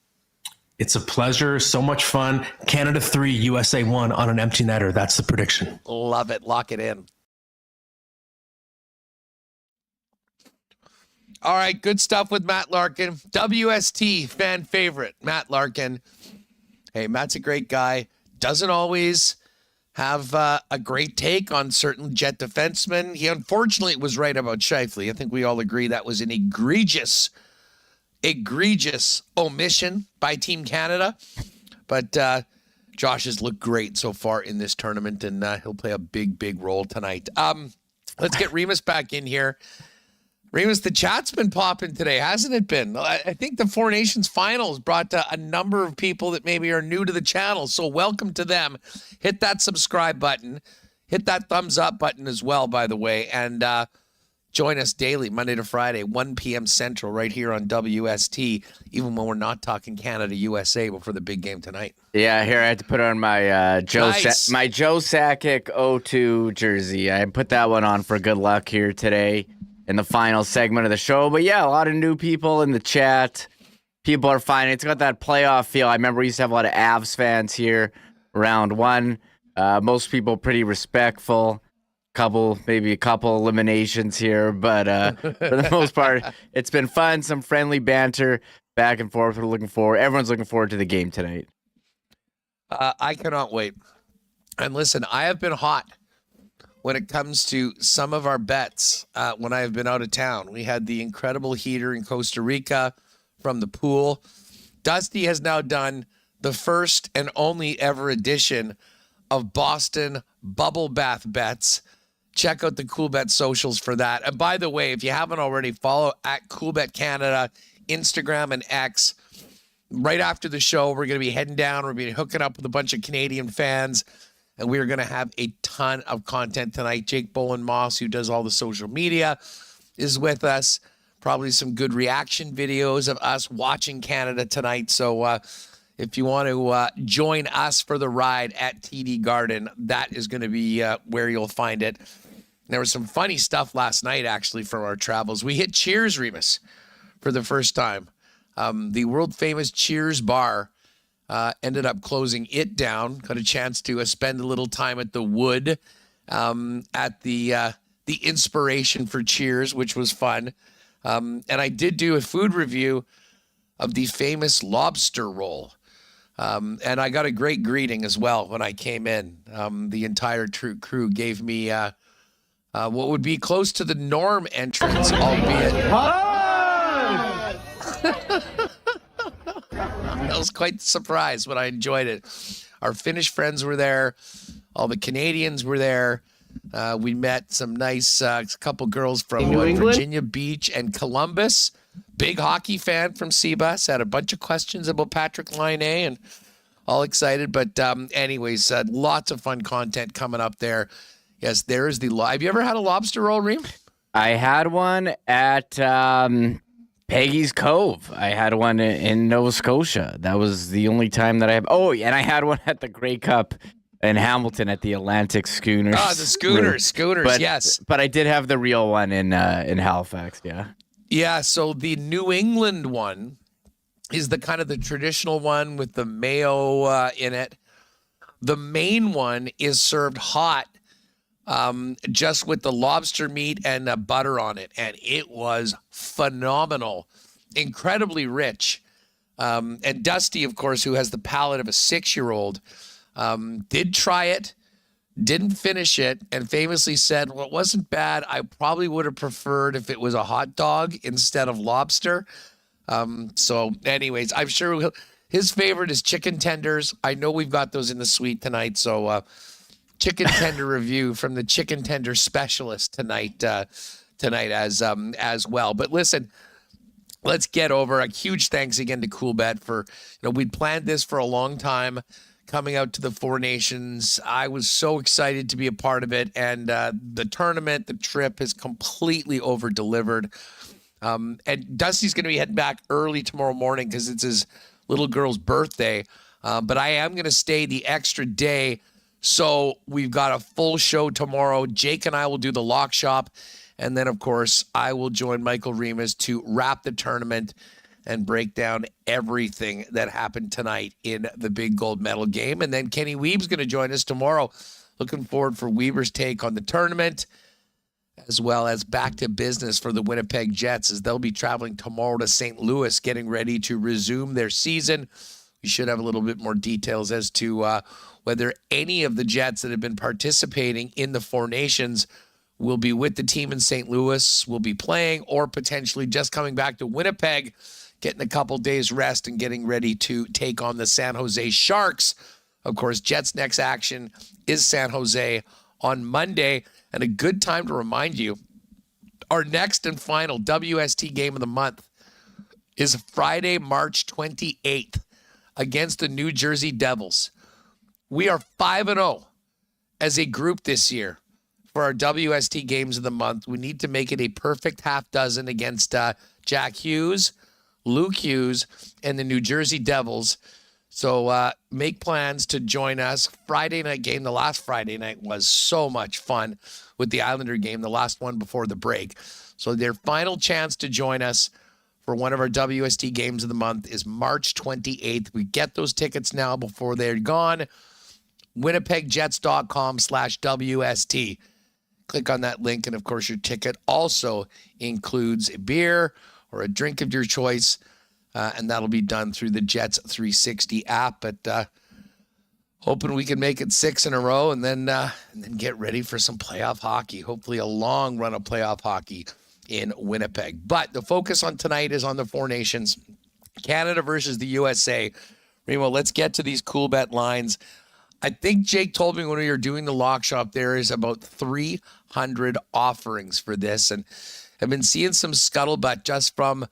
Speaker 15: It's a pleasure. So much fun. Canada 3, USA 1 on an empty netter. That's the prediction.
Speaker 2: Love it. Lock it in. All right, good stuff with Matt Larkin. WST fan favorite, Matt Larkin. Hey, Matt's a great guy. Doesn't always have a great take on certain Jet defensemen. He unfortunately was right about Scheifele. I think we all agree that was an egregious omission by Team Canada. But Josh has looked great so far in this tournament, and he'll play a big role tonight. Let's get Remis back in here. Remis, the chat's been popping today, hasn't it been? I think the Four Nations Finals brought a number of people that maybe are new to the channel, so welcome to them. Hit that subscribe button. Hit that thumbs up button as well, by the way, and join us daily, Monday to Friday, 1 p.m. Central, right here on WST, even when we're not talking Canada-USA before the big game tonight.
Speaker 3: Yeah, here I had to put on my Joe Sakic 0-2 jersey. I put that one on for good luck here today in the final segment of the show. But yeah, a lot of new people in the chat. People are fine. It's got that playoff feel. I remember we used to have a lot of Avs fans here round one. Most people pretty respectful. Maybe a couple eliminations here. But for the most part, it's been fun. Some friendly banter back and forth. Everyone's looking forward to the game tonight.
Speaker 2: I cannot wait. And listen, I have been hot when it comes to some of our bets when I have been out of town. We had the incredible heater in Costa Rica from the pool. Dusty has now done the first and only ever edition of Boston Bubble Bath Bets. Check out the Coolbet socials for that. And by the way, if you haven't already, follow at Coolbet Canada, Instagram and X. Right after the show, we're going to be heading down. We're going to be hooking up with a bunch of Canadian fans. And we are going to have a ton of content tonight. Jake Bowen-Moss, who does all the social media, is with us. Probably some good reaction videos of us watching Canada tonight. So if you want to join us for the ride at TD Garden, that is going to be where you'll find it. There was some funny stuff last night, actually, from our travels. We hit Cheers, Remis, for the first time. The world-famous Cheers bar Ended up closing it down. Got a chance to spend a little time at the Wood at the Inspiration for Cheers, which was fun. And I did do a food review of the famous lobster roll. And I got a great greeting as well when I came in. The entire crew gave me what would be close to the Norm entrance, albeit. I was quite surprised, but I enjoyed it. Our Finnish friends were there. All the Canadians were there. We met some nice couple girls from Virginia Beach and Columbus. Big hockey fan from Seabus. Had a bunch of questions about Patrick Laine and all excited. But anyways, lots of fun content coming up there. Yes, there is the... Have you ever had a lobster roll, Reem?
Speaker 3: I had one at Peggy's Cove. I had one in Nova Scotia. That was the only time that I have. Oh, and I had one at the Grey Cup in Hamilton at the Atlantic Schooners.
Speaker 2: Oh, the Schooners, yes.
Speaker 3: But I did have the real one in Halifax, yeah.
Speaker 2: Yeah, so the New England one is the kind of the traditional one with the mayo in it. The main one is served hot, just with the lobster meat and butter on it, and it was phenomenal, incredibly rich. And Dusty, of course, who has the palate of a 6-year-old, did try it, didn't finish it, and famously said, well, it wasn't bad. I probably would have preferred if it was a hot dog instead of lobster. So anyways, I'm sure his favorite is chicken tenders. I know we've got those in the suite tonight, so chicken tender review from the chicken tender specialist tonight as well. But listen, let's get over. A huge thanks again to Coolbet for, we'd planned this for a long time, coming out to the Four Nations. I was so excited to be a part of it, and the tournament, the trip has completely over-delivered. And Dusty's going to be heading back early tomorrow morning because it's his little girl's birthday. But I am going to stay the extra day, so we've got a full show tomorrow. Jake and I will do the lock shop, and then, of course, I will join Michael Remis to wrap the tournament and break down everything that happened tonight in the big gold medal game. And then Kenny Weeb's going to join us tomorrow. Looking forward for Weber's take on the tournament, as well as back to business for the Winnipeg Jets, as they'll be traveling tomorrow to St. Louis, getting ready to resume their season. We should have a little bit more details as to whether any of the Jets that have been participating in the Four Nations will be with the team in St. Louis, will be playing, or potentially just coming back to Winnipeg, getting a couple days rest and getting ready to take on the San Jose Sharks. Of course, Jets' next action is San Jose on Monday. And a good time to remind you, our next and final WST game of the month is Friday, March 28th against the New Jersey Devils. We are 5-0 as a group this year for our WST games of the month. We need to make it a perfect half dozen against Jack Hughes, Luke Hughes, and the New Jersey Devils. So make plans to join us. Friday night game, the last Friday night was so much fun with the Islander game, the last one before the break. So their final chance to join us for one of our WST games of the month is March 28th. We get those tickets now before they're gone. WinnipegJets.com/WST. Click on that link, and of course your ticket also includes a beer or a drink of your choice. And that'll be done through the Jets 360 app. But hoping we can make it 6 in a row and then get ready for some playoff hockey. Hopefully a long run of playoff hockey in Winnipeg. But the focus on tonight is on the Four Nations. Canada versus the USA. Remo, let's get to these Coolbet lines. I think Jake told me when we were doing the lock shop there is about 300 offerings for this. And I've been seeing some scuttlebutt just from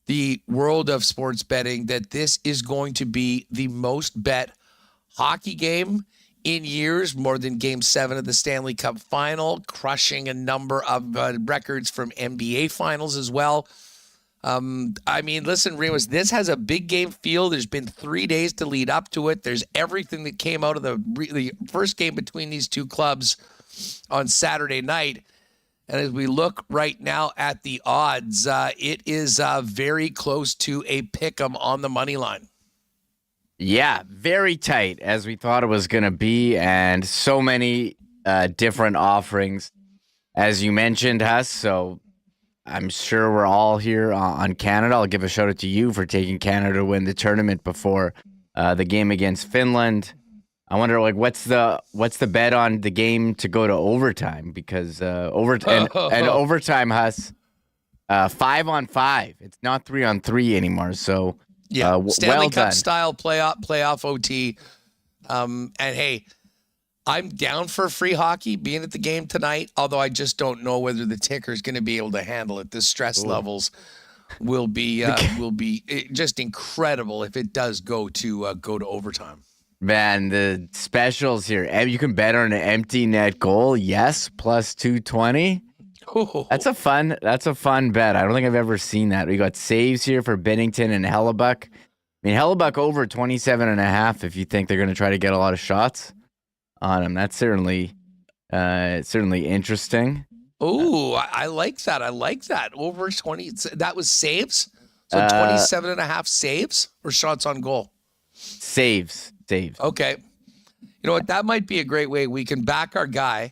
Speaker 2: the world of sports betting that this is going to be the most bet hockey game in years, more than Game 7 of the Stanley Cup Final, crushing a number of records from NBA Finals as well. I mean, listen, Remus, this has a big game feel. There's been 3 days to lead up to it. There's everything that came out of the first game between these two clubs on Saturday night. And as we look right now at the odds, it is very close to a pick 'em on the money line.
Speaker 3: Yeah, very tight as we thought it was going to be, and so many different offerings, as you mentioned, Huss. So I'm sure we're all here on Canada. I'll give a shout out to you for taking Canada to win the tournament before the game against Finland. I wonder, like, what's the bet on the game to go to overtime? Because overtime, Huss, 5-on-5. It's not 3-on-3 anymore. So
Speaker 2: yeah, Stanley
Speaker 3: well
Speaker 2: Cup
Speaker 3: done.
Speaker 2: style playoff OT. And hey, I'm down for free hockey being at the game tonight. Although I just don't know whether the ticker is going to be able to handle it. The stress levels will be just incredible if it does go to overtime.
Speaker 3: Man, the specials here. You can bet on an empty net goal. Yes, plus 220. That's a fun bet. I don't think I've ever seen that. We got saves here for Bennington and Hellebuyck. I mean, Hellebuyck over 27.5 if you think they're going to try to get a lot of shots on him. That's certainly interesting.
Speaker 2: Oh, I like that. I like that. Over 20. That was saves? So 27.5 saves or shots on goal?
Speaker 3: Saves.
Speaker 2: Okay. You know what? That might be a great way. We can back our guy,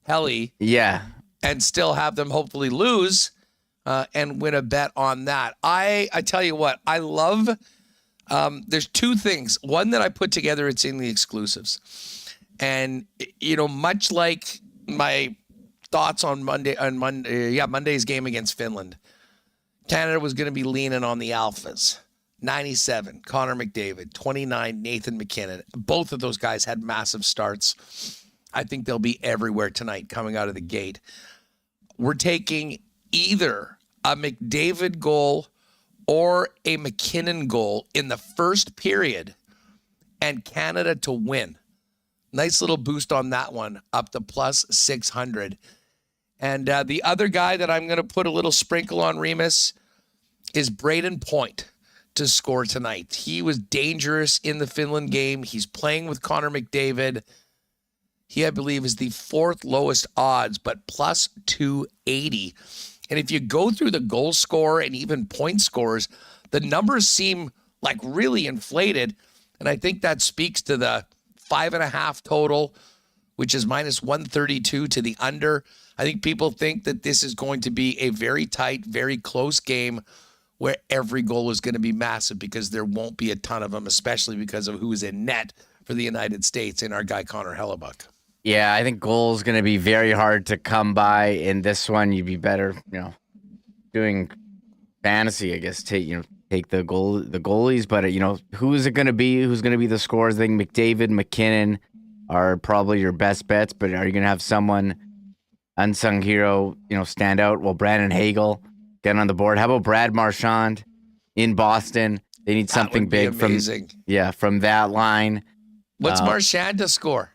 Speaker 2: Helly.
Speaker 3: Yeah.
Speaker 2: And still have them hopefully lose and win a bet on that. I tell you what, I love, there's two things. One that I put together, it's in the exclusives. And, you know, much like my thoughts on Monday's game against Finland, Canada was going to be leaning on the alphas. 97, Connor McDavid. 29, Nathan McKinnon. Both of those guys had massive starts. I think they'll be everywhere tonight coming out of the gate. We're taking either a McDavid goal or a McKinnon goal in the first period and Canada to win. Nice little boost on that one, up to plus 600. And the other guy that I'm going to put a little sprinkle on, Remis, is Braden Point to score tonight. He was dangerous in the Finland game. He's playing with Connor McDavid. He, I believe, is the fourth lowest odds, but plus 280. And if you go through the goal score and even point scores, the numbers seem like really inflated. And I think that speaks to the 5.5 total, which is minus 132 to the under. I think people think that this is going to be a very tight, very close game where every goal is going to be massive because there won't be a ton of them, especially because of who is in net for the United States in our guy Connor Hellebuyck.
Speaker 3: Yeah, I think goal is going to be very hard to come by in this one. You'd be better, doing fantasy, I guess. Take the goalies, but who's it going to be? Who's going to be the scorers? I think McDavid, McKinnon are probably your best bets. But are you going to have someone unsung hero, stand out? Well, Brandon Hagel get on the board. How about Brad Marchand in Boston? They need something big from that line.
Speaker 2: What's Marchand to score?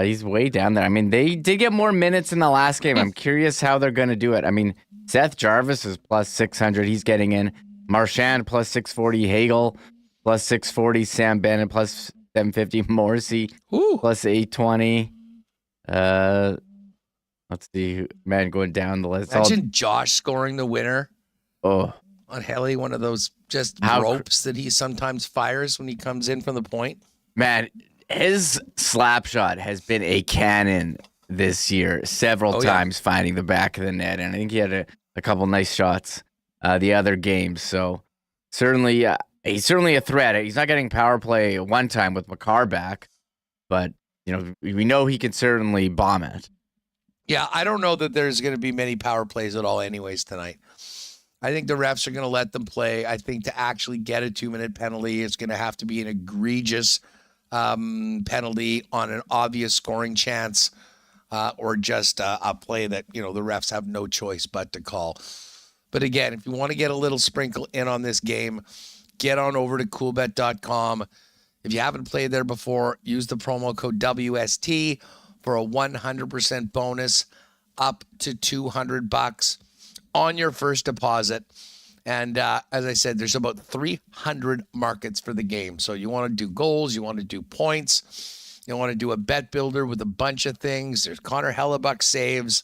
Speaker 3: He's way down there. I mean, they did get more minutes in the last game. I'm curious how they're going to do it. I mean, Seth Jarvis is plus 600. He's getting in. Marchand plus 640. Hagel plus 640. Sam Bennett plus 750. Morrissey plus 820. Let's see. Man, going down the list.
Speaker 2: Imagine Josh scoring the winner.
Speaker 3: Oh.
Speaker 2: On Helly, one of those just ropes that he sometimes fires when he comes in from the point.
Speaker 3: Man, his slap shot has been a cannon this year, several times finding the back of the net. And I think he had a couple nice shots the other games. So certainly, he's certainly a threat. He's not getting power play one time with Makar back, but we know he can certainly bomb it.
Speaker 2: Yeah, I don't know that there's going to be many power plays at all anyways tonight. I think the refs are going to let them play. I think to actually get a 2-minute penalty, it's going to have to be an egregious penalty on an obvious scoring chance or just a play that, the refs have no choice but to call. But again, if you want to get a little sprinkle in on this game, get on over to Coolbet.com. If you haven't played there before, use the promo code WST for a 100% bonus up to $200 on your first deposit. And as I said, there's about 300 markets for the game. So you want to do goals, you want to do points, you want to do a bet builder with a bunch of things. There's Connor Hellebuyck saves.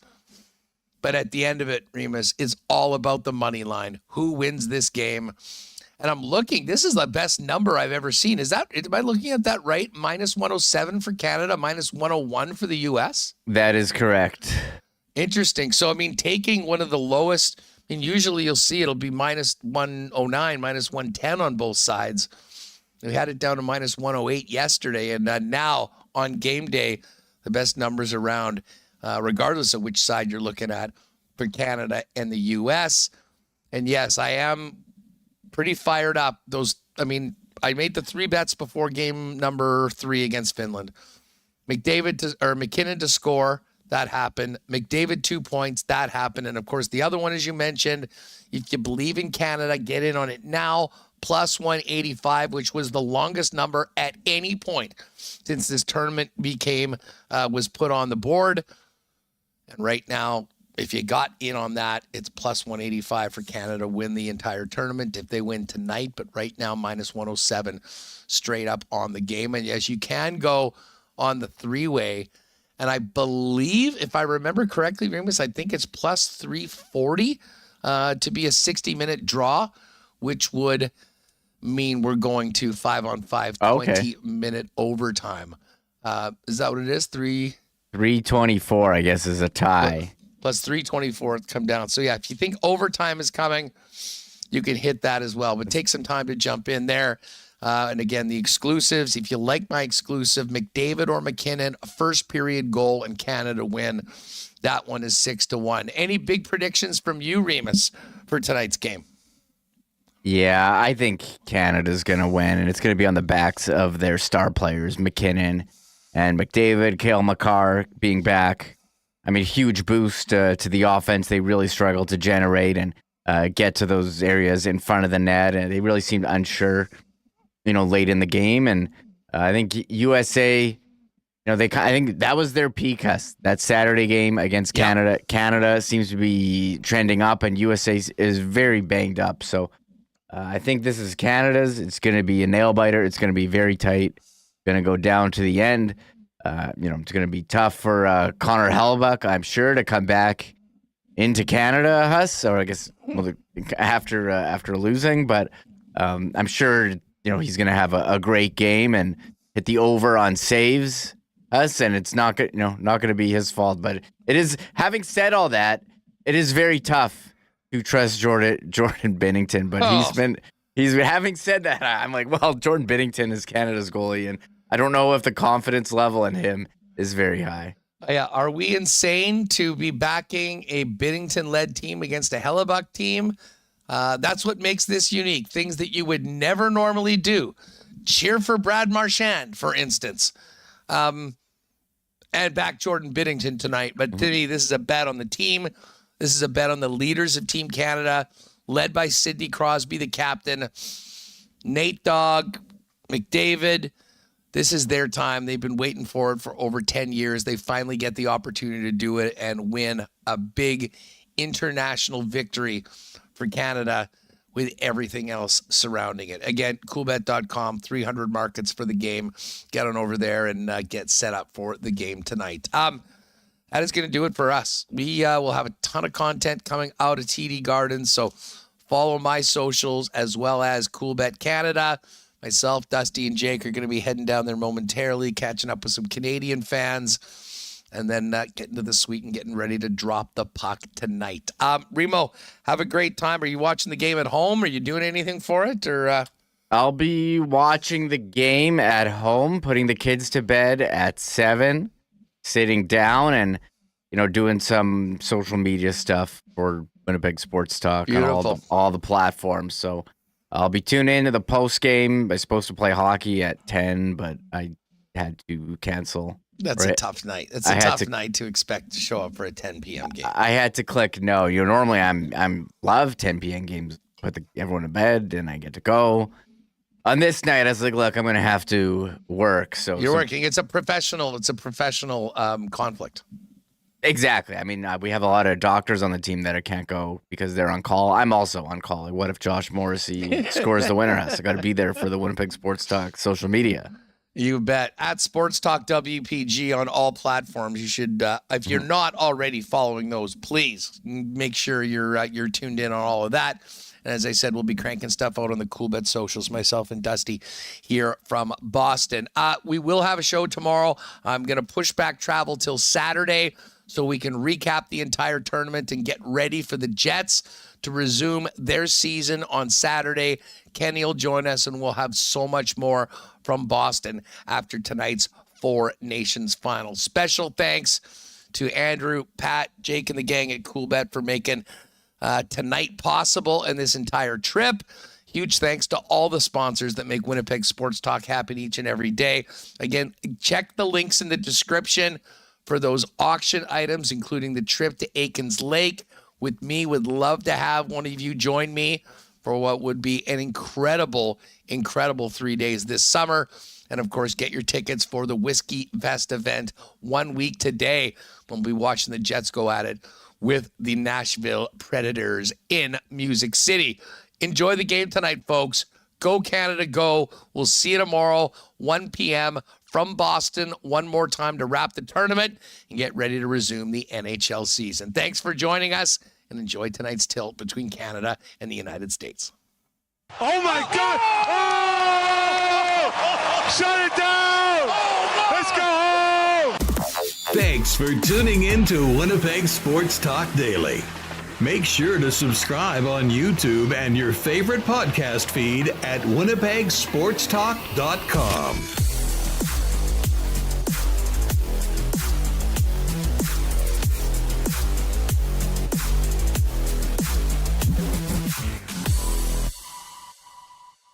Speaker 2: But at the end of it, Remis, it's all about the money line. Who wins this game? And I'm looking, this is the best number I've ever seen. Am I looking at that right? Minus 107 for Canada, minus 101 for the U.S.?
Speaker 3: That is correct.
Speaker 2: Interesting. So, I mean, taking one of the lowest, usually you'll see it'll be minus 109, minus 110 on both sides. We had it down to minus 108 yesterday, and now on game day, the best numbers around, regardless of which side you're looking at, for Canada and the U.S. And yes, I am pretty fired up. I made the 3 bets before game number 3 against Finland. McKinnon to score, that happened. McDavid 2 points, that happened. And of course, the other one, as you mentioned, if you believe in Canada, get in on it now. Plus 185, which was the longest number at any point since this tournament was put on the board. And right now, if you got in on that, it's plus 185 for Canada to win the entire tournament if they win tonight. But right now, minus 107 straight up on the game. And yes, you can go on the 3-way. And I believe, if I remember correctly, Remis, I think it's plus 340 to be a 60-minute draw, which would mean we're going to 5-on-5 20-minute overtime. Is that what it is?
Speaker 3: 324, I guess, is a tie.
Speaker 2: Plus 324 come down. So yeah, if you think overtime is coming, you can hit that as well. But take some time to jump in there. And again, the exclusives, if you like my exclusive, McDavid or McKinnon, a first period goal and Canada win. That one is 6-1. Any big predictions from you, Remis, for tonight's game?
Speaker 3: Yeah, I think Canada's going to win, and it's going to be on the backs of their star players, McKinnon and McDavid, Cale Makar being back. I mean, huge boost to the offense. They really struggled to generate and get to those areas in front of the net, and they really seemed unsure, late in the game. And I think USA, I think that was their peak, that Saturday game against Canada. Yeah. Canada seems to be trending up, and USA is very banged up. So I think this is Canada's. It's going to be a nail biter. It's going to be very tight. Going to go down to the end. It's going to be tough for Connor Hellebuyck, I'm sure, to come back into Canada, or I guess after losing. But I'm sure he's going to have a great game and hit the over on saves, and it's not going to be his fault. But it is. Having said all that, it is very tough to trust Jordan Binnington, but he's been having said that, I'm like, well, Jordan Binnington is Canada's goalie, and I don't know if the confidence level in him is very high.
Speaker 2: Yeah, are we insane to be backing a Binnington-led team against a Hellebuyck team? That's what makes this unique. Things that you would never normally do. Cheer for Brad Marchand, for instance, and back Jordan Binnington tonight. But to me, this is a bet on the team. This is a bet on the leaders of Team Canada, led by Sidney Crosby, the captain, Nate Dogg, McDavid. This is their time. They've been waiting for it for over 10 years. They finally get the opportunity to do it and win a big international victory for Canada with everything else surrounding it. Again, Coolbet.com, 300 markets for the game. Get on over there and get set up for the game tonight. That is going to do it for us. We will have a ton of content coming out of TD Gardens, so follow my socials as well as Coolbet Canada. Myself, Dusty, and Jake are going to be heading down there momentarily, catching up with some Canadian fans, and then getting to the suite and getting ready to drop the puck tonight. Remo, have a great time. Are you watching the game at home? Are you doing anything for it? Or
Speaker 3: I'll be watching the game at home, putting the kids to bed at 7, sitting down and, doing some social media stuff for Winnipeg Sports Talk.
Speaker 2: Beautiful.
Speaker 3: On all the platforms. So I'll be tuning into the post game. I was supposed to play hockey at 10, but I had to cancel.
Speaker 2: That's a tough night. It's a tough night to expect to show up for a 10 p.m. game.
Speaker 3: I had to click no. Normally I'm love 10 p.m. games. Put everyone to bed and I get to go. On this night, I was like, look, I'm going to have to work. So
Speaker 2: you're working. It's a professional conflict.
Speaker 3: Exactly. I mean, we have a lot of doctors on the team that can't go because they're on call. I'm also on call. Like, what if Josh Morrissey scores the winner? I got to be there for the Winnipeg Sports Talk social media.
Speaker 2: You bet. At Sports Talk WPG on all platforms. You should, if you're not already following those, please make sure you're tuned in on all of that. And as I said, we'll be cranking stuff out on the Coolbet socials, myself and Dusty here from Boston. We will have a show tomorrow. I'm going to push back travel till Saturday so we can recap the entire tournament and get ready for the Jets to resume their season on Saturday. Kenny will join us, and we'll have so much more from Boston after tonight's Four Nations final. Special thanks to Andrew, Pat, Jake, and the gang at Coolbet for making tonight possible and this entire trip. Huge thanks to all the sponsors that make Winnipeg Sports Talk happen each and every day. Again, check the links in the description for those auction items, including the trip to Aikens Lake with me. Would love to have one of you join me for what would be an incredible 3 days this summer. And, of course, get your tickets for the Whiskey Fest event 1 week today. We'll be watching the Jets go at it with the Nashville Predators in Music City. Enjoy the game tonight, folks. Go Canada, go. We'll see you tomorrow, 1 p.m. from Boston one more time to wrap the tournament and get ready to resume the NHL season. Thanks for joining us, and enjoy tonight's tilt between Canada and the United States.
Speaker 16: Oh, my God! Oh! Shut it down! Let's go home!
Speaker 1: Thanks for tuning in to Winnipeg Sports Talk Daily. Make sure to subscribe on YouTube and your favorite podcast feed at winnipegsportstalk.com.